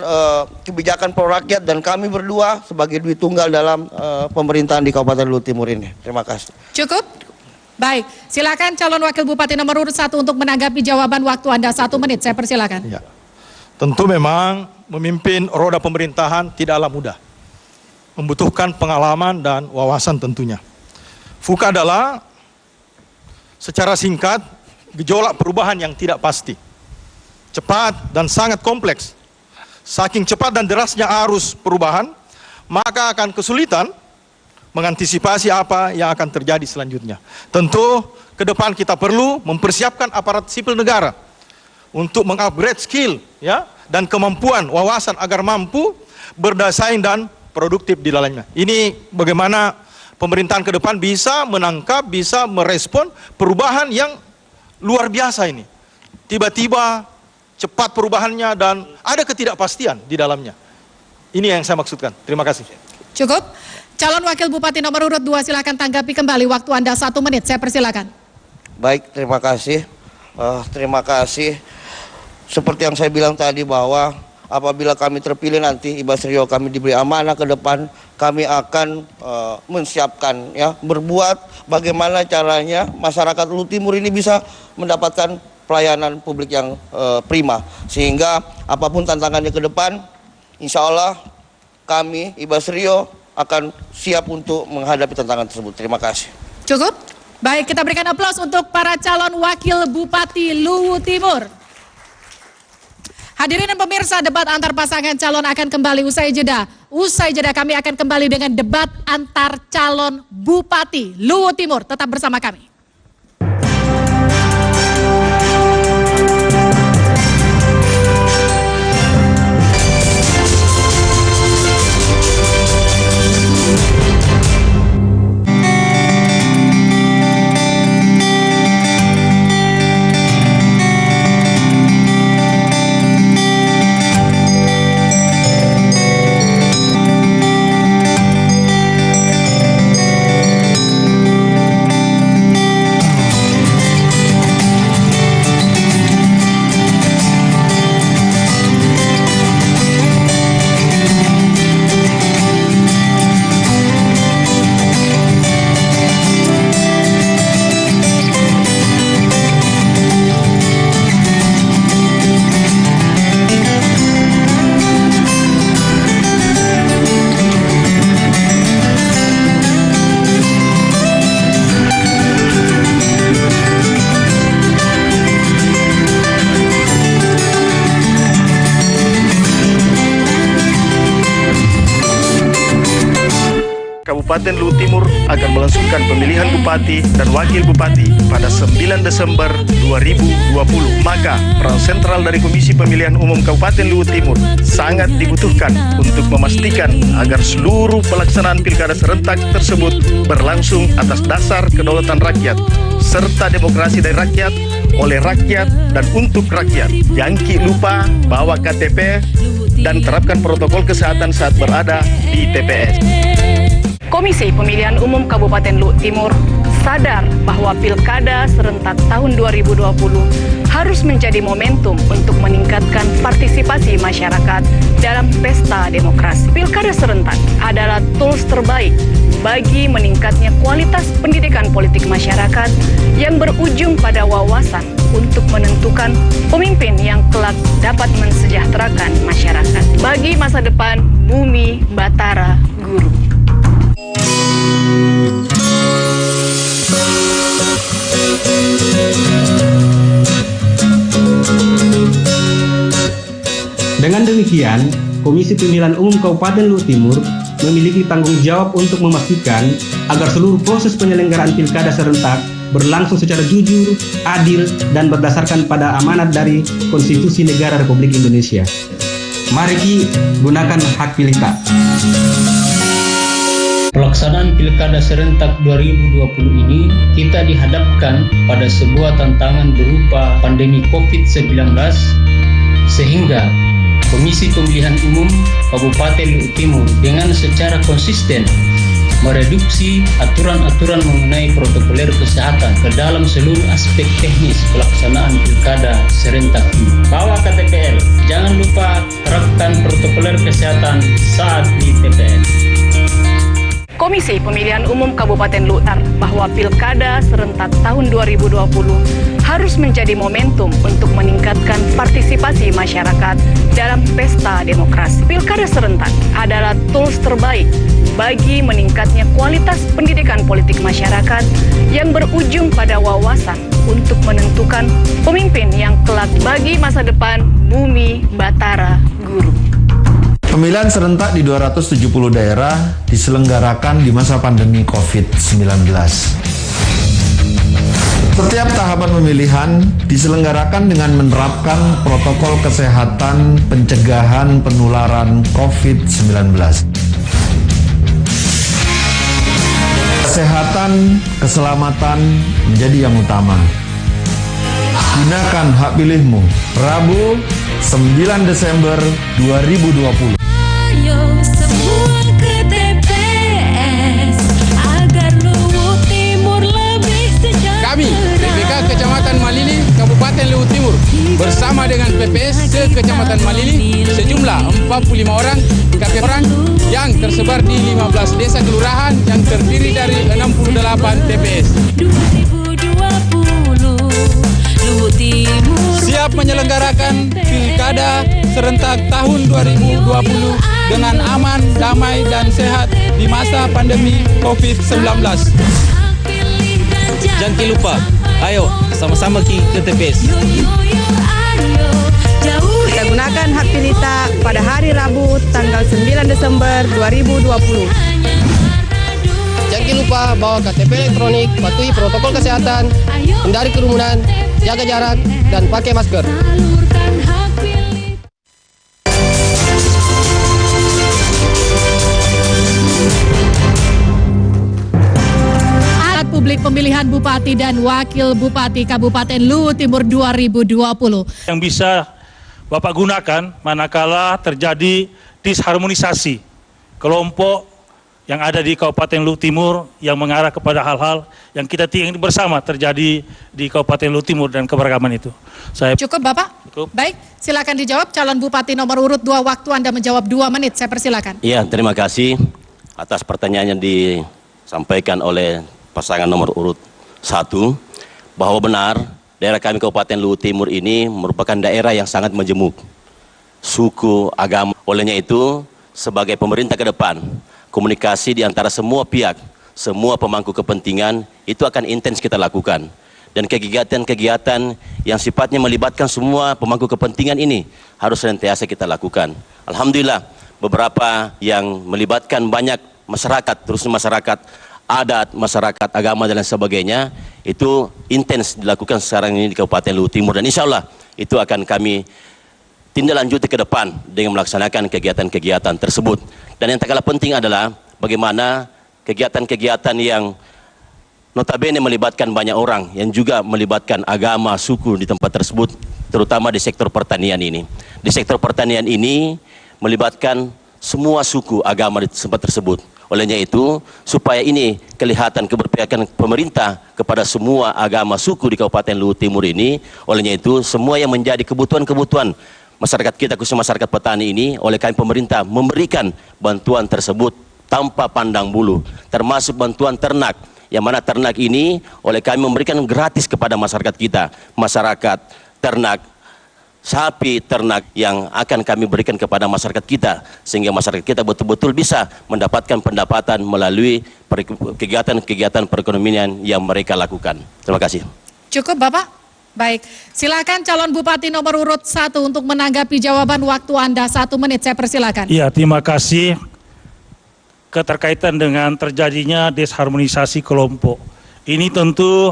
kebijakan pro rakyat, dan kami berdua sebagai duit tunggal dalam pemerintahan di Kabupaten Luwu Timur ini. Terima kasih. Cukup? Baik, silakan calon wakil bupati nomor urut 1 untuk menanggapi jawaban. Waktu Anda 1 menit. Saya persilakan. Ya. Tentu memang memimpin roda pemerintahan tidaklah mudah. Membutuhkan pengalaman dan wawasan tentunya. VUCA adalah secara singkat gejolak perubahan yang tidak pasti, cepat dan sangat kompleks. Saking cepat dan derasnya arus perubahan, maka akan kesulitan mengantisipasi apa yang akan terjadi selanjutnya. Tentu ke depan kita perlu mempersiapkan aparat sipil negara untuk mengupgrade skill, ya, dan kemampuan wawasan agar mampu bersaing dan produktif di dalamnya. Ini bagaimana pemerintahan ke depan bisa menangkap, bisa merespon perubahan yang luar biasa ini. Tiba-tiba cepat perubahannya dan ada ketidakpastian di dalamnya. Ini yang saya maksudkan. Terima kasih. Cukup? Calon wakil bupati nomor urut 2 silakan tanggapi kembali. Waktu Anda 1 menit. Saya persilakan. Baik, terima kasih. Terima kasih. Seperti yang saya bilang tadi bahwa apabila kami terpilih nanti, Ibas Rio, kami diberi amanah ke depan, kami akan menyiapkan, ya, berbuat bagaimana caranya masyarakat Luwu Timur ini bisa mendapatkan pelayanan publik yang prima, sehingga apapun tantangannya ke depan, insya Allah kami Ibas Rio akan siap untuk menghadapi tantangan tersebut. Terima kasih. Cukup? Baik, kita berikan aplaus untuk para calon wakil bupati Luwu Timur. Hadirin dan pemirsa, debat antar pasangan calon akan kembali usai jeda. Usai jeda kami akan kembali dengan debat antar calon bupati Luwu Timur. Tetap bersama kami. Kabupaten Luwu Timur akan melangsungkan pemilihan bupati dan wakil bupati pada 9 Desember 2020. Maka peran sentral dari Komisi Pemilihan Umum Kabupaten Luwu Timur sangat dibutuhkan untuk memastikan agar seluruh pelaksanaan pilkada serentak tersebut berlangsung atas dasar kedaulatan rakyat serta demokrasi dari rakyat, oleh rakyat, dan untuk rakyat. Jangan lupa bawa KTP dan terapkan protokol kesehatan saat berada di TPS. Komisi Pemilihan Umum Kabupaten Luwu Timur sadar bahwa Pilkada serentak tahun 2020 harus menjadi momentum untuk meningkatkan partisipasi masyarakat dalam pesta demokrasi. Pilkada serentak adalah tools terbaik bagi meningkatnya kualitas pendidikan politik masyarakat yang berujung pada wawasan untuk menentukan pemimpin yang kelak dapat mensejahterakan masyarakat bagi masa depan bumi, batara, guru. Dengan demikian, Komisi Pemilihan Umum Kabupaten Luwu Timur memiliki tanggung jawab untuk memastikan agar seluruh proses penyelenggaraan pilkada serentak berlangsung secara jujur, adil, dan berdasarkan pada amanat dari Konstitusi Negara Republik Indonesia. Mari gunakan hak pilih tak. Pelaksanaan Pilkada Serentak 2020 ini kita dihadapkan pada sebuah tantangan berupa pandemi COVID-19 sehingga Komisi Pemilihan Umum Kabupaten Luwu Timur dengan secara konsisten mereduksi aturan-aturan mengenai protokoler kesehatan ke dalam seluruh aspek teknis pelaksanaan Pilkada Serentak ini. Bawa KTPL, jangan lupa terapkan protokoler kesehatan saat di TPS. Komisi Pemilihan Umum Kabupaten Luwu bahwa Pilkada Serentak tahun 2020 harus menjadi momentum untuk meningkatkan partisipasi masyarakat dalam pesta demokrasi. Pilkada Serentak adalah tools terbaik bagi meningkatnya kualitas pendidikan politik masyarakat yang berujung pada wawasan untuk menentukan pemimpin yang kelak bagi masa depan bumi, batara, guru. Pemilihan serentak di 270 daerah diselenggarakan di masa pandemi COVID-19. Setiap tahapan pemilihan diselenggarakan dengan menerapkan protokol kesehatan pencegahan penularan COVID-19. Kesehatan, keselamatan menjadi yang utama. Gunakan hak pilihmu. Rabu, 9 Desember 2020. Ayo semua ke TPS agar Luwu Timur lebih sejahtera. Kami, PPK Kecamatan Malili, Kabupaten Luwu Timur, bersama dengan PPS Kecamatan Malili, sejumlah 45 orang KPP orang yang tersebar di 15 desa kelurahan yang terdiri dari 68 TPS. 2020 Luwu Timur siap menyelenggarakan Pilkada Serentak tahun 2020 dengan aman, damai, dan sehat di masa pandemi COVID-19. Jangan lupa, ayo sama-sama ke TPS. Kita gunakan hak pilih tak pada hari Rabu tanggal 9 Desember 2020. Jangan lupa bawa KTP elektronik, patuhi protokol kesehatan, hindari kerumunan, jaga jarak, dan pakai masker. Publik pemilihan Bupati dan Wakil Bupati Kabupaten Luwu Timur 2020. Yang bisa Bapak gunakan manakala terjadi disharmonisasi kelompok yang ada di Kabupaten Luwu Timur yang mengarah kepada hal-hal yang kita ingin bersama terjadi di Kabupaten Luwu Timur dan keberagaman itu. Cukup Bapak? Cukup. Baik, silakan dijawab calon Bupati nomor urut 2, waktu Anda menjawab 2 menit, saya persilakan. Iya, terima kasih atas pertanyaan yang disampaikan oleh pasangan nomor urut 1, bahwa benar daerah kami Kabupaten Luwu Timur ini merupakan daerah yang sangat majemuk suku, agama. Olehnya itu, sebagai pemerintah ke depan, komunikasi di antara semua pihak, semua pemangku kepentingan itu akan intens kita lakukan. Dan kegiatan-kegiatan yang sifatnya melibatkan semua pemangku kepentingan ini harus senantiasa kita lakukan. Alhamdulillah, beberapa yang melibatkan banyak masyarakat, terusnya masyarakat adat, masyarakat agama dan lain sebagainya, itu intens dilakukan sekarang ini di Kabupaten Luwu Timur, dan insya Allah itu akan kami tindak lanjuti ke depan dengan melaksanakan kegiatan-kegiatan tersebut. Dan yang tak kalah penting adalah bagaimana kegiatan-kegiatan yang notabene melibatkan banyak orang, yang juga melibatkan agama, suku di tempat tersebut, terutama di sektor pertanian ini. Di sektor pertanian ini melibatkan semua suku, agama di tempat tersebut. Olehnya itu, supaya ini kelihatan keberpihakan pemerintah kepada semua agama suku di Kabupaten Luwu Timur ini, olehnya itu semua yang menjadi kebutuhan-kebutuhan masyarakat kita, khususnya masyarakat petani ini, oleh kami pemerintah memberikan bantuan tersebut tanpa pandang bulu, termasuk bantuan ternak, yang mana ternak ini oleh kami memberikan gratis kepada masyarakat kita, masyarakat ternak sapi ternak yang akan kami berikan kepada masyarakat kita, sehingga masyarakat kita betul-betul bisa mendapatkan pendapatan melalui kegiatan-kegiatan perekonomian yang mereka lakukan. Terima kasih. Cukup Bapak? Baik, silakan calon Bupati nomor urut 1 untuk menanggapi jawaban. Waktu Anda 1 menit, saya persilakan. Iya, terima kasih. Keterkaitan dengan terjadinya desharmonisasi kelompok, ini tentu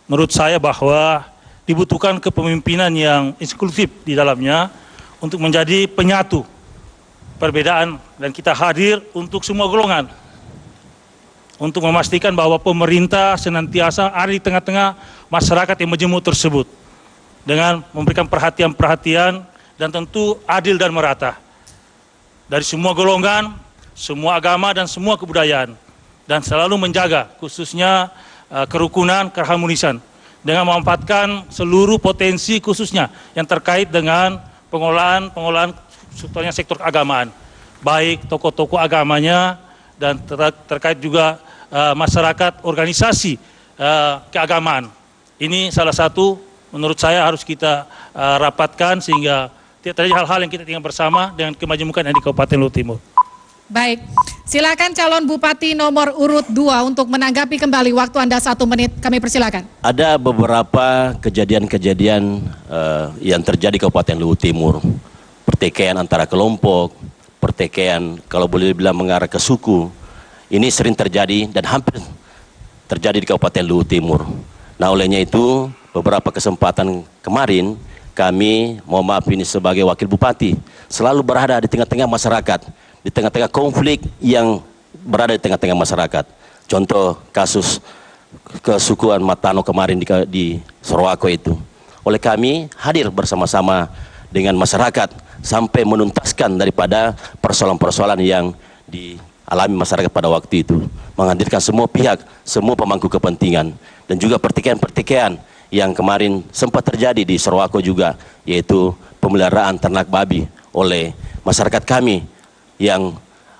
menurut saya bahwa dibutuhkan kepemimpinan yang inklusif di dalamnya untuk menjadi penyatu perbedaan, dan kita hadir untuk semua golongan untuk memastikan bahwa pemerintah senantiasa ada di tengah-tengah masyarakat yang majemuk tersebut dengan memberikan perhatian-perhatian dan tentu adil dan merata dari semua golongan, semua agama dan semua kebudayaan, dan selalu menjaga khususnya kerukunan, keharmonisan dengan memanfaatkan seluruh potensi khususnya yang terkait dengan pengolahan sektor keagamaan, baik tokoh-tokoh agamanya dan terkait juga masyarakat organisasi keagamaan. Ini salah satu menurut saya harus kita rapatkan sehingga tidak terjadi hal-hal yang kita tinggal bersama dengan kemajemukan yang di Kabupaten Luhut Timur. Baik, silakan calon Bupati nomor urut 2 untuk menanggapi kembali. Waktu Anda 1 menit, kami persilakan. Ada beberapa kejadian-kejadian yang terjadi di Kabupaten Luhut Timur, pertikaian antara kelompok, pertikaian kalau boleh dibilang mengarah ke suku. Ini sering terjadi dan hampir terjadi di Kabupaten Luhut Timur. Nah, olehnya itu beberapa kesempatan kemarin kami, mohon maaf ini sebagai wakil bupati, selalu berada di tengah-tengah masyarakat, di tengah-tengah konflik yang berada di tengah-tengah masyarakat. Contoh kasus kesukuan Matano kemarin di Sorowako itu. Oleh kami hadir bersama-sama dengan masyarakat sampai menuntaskan daripada persoalan-persoalan yang dialami masyarakat pada waktu itu. Menghadirkan semua pihak, semua pemangku kepentingan, dan juga pertikaian-pertikaian yang kemarin sempat terjadi di Sorowako juga, yaitu pemeliharaan ternak babi oleh masyarakat kami, yang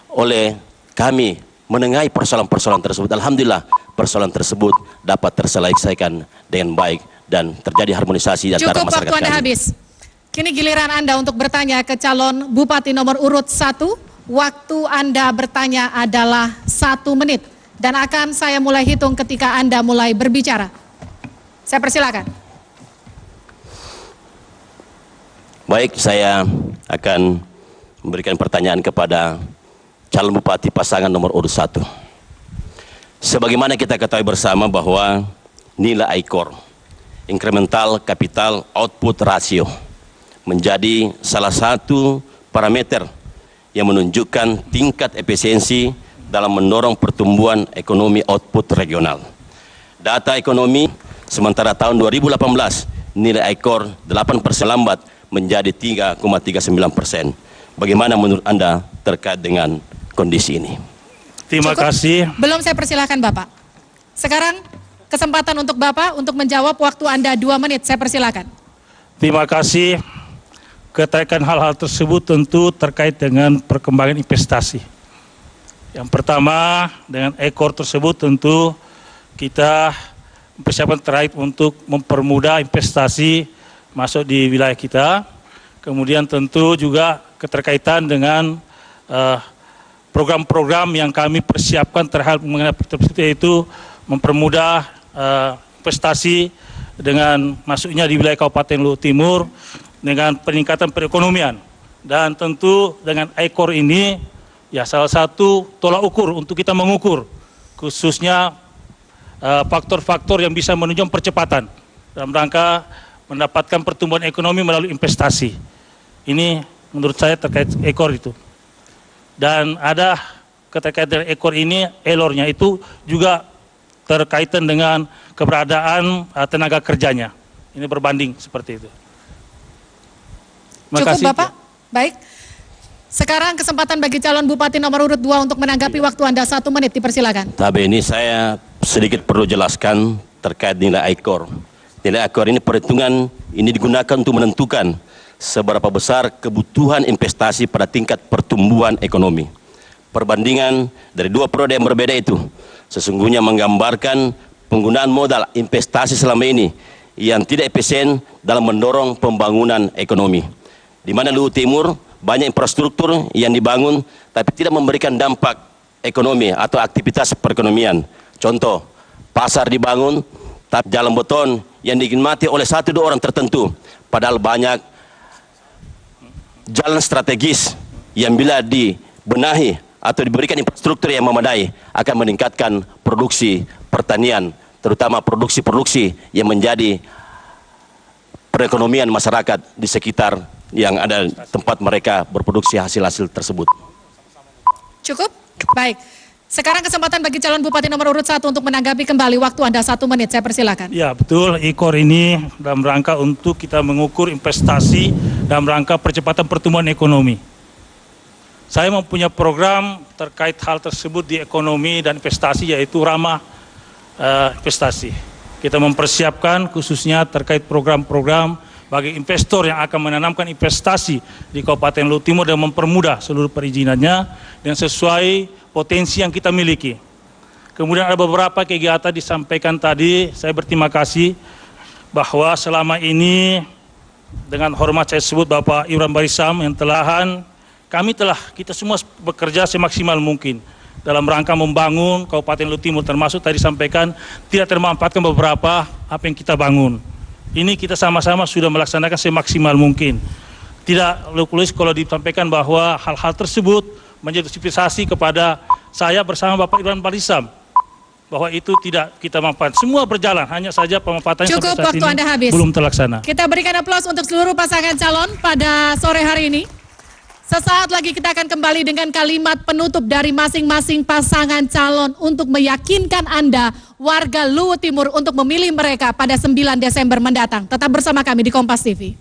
oleh kami menengahi persoalan-persoalan tersebut. Alhamdulillah persoalan tersebut dapat terselesaikan dengan baik dan terjadi harmonisasi antara masyarakat kami. Cukup, waktu Anda habis. Kini giliran Anda untuk bertanya ke calon Bupati nomor urut 1. Waktu Anda bertanya adalah 1 menit dan akan saya mulai hitung ketika Anda mulai berbicara. Saya persilakan. Baik, saya akan memberikan pertanyaan kepada calon bupati pasangan nomor urut 1. Sebagaimana kita ketahui bersama bahwa nilai ICOR, Incremental Capital Output Ratio, menjadi salah satu parameter yang menunjukkan tingkat efisiensi dalam mendorong pertumbuhan ekonomi output regional. Data ekonomi sementara tahun 2018 nilai ICOR 8% lambat menjadi 3,39%. Bagaimana menurut Anda terkait dengan kondisi ini? Terima kasih. Belum, saya persilakan Bapak. Sekarang kesempatan untuk Bapak untuk menjawab. Waktu Anda 2 menit, saya persilakan. Terima kasih. Keterkaitan hal-hal tersebut tentu terkait dengan perkembangan investasi. Yang pertama, dengan ekor tersebut tentu kita persiapan terkait untuk mempermudah investasi masuk di wilayah kita. Kemudian tentu juga keterkaitan dengan program-program yang kami persiapkan terhadap mengenai tersebut, yaitu mempermudah investasi dengan masuknya di wilayah Kabupaten Luhut Timur dengan peningkatan perekonomian. Dan tentu dengan ICOR ini ya salah satu tolak ukur untuk kita mengukur khususnya faktor-faktor yang bisa menunjukkan percepatan dalam rangka mendapatkan pertumbuhan ekonomi melalui investasi. Ini menurut saya terkait ekor itu. Dan ada keterkaitan ekor ini, elornya itu juga terkaitan dengan keberadaan tenaga kerjanya. Ini berbanding seperti itu. Terima kasih. Cukup Bapak? Baik. Sekarang kesempatan bagi calon Bupati nomor urut 2 untuk menanggapi. Waktu Anda 1 menit, dipersilakan. Tapi ini saya sedikit perlu jelaskan terkait nilai ICOR. Nilai ICOR ini perhitungan ini digunakan untuk menentukan seberapa besar kebutuhan investasi pada tingkat pertumbuhan ekonomi. Perbandingan dari dua periode yang berbeda itu sesungguhnya menggambarkan penggunaan modal investasi selama ini yang tidak efisien dalam mendorong pembangunan ekonomi. Di mana Luwu Timur banyak infrastruktur yang dibangun tapi tidak memberikan dampak ekonomi atau aktivitas perekonomian. Contoh, pasar dibangun tapi jalan beton yang dinikmati oleh 1-2 orang tertentu, padahal banyak jalan strategis yang bila dibenahi atau diberikan infrastruktur yang memadai akan meningkatkan produksi pertanian, terutama produksi-produksi yang menjadi perekonomian masyarakat di sekitar yang ada tempat mereka berproduksi hasil-hasil tersebut. Cukup? Baik. Sekarang kesempatan bagi calon Bupati nomor urut 1 untuk menanggapi kembali. Waktu Anda 1 menit, saya persilakan. Ya betul, IKOR ini dalam rangka untuk kita mengukur investasi dalam rangka percepatan pertumbuhan ekonomi. Saya mempunyai program terkait hal tersebut di ekonomi dan investasi, yaitu ramah investasi. Kita mempersiapkan khususnya terkait program-program bagi investor yang akan menanamkan investasi di Kabupaten Luwu Timur dan mempermudah seluruh perizinannya dan sesuai potensi yang kita miliki. Kemudian ada beberapa kegiatan disampaikan tadi, saya berterima kasih bahwa selama ini dengan hormat saya sebut Bapak Imran Barisam yang kita semua bekerja semaksimal mungkin dalam rangka membangun Kabupaten Luwu Timur, termasuk tadi sampaikan tidak termanfaatkan beberapa apa yang kita bangun. Ini kita sama-sama sudah melaksanakan semaksimal mungkin. Tidak lupus kalau disampaikan bahwa hal-hal tersebut menjadi justifikasi kepada saya bersama Bapak Imran Barisam bahwa itu tidak kita manfaat. Semua berjalan, hanya saja pemanfaatannya sampai saat ini Anda habis. Belum terlaksana. Kita berikan aplaus untuk seluruh pasangan calon pada sore hari ini. Sesaat lagi kita akan kembali dengan kalimat penutup dari masing-masing pasangan calon untuk meyakinkan Anda warga Luwu Timur untuk memilih mereka pada 9 Desember mendatang. Tetap bersama kami di Kompas TV.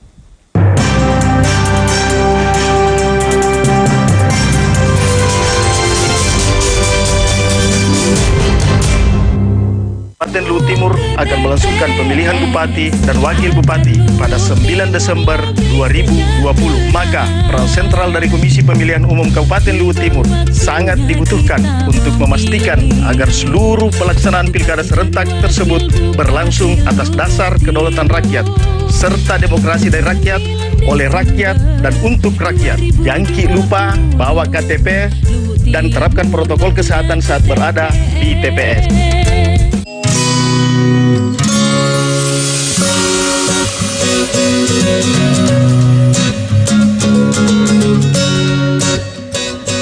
Kabupaten Luwu Timur akan melangsungkan pemilihan Bupati dan Wakil Bupati pada 9 Desember 2020. Maka peran sentral dari Komisi Pemilihan Umum Kabupaten Luwu Timur sangat dibutuhkan untuk memastikan agar seluruh pelaksanaan pilkada serentak tersebut berlangsung atas dasar kedaulatan rakyat serta demokrasi dari rakyat, oleh rakyat dan untuk rakyat. Jangan lupa bawa KTP dan terapkan protokol kesehatan saat berada di TPS.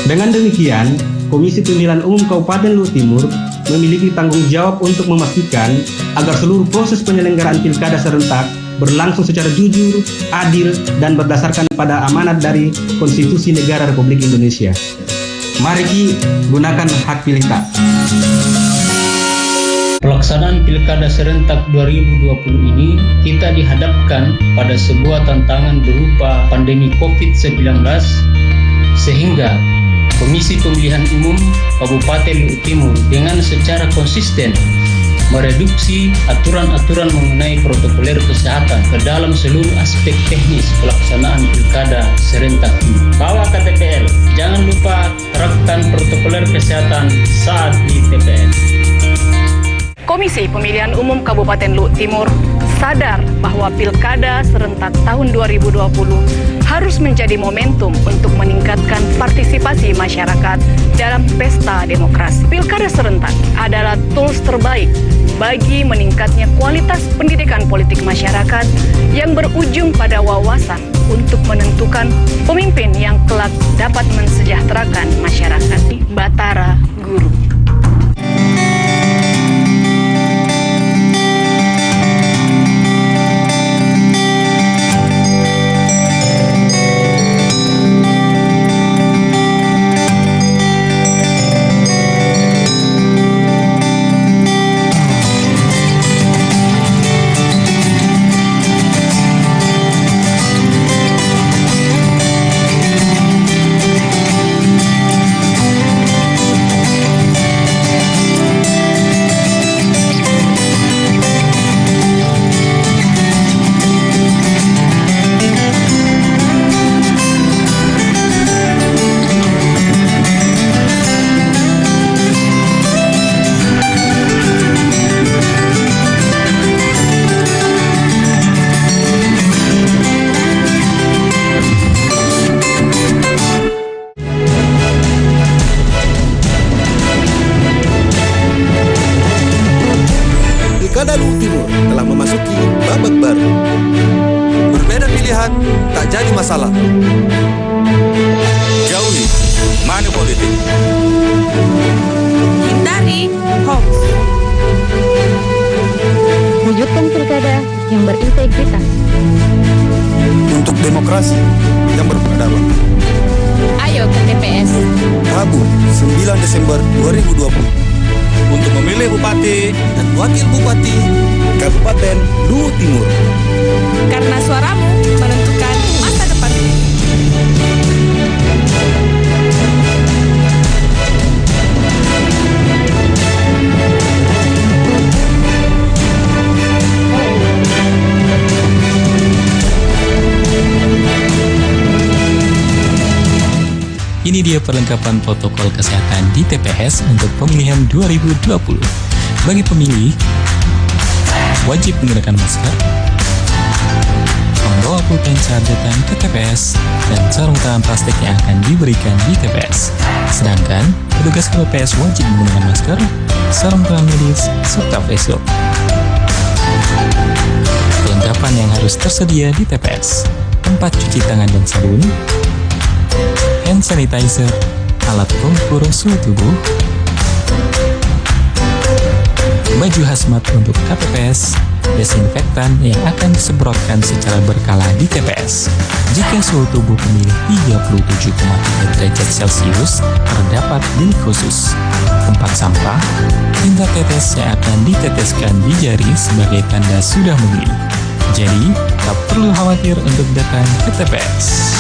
Dengan demikian, Komisi Pemilihan Umum Kabupaten Luwu Timur memiliki tanggung jawab untuk memastikan agar seluruh proses penyelenggaraan pilkada serentak berlangsung secara jujur, adil, dan berdasarkan pada amanat dari Konstitusi Negara Republik Indonesia. Mari gunakan hak pilih tak. Pelaksanaan Pilkada Serentak 2020 ini kita dihadapkan pada sebuah tantangan berupa pandemi COVID-19 sehingga Komisi Pemilihan Umum Kabupaten Luwu Timur dengan secara konsisten mereduksi aturan-aturan mengenai protokoler kesehatan ke dalam seluruh aspek teknis pelaksanaan Pilkada Serentak ini. Bawa KTPL, jangan lupa terapkan protokoler kesehatan saat di TPS. Komisi Pemilihan Umum Kabupaten Luwu Timur sadar bahwa Pilkada Serentak tahun 2020 harus menjadi momentum untuk meningkatkan partisipasi masyarakat dalam pesta demokrasi. Pilkada Serentak adalah tools terbaik bagi meningkatnya kualitas pendidikan politik masyarakat yang berujung pada wawasan untuk menentukan pemimpin yang kelak dapat mensejahterakan masyarakat. Batara Guru. masalah. Jauhi money politik. Hindari hoax. Wujudkan pilkada yang berintegritas. Untuk demokrasi yang berperadaban. Ayo ke TPS. Rabu 9 Desember 2020 untuk memilih Bupati dan Wakil Bupati Kabupaten Luwu Timur. Karena suaramu menentukan masa depan. Ini dia perlengkapan protokol kesehatan di TPS untuk pemilihan 2020. Bagi pemilih, wajib menggunakan masker, membawa pulpen saat datang ke TPS, dan sarung tangan plastik yang akan diberikan di TPS. Sedangkan, petugas KPPS wajib menggunakan masker, sarung tangan medis, serta face shield. Perlengkapan yang harus tersedia di TPS: tempat cuci tangan dan sabun, hand sanitizer, alat pengukur suhu tubuh, baju hazmat untuk KPPS, desinfektan yang akan disemprotkan secara berkala di TPS. Jika suhu tubuh pemilih 37,3 derajat Celcius, terdapat bilik khusus, tempat sampah, tinta tetes yang akan diteteskan di jari sebagai tanda sudah memilih. Jadi, tak perlu khawatir untuk datang ke TPS.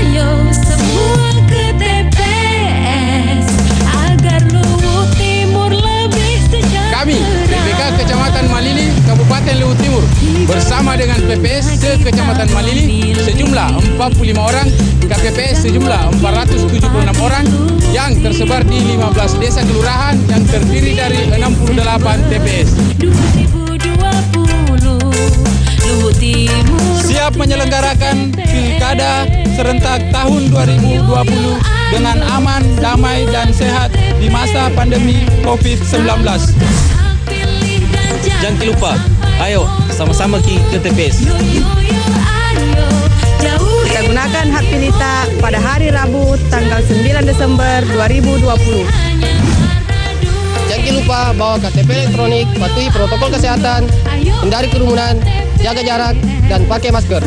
Ayo semua ke TPS agar Luwu Timur lebih sejahtera. Kami, PPK Kecamatan Malili, Kabupaten Luwu Timur, bersama dengan PPS Kecamatan Malili sejumlah 45 orang, KPPS sejumlah 476 orang yang tersebar di 15 desa kelurahan yang terdiri dari 68 TPS. 2020 Luwu Timur Siap menyelenggarakan pilkada serentak tahun 2020 dengan aman, damai, dan sehat di masa pandemi COVID-19. Jangan lupa, ayo sama-sama ke TPS. Kita gunakan hak pilih tak pada hari Rabu tanggal 9 Desember 2020. Jangan lupa bawa KTP elektronik, patuhi protokol kesehatan, hindari kerumunan, jaga jarak, dan pakai masker.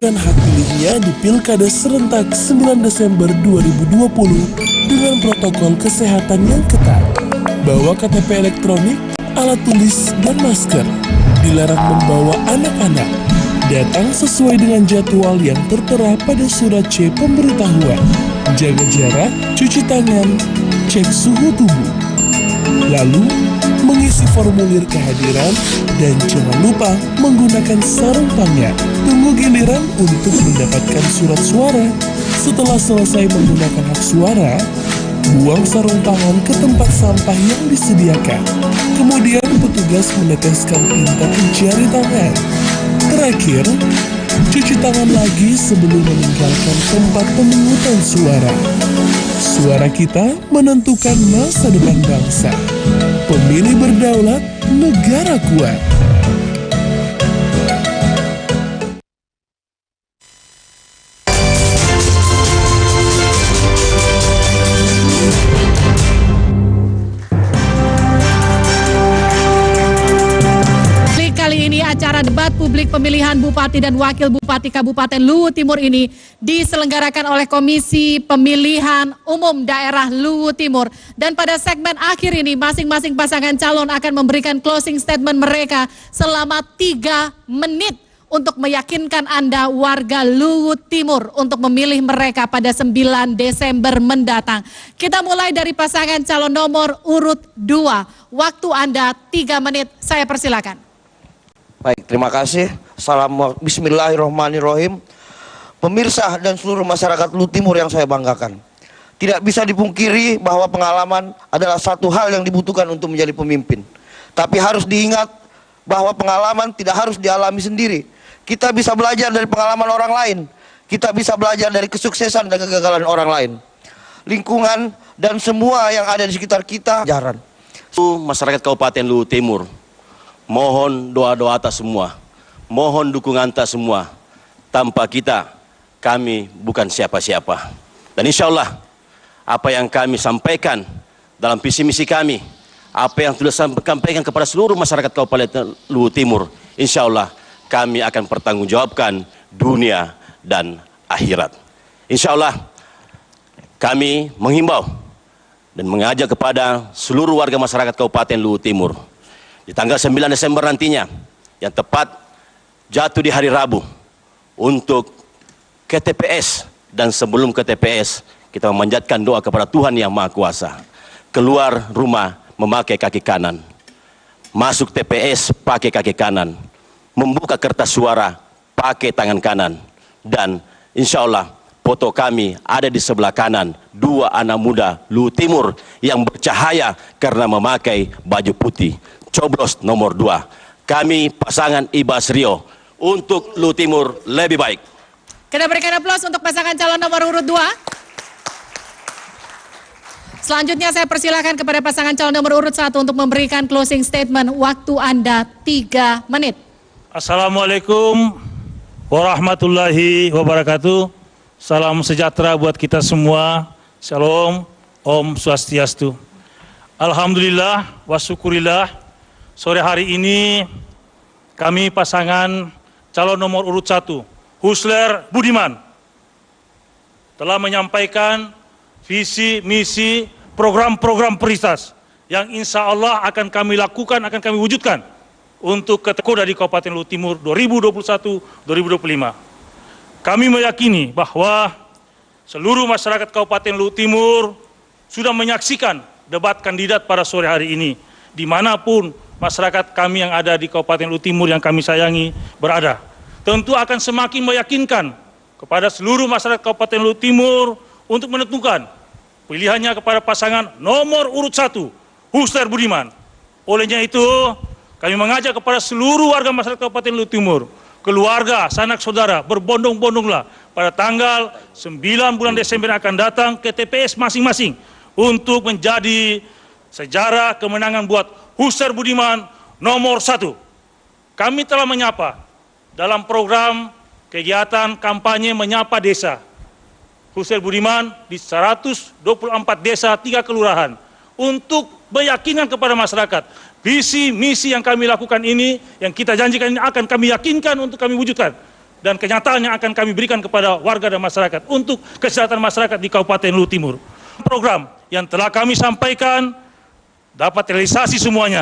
Hak pilihnya di Pilkada serentak 9 Desember 2020 dengan protokol kesehatan yang ketat. Bawa KTP elektronik, alat tulis, dan masker. Dilarang membawa anak-anak. Datang sesuai dengan jadwal yang tertera pada surat C pemberitahuan. Jaga jarak, cuci tangan, cek suhu tubuh. Lalu, mengisi formulir kehadiran dan jangan lupa menggunakan sarung tangan. Tunggu giliran untuk mendapatkan surat suara. Setelah selesai menggunakan hak suara, buang sarung tangan ke tempat sampah yang disediakan. Kemudian petugas meneteskan tinta ke jari tangan. Terakhir, cuci tangan lagi sebelum meninggalkan tempat pemungutan suara. Suara kita menentukan masa depan bangsa. Pemilih berdaulat, negara kuat. Kali ini acara debat publik publik pemilihan Bupati dan Wakil Bupati Kabupaten Luwu Timur ini diselenggarakan oleh Komisi Pemilihan Umum Daerah Luwu Timur. Dan pada segmen akhir ini masing-masing pasangan calon akan memberikan closing statement mereka selama 3 menit untuk meyakinkan Anda warga Luwu Timur untuk memilih mereka pada 9 Desember mendatang. Kita mulai dari pasangan calon nomor urut 2. Waktu Anda 3 menit, saya persilakan. Baik, terima kasih. Bismillahirrahmanirrahim. Pemirsa dan seluruh masyarakat Luwu Timur yang saya banggakan. Tidak bisa dipungkiri bahwa pengalaman adalah satu hal yang dibutuhkan untuk menjadi pemimpin. Tapi harus diingat bahwa pengalaman tidak harus dialami sendiri. Kita bisa belajar dari pengalaman orang lain. Kita bisa belajar dari kesuksesan dan kegagalan orang lain. Lingkungan dan semua yang ada di sekitar kita jaran. Masyarakat Kabupaten Luwu Timur, mohon doa-doa atas semua. Mohon dukungan atas semua. Tanpa kita, kami bukan siapa-siapa. Dan insya Allah, apa yang kami sampaikan dalam visi misi kami, apa yang sudah sampaikan kepada seluruh masyarakat Kabupaten Luwu Timur, insya Allah kami akan pertanggungjawabkan dunia dan akhirat. Insya Allah kami menghimbau dan mengajak kepada seluruh warga masyarakat Kabupaten Luwu Timur di tanggal 9 Desember nantinya, yang tepat jatuh di hari Rabu, untuk ke TPS, dan sebelum ke TPS kita memanjatkan doa kepada Tuhan Yang Maha Kuasa. Keluar rumah memakai kaki kanan, masuk TPS pakai kaki kanan, membuka kertas suara pakai tangan kanan, dan insya Allah foto kami ada di sebelah kanan, 2 anak muda Luwu Timur yang bercahaya karena memakai baju putih. Coblos nomor 2. Kami pasangan Ibas Rio untuk Luwu Timur lebih baik. Kita berikan aplaus untuk pasangan calon nomor urut 2. Selanjutnya saya persilakan kepada pasangan calon nomor urut 1 untuk memberikan closing statement. Waktu Anda 3 menit. Assalamualaikum warahmatullahi wabarakatuh. Salam sejahtera buat kita semua. Shalom, Om Swastiastu. Alhamdulillah wa syukurillah, sore hari ini kami pasangan calon nomor urut 1, Husler Budiman, telah menyampaikan visi, misi, program-program prioritas yang insya Allah akan kami lakukan, akan kami wujudkan untuk Ketekoda di Kabupaten Luwu Timur 2021-2025. Kami meyakini bahwa seluruh masyarakat Kabupaten Luwu Timur sudah menyaksikan debat kandidat pada sore hari ini, dimanapun masyarakat kami yang ada di Kabupaten Luwu Timur yang kami sayangi berada. Tentu akan semakin meyakinkan kepada seluruh masyarakat Kabupaten Luwu Timur untuk menentukan pilihannya kepada pasangan nomor urut 1, Husler Budiman. Olehnya itu, kami mengajak kepada seluruh warga masyarakat Kabupaten Luwu Timur, keluarga, sanak saudara, berbondong-bondonglah pada tanggal 9 bulan Desember yang akan datang ke TPS masing-masing untuk menjadi sejarah kemenangan buat Husler Budiman nomor 1. Kami telah menyapa dalam program kegiatan kampanye menyapa desa Husler Budiman di 124 desa, 3 kelurahan, untuk meyakinkan kepada masyarakat visi misi yang kami lakukan ini, yang kita janjikan ini akan kami yakinkan untuk kami wujudkan, dan kenyataan yang akan kami berikan kepada warga dan masyarakat untuk kesejahteraan masyarakat di Kabupaten Luwu Timur. Program yang telah kami sampaikan dapat realisasi semuanya.